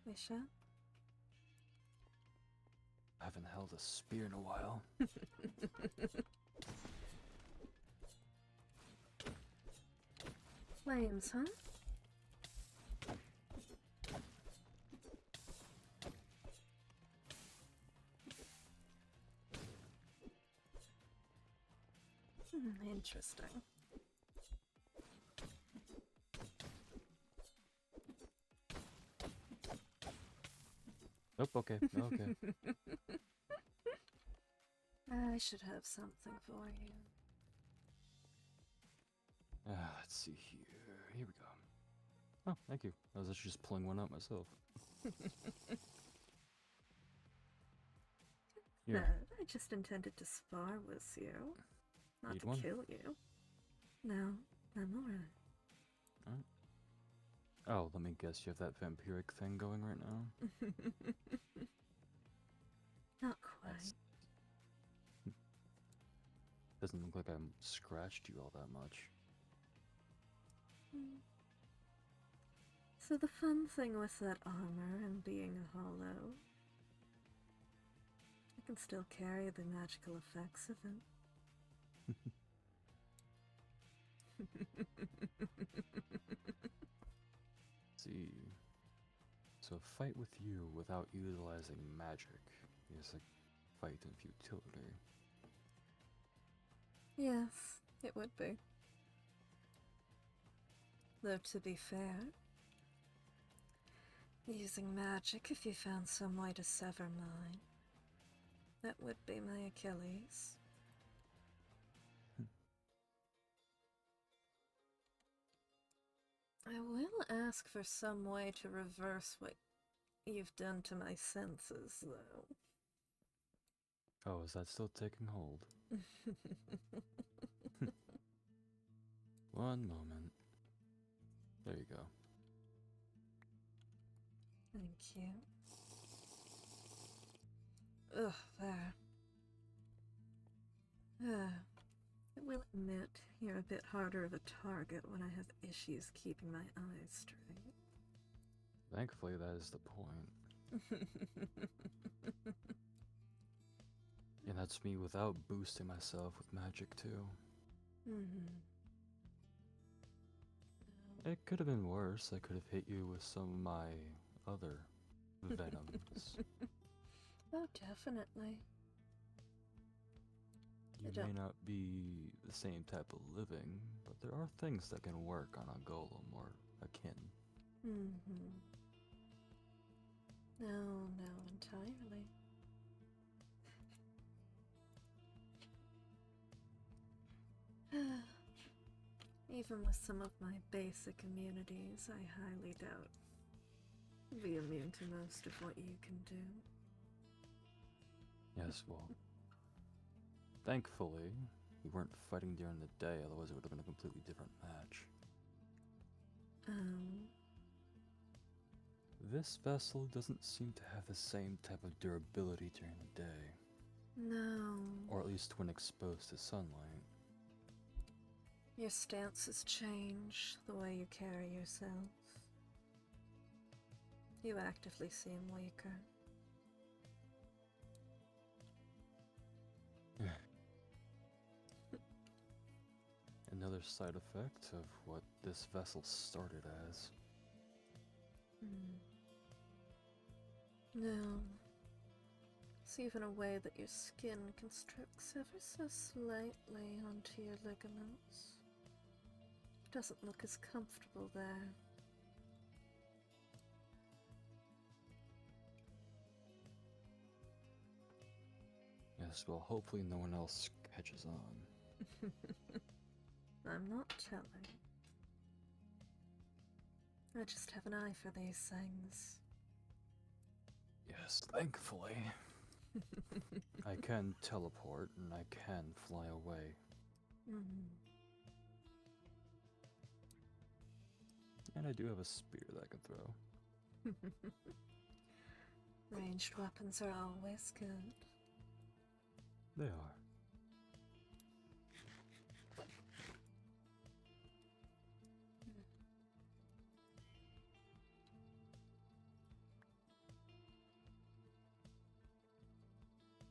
We shall? I haven't held a spear in a while. Flames, huh? Interesting. Nope, okay, okay. I should have something for you. Let's see here. Here we go. Oh, thank you. I was actually just pulling one out myself. Here, I just intended to spar with you, not need to one? kill you. No, I'm alright. Alright. Oh, let me guess, you have that vampiric thing going right now? Not quite. That's... Doesn't look like I scratched you all that much. So the fun thing with that armor and being a hollow, I can still carry the magical effects of it. See. So a fight with you without utilizing magic is a fight in futility. Yes, it would be. Though to be fair, using magic if you found some way to sever mine, that would be my Achilles. I will ask for some way to reverse what you've done to my senses, though. Oh, is that still taking hold? One moment. There you go. Thank you. Ugh, there. I will admit, you're a bit harder of a target when I have issues keeping my eyes straight. Thankfully, that is the point. And that's me without boosting myself with magic, too. It could have been worse. I could have hit you with some of my other venoms. Oh, definitely. You may not be the same type of living, but there are things that can work on a golem or akin. No, entirely. Even with some of my basic immunities, I highly doubt you'll be immune to most of what you can do. Yes, well, thankfully, we weren't fighting during the day, otherwise it would have been a completely different match. This vessel doesn't seem to have the same type of durability during the day. No. Or at least when exposed to sunlight. Your stances change, the way you carry yourself. You actively seem weaker. Another side effect of what this vessel started as. No. It's even a way that your skin constricts ever so slightly onto your ligaments. It doesn't look as comfortable there. Yes, well, hopefully no one else catches on. I'm not telling. I just have an eye for these things. Yes, thankfully. I can teleport and I can fly away. And I do have a spear that I can throw. Ranged weapons are always good. They are.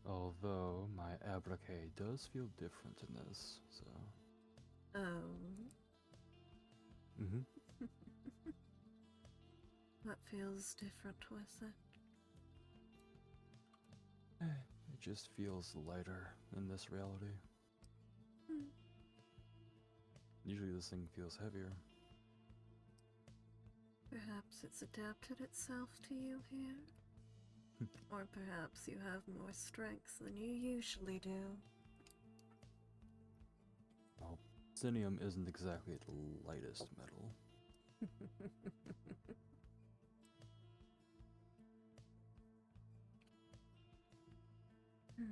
Although my abracade does feel different in this, so. What feels different with it? It just feels lighter in this reality. Usually this thing feels heavier. Perhaps it's adapted itself to you here? Or perhaps you have more strength than you usually do. Well, Psinium isn't exactly the lightest metal.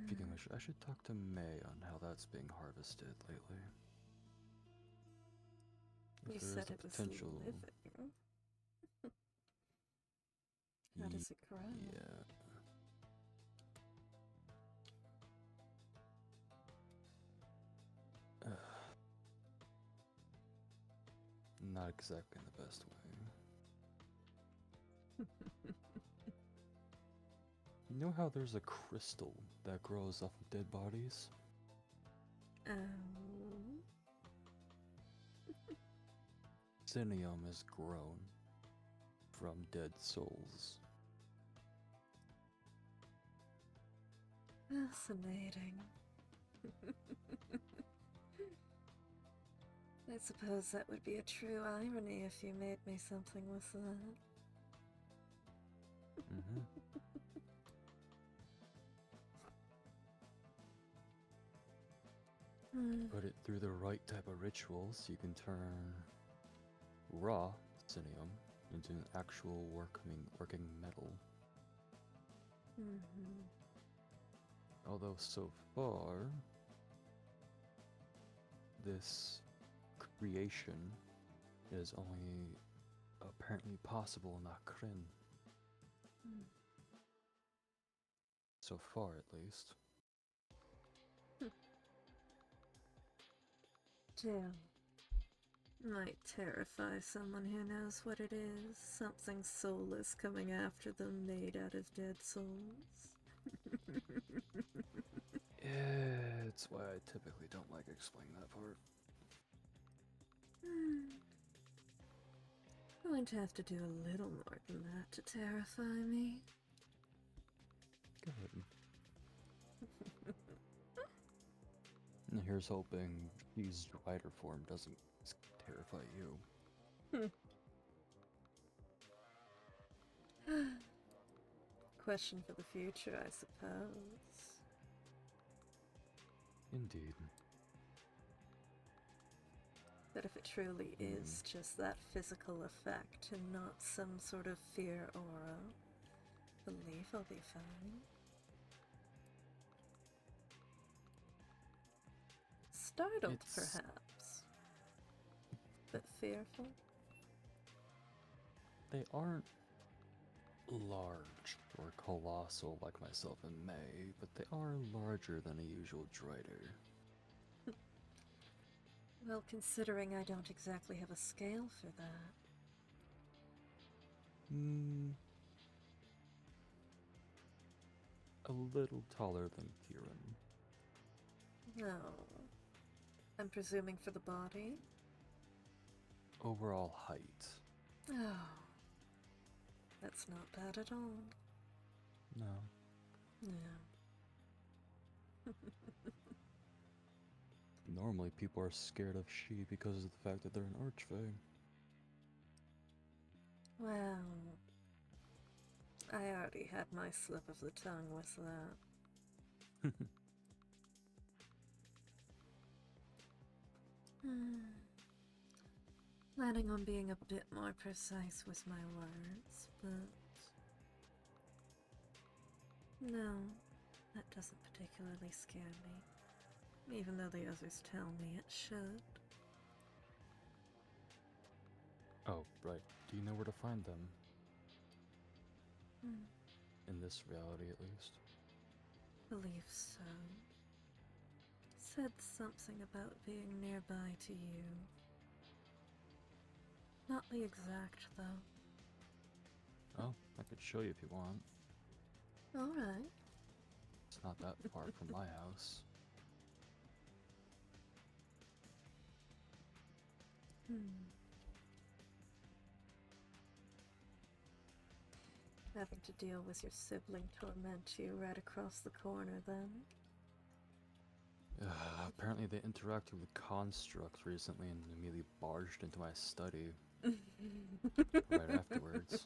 Speaking of which, I should talk to May on how that's being harvested lately. You If there said is a it was potential. living. How does it grow? Yeah. Not exactly in the best way. You know how there's a crystal that grows off of dead bodies? Psinium is grown from dead souls. Fascinating. I suppose that would be a true irony if you made me something with that. Mm-hmm. Put it through the right type of rituals, you can turn raw psinium into an actual working metal. Although so far, this creation is only apparently possible in Nocturin. So far, at least. Still, might terrify someone who knows what it is. Something soulless coming after them made out of dead souls. It's why I typically don't like explaining that part. Going to have to do a little more than that to terrify me. Go ahead. And here's hoping G's rider form doesn't terrify you. Question for the future, I suppose. Indeed. But if it truly is just that physical effect and not some sort of fear aura, believe I'll be fine. Startled, perhaps, but fearful. They aren't large or colossal like myself and May, but they are larger than a usual Drider. Well, considering I don't exactly have a scale for that. A little taller than Kieran. No. I'm presuming for the body? Overall height. Oh. That's not bad at all. No. No. Normally people are scared of she because of the fact that they're an archfey. Well, I already had my slip of the tongue with that. Planning on being a bit more precise with my words, but no, that doesn't particularly scare me, even though the others tell me it should. Oh, right. Do you know where to find them? In this reality, at least. Believe so. Said something about being nearby to you. Not the exact, though. Oh, I could show you if you want. Alright. It's not that far from my house. Having to deal with your sibling torment you right across the corner, then? Apparently they interacted with constructs recently and immediately barged into my study. Right afterwards.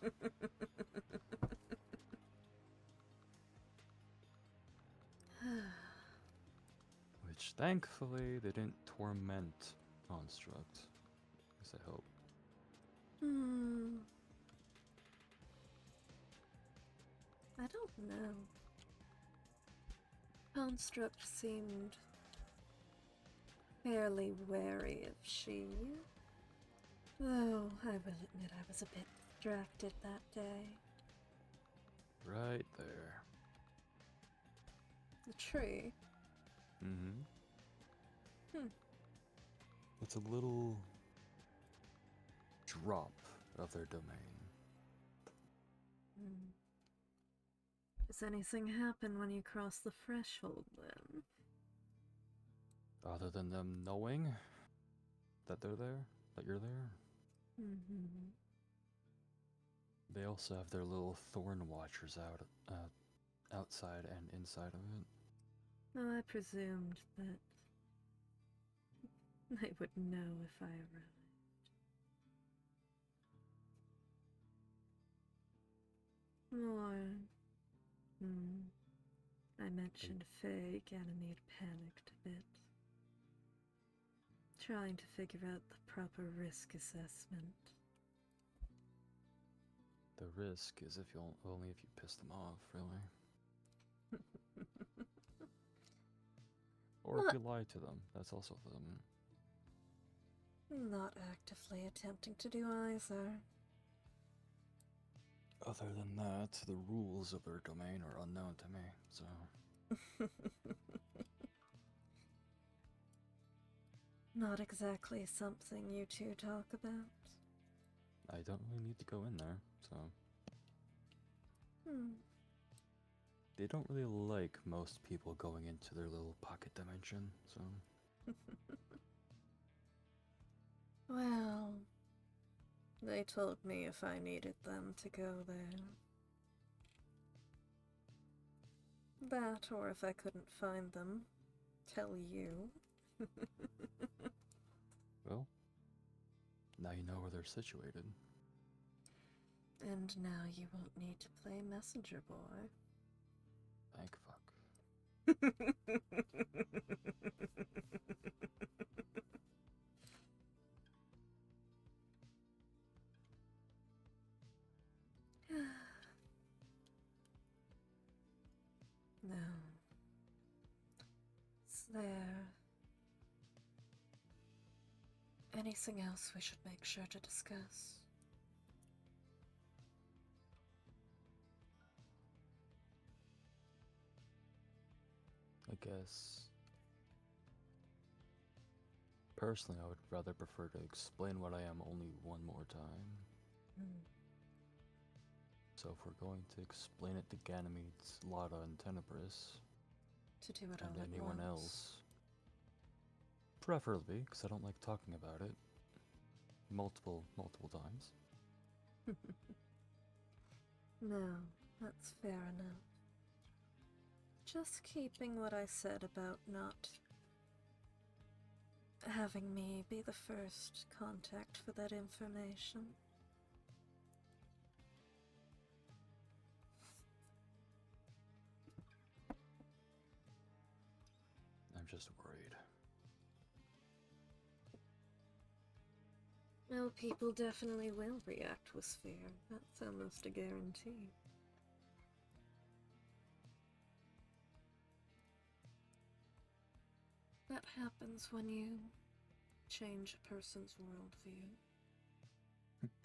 Thankfully, they didn't torment Construct. At least I hope. I don't know. Construct seemed fairly wary of she. Though I will admit I was a bit distracted that day. Right there. The tree. Mm-hmm. It's a little drop of their domain. Does anything happen when you cross the threshold, then? Other than them knowing that they're there, that you're there. They also have their little thorn watchers outside and inside of it. Oh, I presumed that they would know if I arrived. Or, I mentioned Faye, Ganymede panicked a bit, trying to figure out the proper risk assessment. The risk is only if you piss them off, really. Or if you lie to them, that's also them. Not actively attempting to do either. Other than that, the rules of their domain are unknown to me, so... Not exactly something you two talk about. I don't really need to go in there, so... They don't really like most people going into their little pocket dimension, so... Well, they told me if I needed them to go there. That, or if I couldn't find them, tell you. Well, now you know where they're situated. And now you won't need to play messenger boy. Thank fuck. No. Is there anything else we should make sure to discuss? I guess... Personally, I would rather prefer to explain what I am only one more time. So if we're going to explain it to Ganymedes, Lada, and Tenebris, To do it all and at anyone once. else, preferably, because I don't like talking about it multiple times. No, that's fair enough. Just keeping what I said about not having me be the first contact for that information. I'm just worried. Well, people definitely will react with fear. That's almost a guarantee. That happens when you change a person's worldview.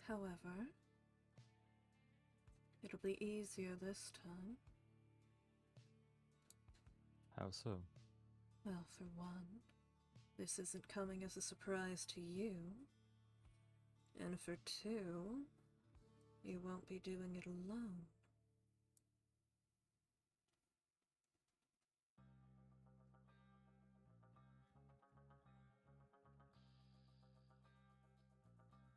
However, it'll be easier this time. How so? Well, for one, this isn't coming as a surprise to you. And for two, you won't be doing it alone.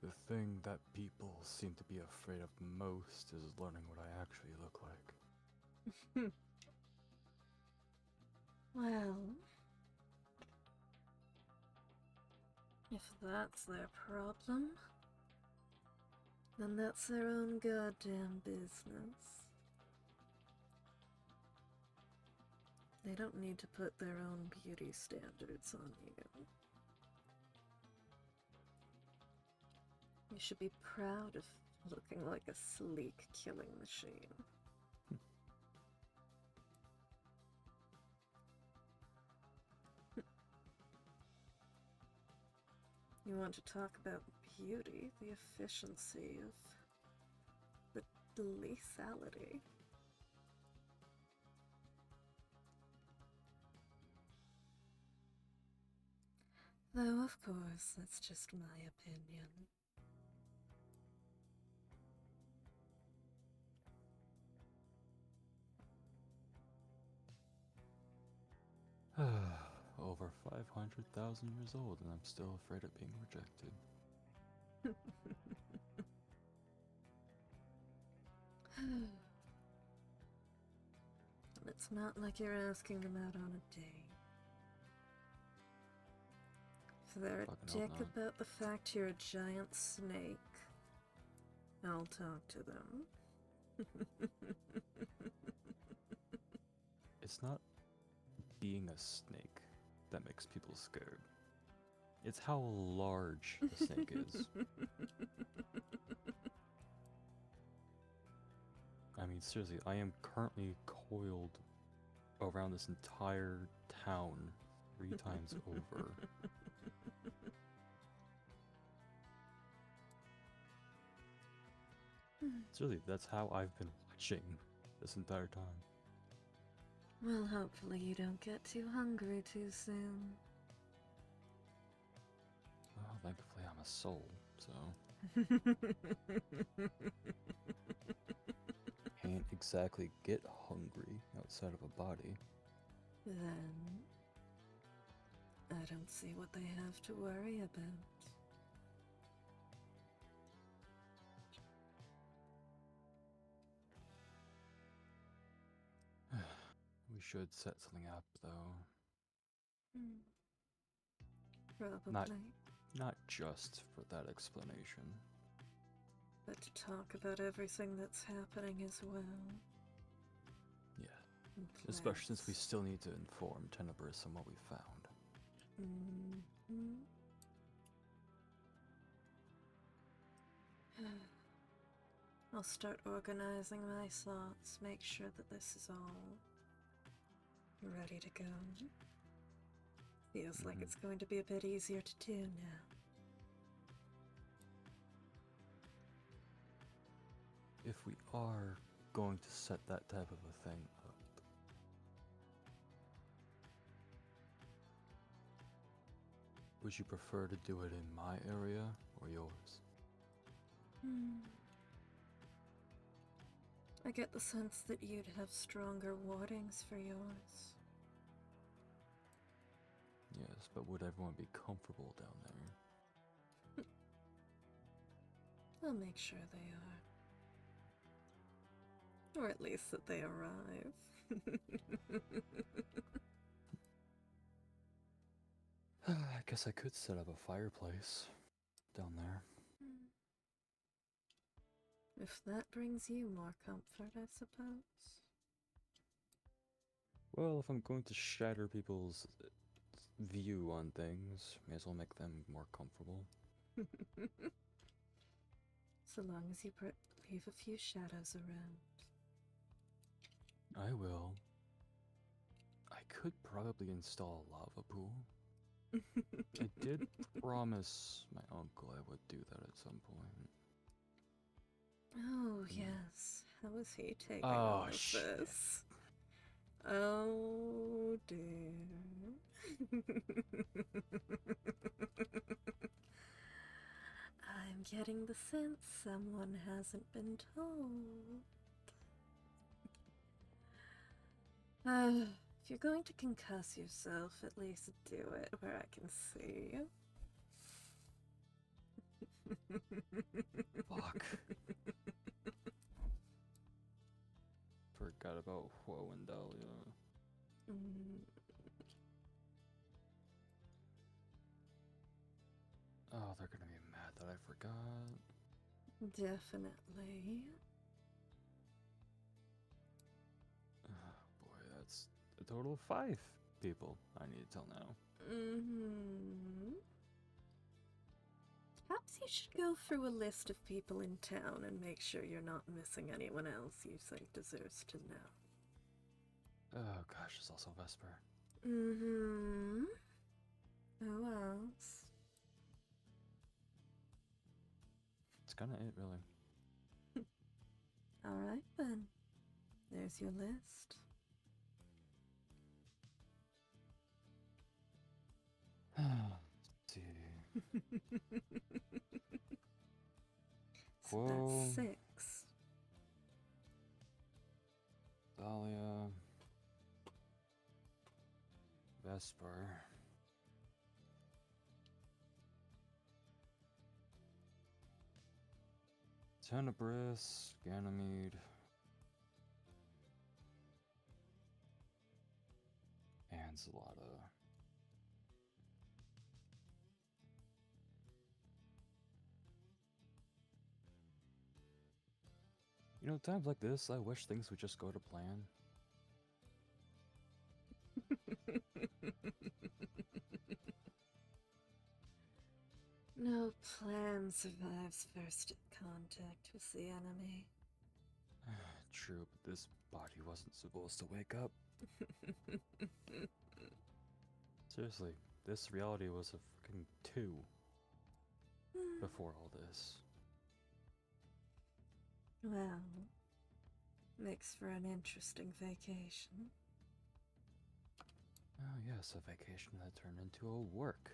The thing that people seem to be afraid of most is learning what I actually look like. Well, if that's their problem, then that's their own goddamn business. They don't need to put their own beauty standards on you. You should be proud of looking like a sleek killing machine. You want to talk about beauty, the efficiency of the lethality. Though, of course, that's just my opinion. Over 500,000 years old, and I'm still afraid of being rejected. It's not like you're asking them out on a date. If they're a dick about the fact you're a giant snake, I'll talk to them. It's not being a snake that makes people scared. It's how large the snake is. I mean, seriously, I am currently coiled around this entire town 3 times over. Seriously, that's how I've been watching this entire time. Well, hopefully you don't get too hungry too soon. Well, thankfully I'm a soul, so... Can't exactly get hungry outside of a body. Then... I don't see what they have to worry about. We should set something up, though. Probably. Not just for that explanation. But to talk about everything that's happening as well. Yeah. Especially since we still need to inform Tenebris on what we found. I'll start organizing my thoughts, make sure that this is all ready to go. Feels like it's going to be a bit easier to do now. If we are going to set that type of a thing up, would you prefer to do it in my area or yours? I get the sense that you'd have stronger wardings for yours. Yes, but would everyone be comfortable down there? I'll make sure they are. Or at least that they arrive. I guess I could set up a fireplace down there. If that brings you more comfort, I suppose. Well, if I'm going to shatter people's view on things, may as well make them more comfortable. So long as you leave a few shadows around. I will. I could probably install a lava pool. I did promise my uncle I would do that at some point. Oh, yes. How is he taking all of this? Oh, dear. I'm getting the sense someone hasn't been told. If you're going to concuss yourself, at least do it where I can see you. Fuck. Forgot about Huo and Dahlia. Oh, they're gonna be mad that I forgot. Definitely. Oh boy, that's total of 5 people I need to tell now. Mm-hmm. Perhaps you should go through a list of people in town and make sure you're not missing anyone else you think deserves to know. Oh gosh, there's also Vesper. Mm-hmm. Who else? It's kinda it, really. Alright then. There's your list. Let's see. So Whoa. that's 6. Dahlia. Vesper. Tenebris, Ganymede. And Zalata. You know, times like this, I wish things would just go to plan. No plan survives first contact with the enemy. True, but this body wasn't supposed to wake up. Seriously, this reality was a freaking 2 before all this. Well, makes for an interesting vacation. Oh yes, a vacation that turned into a work.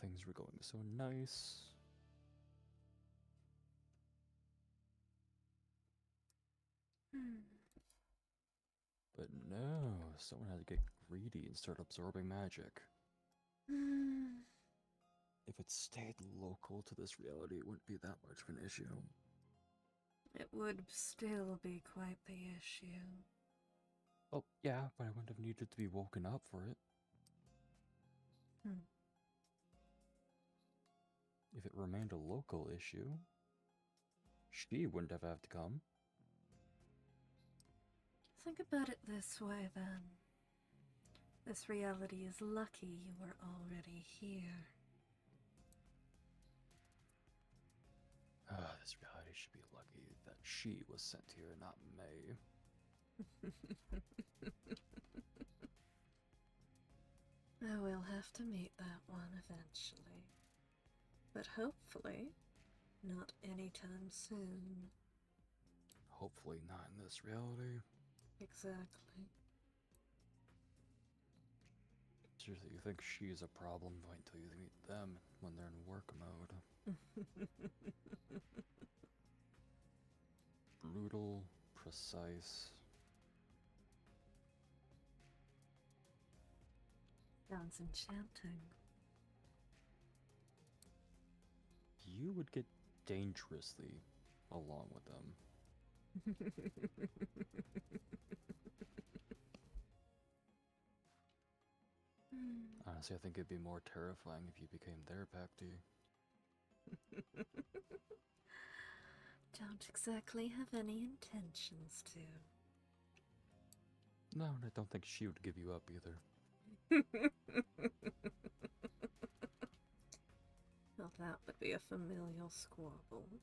Things were going so nice. But no, someone had to get greedy and start absorbing magic. If it stayed local to this reality, it wouldn't be that much of an issue. It would still be quite the issue. Oh, yeah, but I wouldn't have needed to be woken up for it. If it remained a local issue, she wouldn't have had to come. Think about it this way, then. This reality is lucky you were already here. This reality should be lucky that she was sent here, not May. I will have to meet that one eventually. But hopefully, not anytime soon. Hopefully not in this reality. Exactly. Seriously, you think she's a problem? Wait until you meet them when they're in work mode. Brutal, precise. Sounds enchanting. You would get dangerously along with them. Honestly, I think it'd be more terrifying if you became their Pacty. Don't exactly have any intentions to. No, and I don't think she would give you up either. Well, that would be a familial squabble.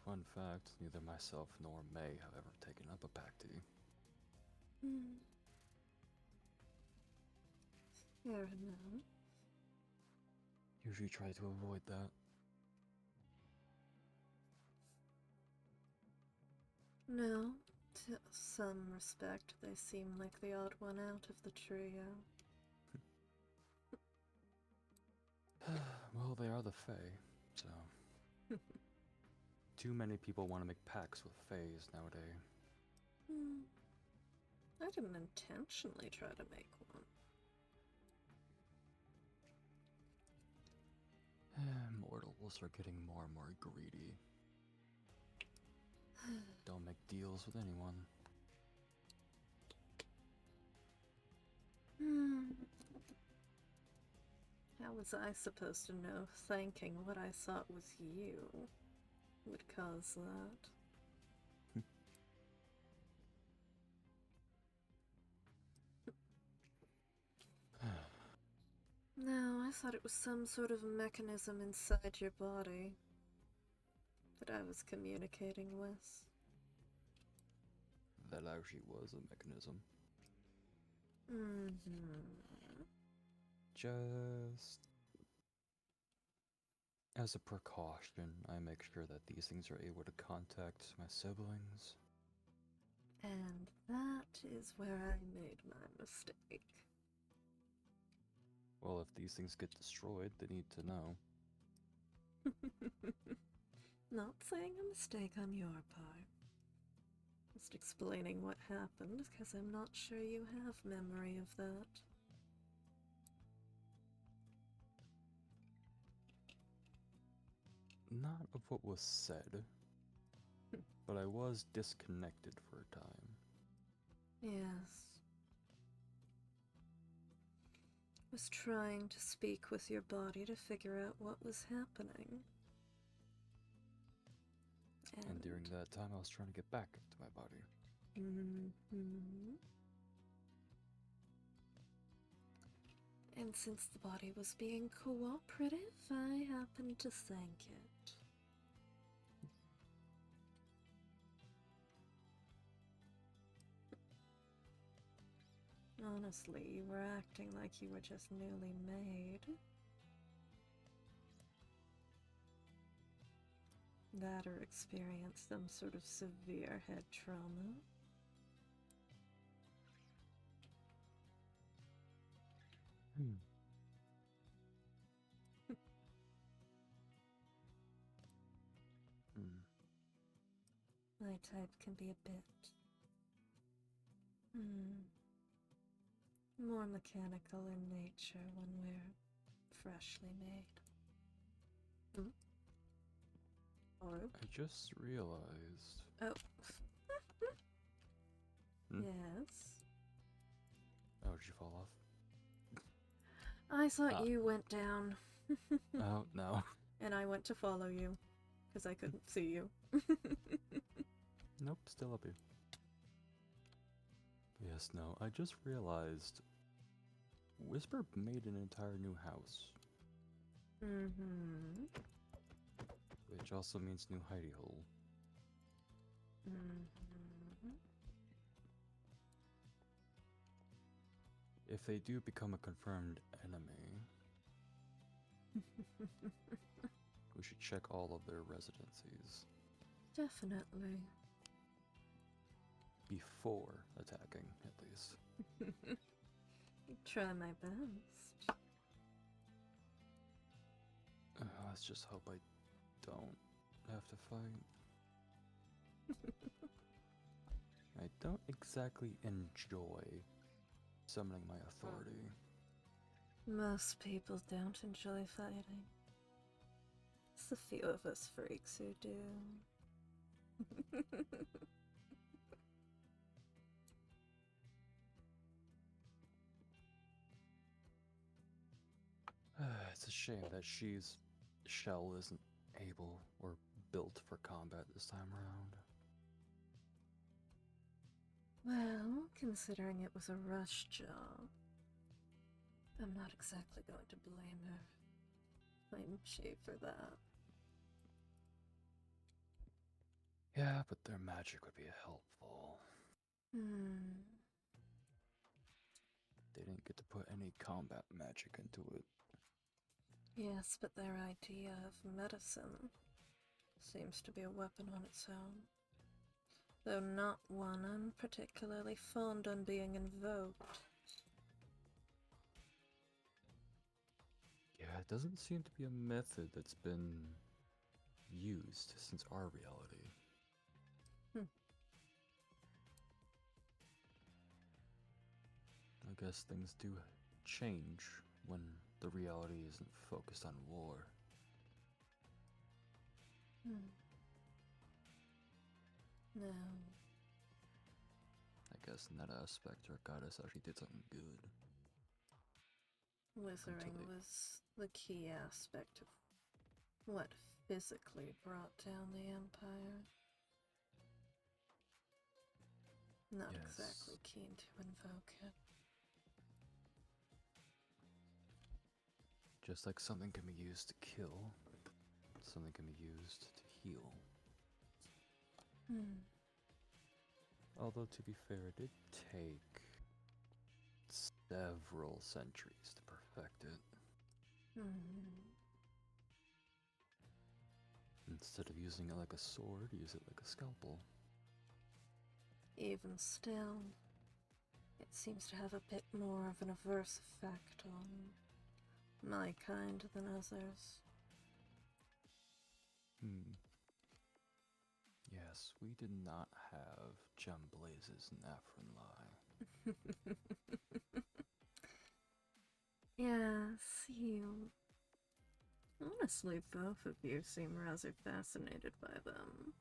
Fun fact, neither myself nor May have ever taken up a Pacty. Fair enough. Usually try to avoid that. No, to some respect, they seem like the odd one out of the trio. Well, they are the Fae, so... Too many people want to make pacts with Faes nowadays. I didn't intentionally try to make one. Mortals are getting more and more greedy. Don't make deals with anyone. How was I supposed to know thanking what I thought was you would cause that? No, I thought it was some sort of mechanism inside your body that I was communicating with. That actually was a mechanism. Just as a precaution, I make sure that these things are able to contact my siblings. And that is where I made my mistake. Well, if these things get destroyed, they need to know. Not saying a mistake on your part. Just explaining what happened, because I'm not sure you have memory of that. Not of what was said, but I was disconnected for a time. Yes. Was trying to speak with your body to figure out what was happening. And during that time, I was trying to get back into my body. And since the body was being cooperative, I happened to thank it. Honestly, you were acting like you were just newly made. That or experienced some sort of severe head trauma. My type can be a bit more mechanical in nature when we're freshly made. Korb? I just realized. Oh. Yes. Oh, did you fall off? I thought you went down. Oh, no. And I went to follow you, because I couldn't see you. Nope, still up here. Yes, no, I just realized Whisper made an entire new house. Which also means new hidey hole. If they do become a confirmed enemy, we should check all of their residencies. Definitely. Before attacking, at least. Try my best. Let's just hope I don't have to fight. I don't exactly enjoy summoning my authority. Most people don't enjoy fighting. It's the few of us freaks who do. It's a shame that Shell isn't able or built for combat this time around. Well, considering it was a rush job, I'm not exactly going to blame she for that. Yeah, but their magic would be helpful. They didn't get to put any combat magic into it. Yes, but their idea of medicine seems to be a weapon on its own. Though not one I'm particularly fond on being invoked. Yeah, it doesn't seem to be a method that's been used since our reality. I guess things do change when the reality isn't focused on war. No. I guess in that aspect, our goddess actually did something good. Withering Until was the key aspect of what physically brought down the Empire. Not Yes. exactly keen to invoke it. Just like something can be used to kill, something can be used to heal. Although, to be fair, it did take several centuries to perfect it. Instead of using it like a sword, use it like a scalpel. Even still, it seems to have a bit more of an adverse effect on my kind than others. Yes, we did not have gem blazes in Afrinlai. Yes, you. Honestly, both of you seem rather fascinated by them.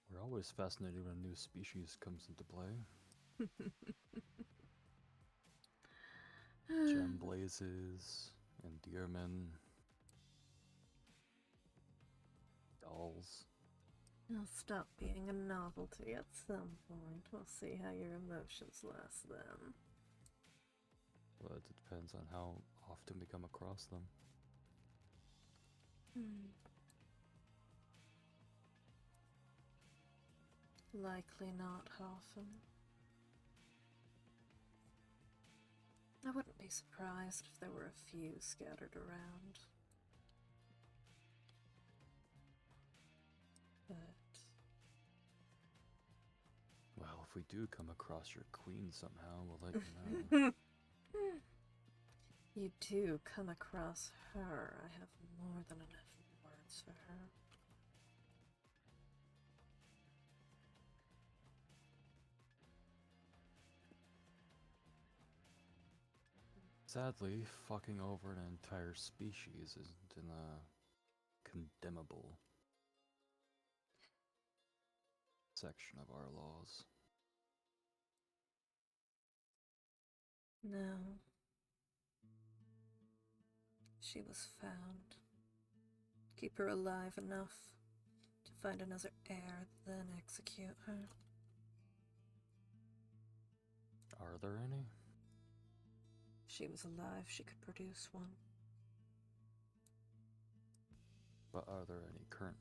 We're always fascinated when a new species comes into play. Gem blazes, endearment, dolls. It'll stop being a novelty at some point. We'll see how your emotions last then. But it depends on how often we come across them. Likely not often. I wouldn't be surprised if there were a few scattered around. But... well, if we do come across your queen somehow, we'll let you know. You do come across her. I have more than enough words for her. Sadly, fucking over an entire species isn't in a condemnable section of our laws. No. She was found. Keep her alive enough to find another heir, then execute her. Are there any? If she was alive, she could produce one. But are there any currently?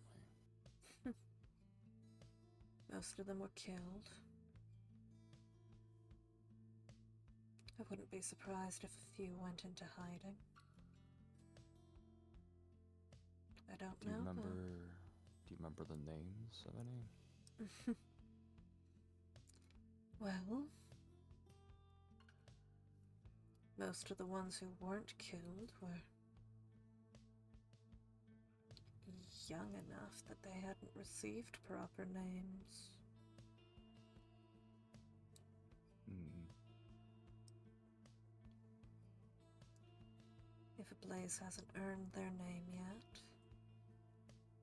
Most of them were killed. I wouldn't be surprised if a few went into hiding. I don't know. Do you remember the names of any? Well, most of the ones who weren't killed were young enough that they hadn't received proper names. If a blaze hasn't earned their name yet,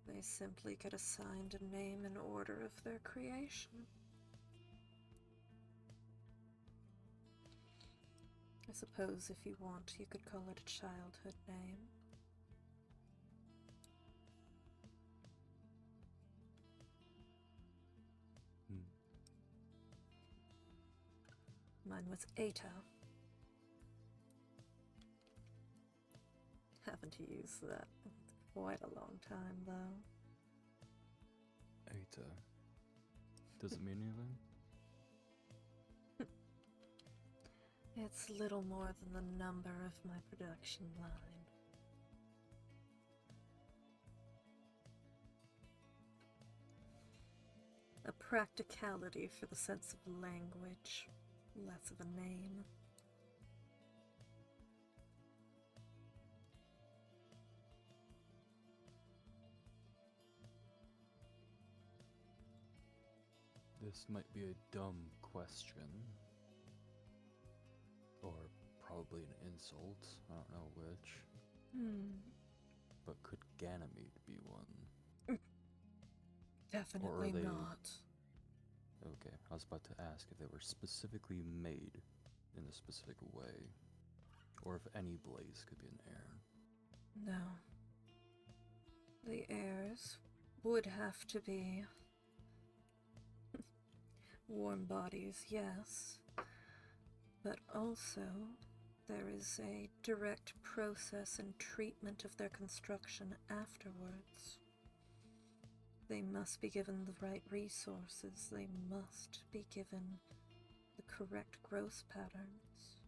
they simply get assigned a name in order of their creation. I suppose if you want, you could call it a childhood name. Mine was Eta. Haven't used that in quite a long time, though. Eta. Does it mean anything? It's little more than the number of my production line. A practicality for the sense of language, less of a name. This might be a dumb question. Or probably an insult. I don't know which. But could Ganymede be one? Definitely not. Okay, I was about to ask if they were specifically made in a specific way, or if any blaze could be an heir. No. The heirs would have to be warm bodies, yes, but also there is a direct process and treatment of their construction afterwards. They must be given the right resources, they must be given the correct growth patterns,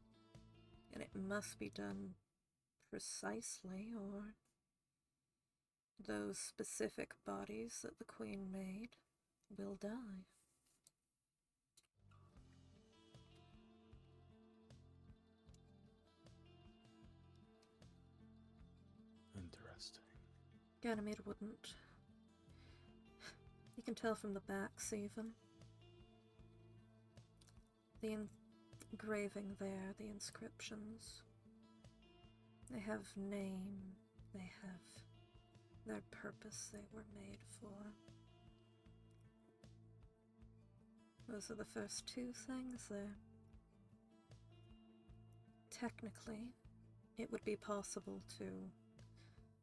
and it must be done precisely, or those specific bodies that the Queen made will die. Interesting. Ganymede wouldn't. You can tell from the backs, even. The engraving there, the inscriptions. They have name, they have their purpose they were made for. Those are the first two things there. Technically, it would be possible to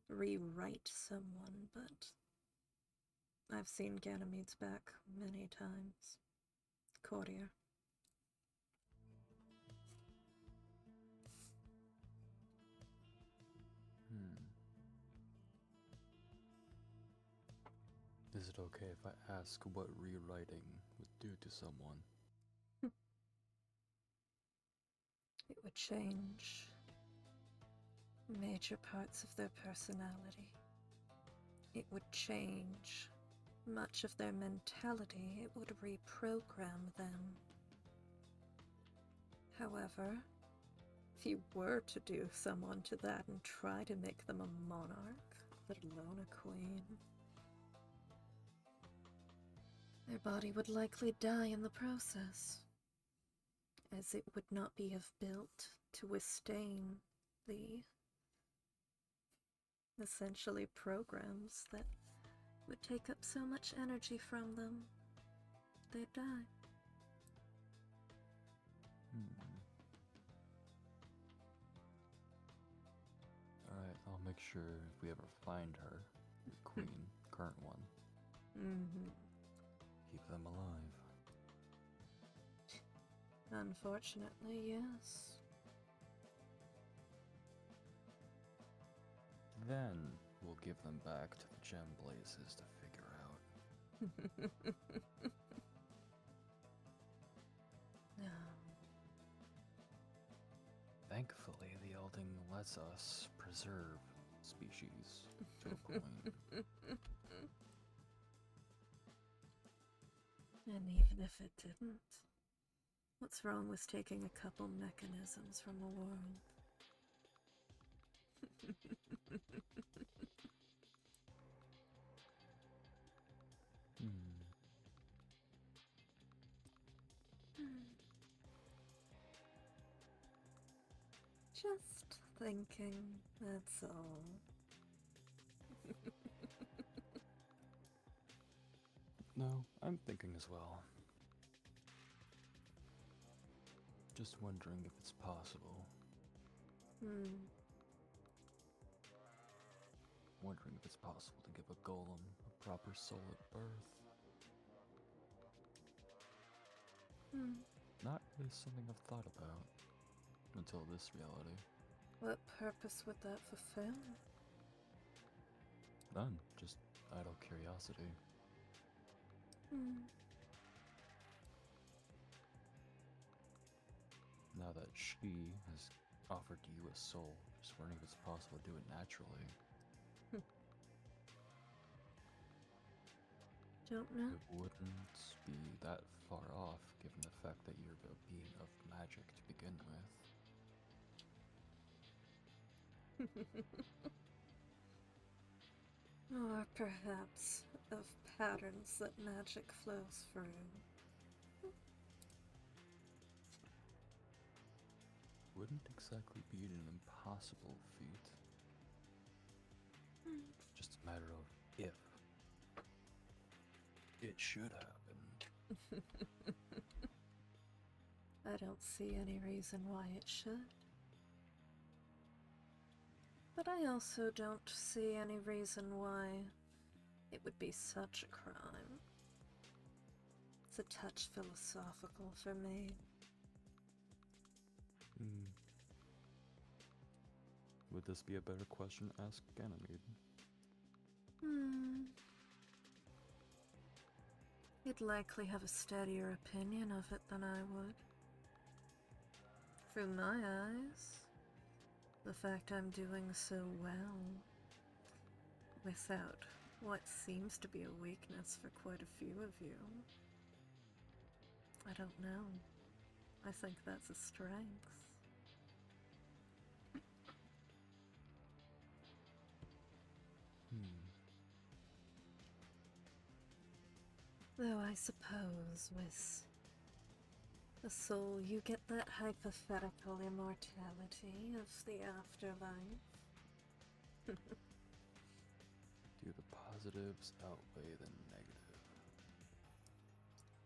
rewrite someone, but I've seen Ganymede's back many times. Courtier. Is it okay if I ask what rewriting would do to someone? It would change major parts of their personality. It would change much of their mentality. It would reprogram them. However, if you were to do someone to that and try to make them a monarch, let alone a queen, their body would likely die in the process, as it would not be built to withstand the essentially programs that would take up so much energy from them. They'd die. Alright, I'll make sure if we ever find her, your queen, current one, keep them alive. Unfortunately, yes. Then we'll give them back to the gem blazes to figure out. Thankfully, the Elding lets us preserve species to a point. And even if it didn't, what's wrong with taking a couple mechanisms from the world? Just thinking, that's all. No, I'm thinking as well. Just wondering if it's possible. Wondering if it's possible to give a golem a proper soul at birth. Not really something I've thought about until this reality. What purpose would that fulfill? None, just idle curiosity. Now that she has offered you a soul, just wondering if it's possible to do it naturally. Don't know. It wouldn't be that far off, given the fact that you're a being of magic to begin with. Or perhaps of patterns that magic flows through. Wouldn't exactly be an impossible feat. Just a matter of if. It should happen. I don't see any reason why it should. But I also don't see any reason why it would be such a crime. It's a touch philosophical for me. Would this be a better question to ask Ganymede? You'd likely have a steadier opinion of it than I would. Through my eyes, the fact I'm doing so well, without what seems to be a weakness for quite a few of you, I don't know. I think that's a strength. Though I suppose with the soul you get that hypothetical immortality of the afterlife. Do the positives outweigh the negative?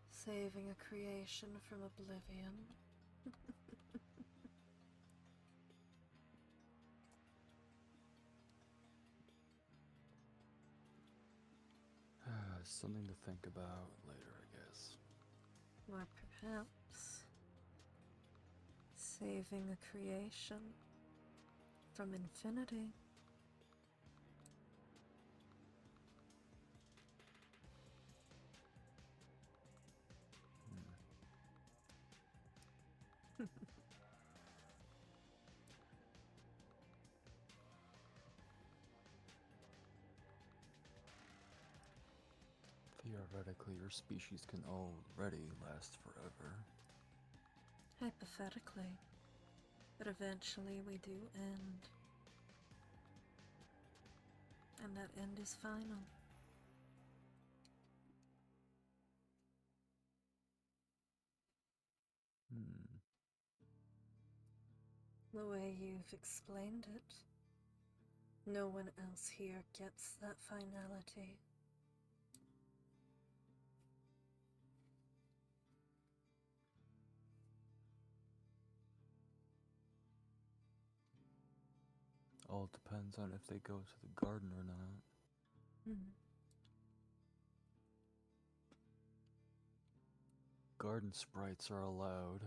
Saving a creation from oblivion. Something to think about later, I guess. Or perhaps saving a creation from infinity. Theoretically, your species can already last forever. Hypothetically. But eventually we do end. And that end is final. The way you've explained it, no one else here gets that finality. All depends on if they go to the garden or not. Garden sprites are allowed,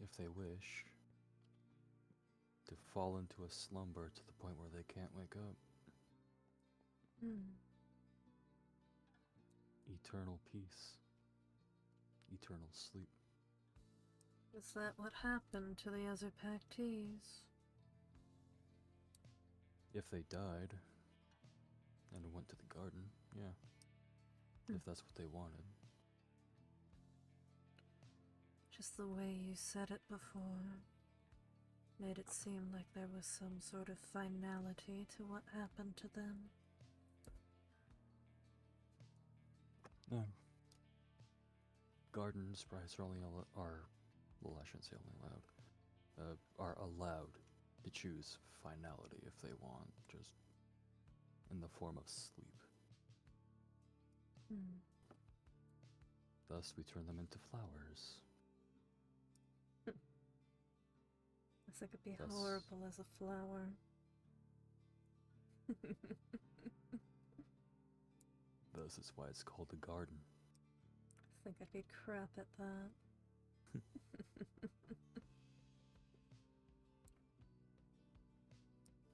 if they wish, to fall into a slumber to the point where they can't wake up. Eternal peace. Eternal sleep. Is that what happened to the other Pactees? If they died and went to the garden, yeah. If that's what they wanted. Just the way you said it before made it seem like there was some sort of finality to what happened to them. No. Garden sprites are well, I shouldn't say only allowed, are allowed to choose finality if they want, just in the form of sleep. Thus, we turn them into flowers. Guess I could be horrible as a flower. Thus is why it's called a garden. I think I'd be crap at that.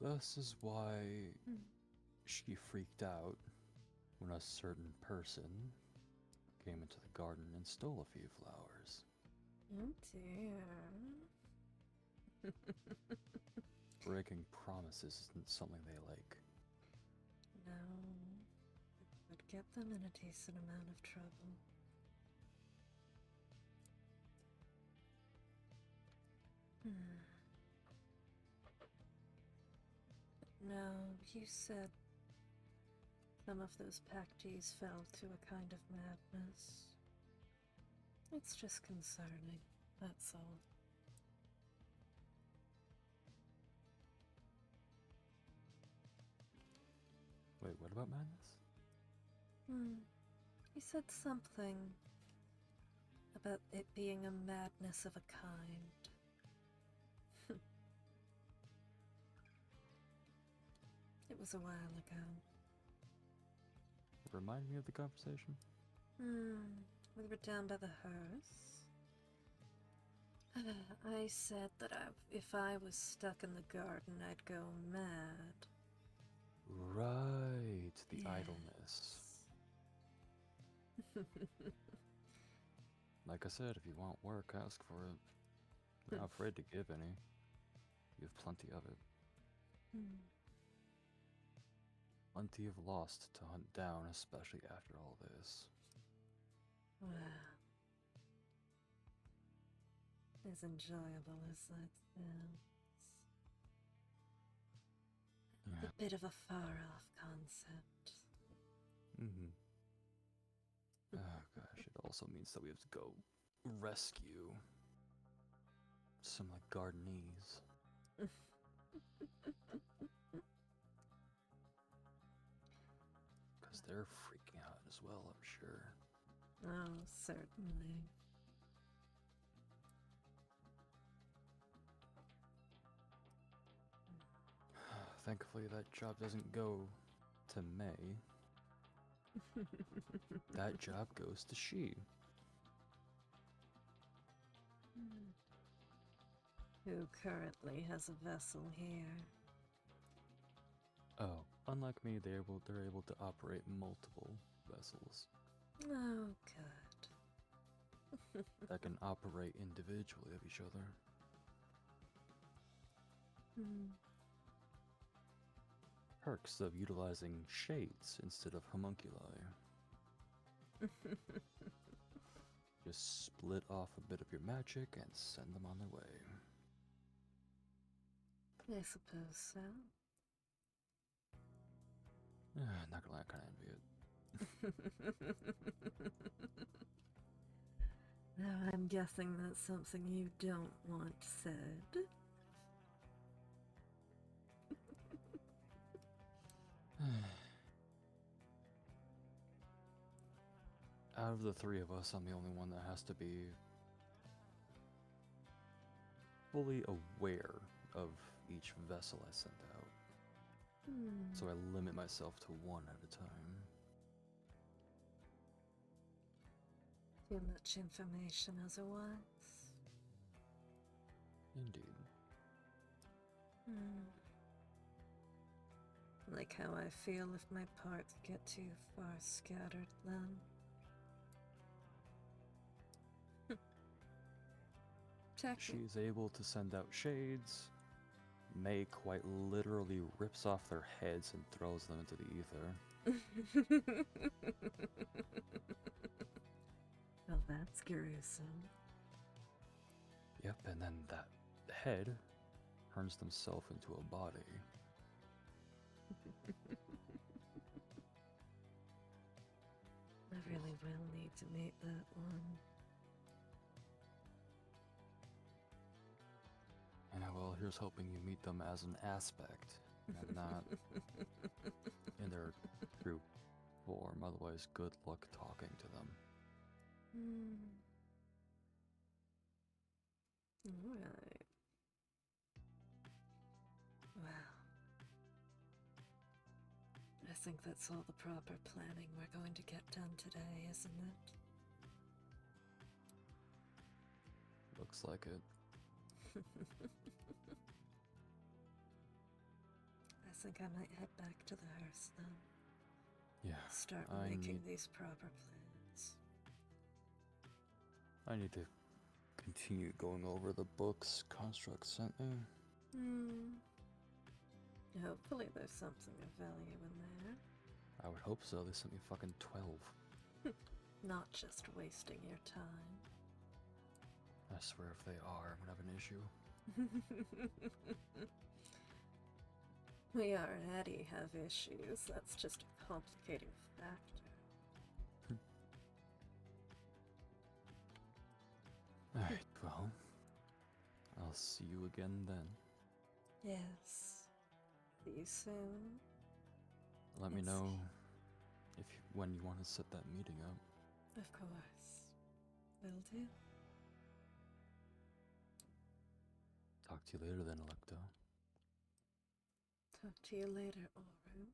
Thus is why she freaked out when a certain person came into the garden and stole a few flowers. Oh dear. Breaking promises isn't something they like. No, it would get them in a decent amount of trouble. No, you said some of those Pactees fell to a kind of madness. It's just concerning, that's all. Wait, what about madness? You said something about it being a madness of a kind. It was a while ago. Remind me of the conversation? We were down by the hearse. I said that if I was stuck in the garden, I'd go mad. Right, the Yes. idleness. Like I said, if you want work, ask for it. We're not afraid to give any. You have plenty of it. Plenty of lost to hunt down, especially after all this. Wow. As enjoyable as that sounds. Yeah. It's a bit of a far-off concept. Oh gosh, it also means that we have to go rescue some like gardenese. Because they're freaking out as well, I'm sure. Oh, certainly. Thankfully that job doesn't go to May. That job goes to she. Who currently has a vessel here. Oh, unlike me, they're able to operate multiple vessels Oh, good. that can operate individually of each other. Perks of utilizing shades instead of homunculi. Just split off a bit of your magic and send them on their way. I suppose so. Not gonna lie, I kinda envy it. Now I'm guessing that's something you don't want said. Out of the three of us, I'm the only one that has to be fully aware of each vessel I send out. So I limit myself to one at a time. Too much information otherwise. Indeed. Like how I feel if my parts get too far scattered then. She's able to send out shades. May quite literally rips off their heads and throws them into the ether. Well, that's gruesome. Yep, and then that head turns themselves into a body. I really will need to meet that one. And well, here's hoping you meet them as an aspect, and not in their true form. Otherwise, good luck talking to them. Alright. Well, I think that's all the proper planning we're going to get done today, isn't it? Looks like it. I think I might head back to the hearse then. Yeah. Start I making need- these proper plans. I need to continue going over the books Construct sent me. Hopefully there's something of value in there. I would hope so. They sent me fucking 12. Not just wasting your time. I swear if they are, I'm gonna have an issue. We already have issues. That's just a complicating factor. Alright, well, I'll see you again then. Yes. See you soon. Let me Yes. know when you want to set that meeting up. Of course. Will do. Talk to you later then, Electo. Talk to you later, Oru.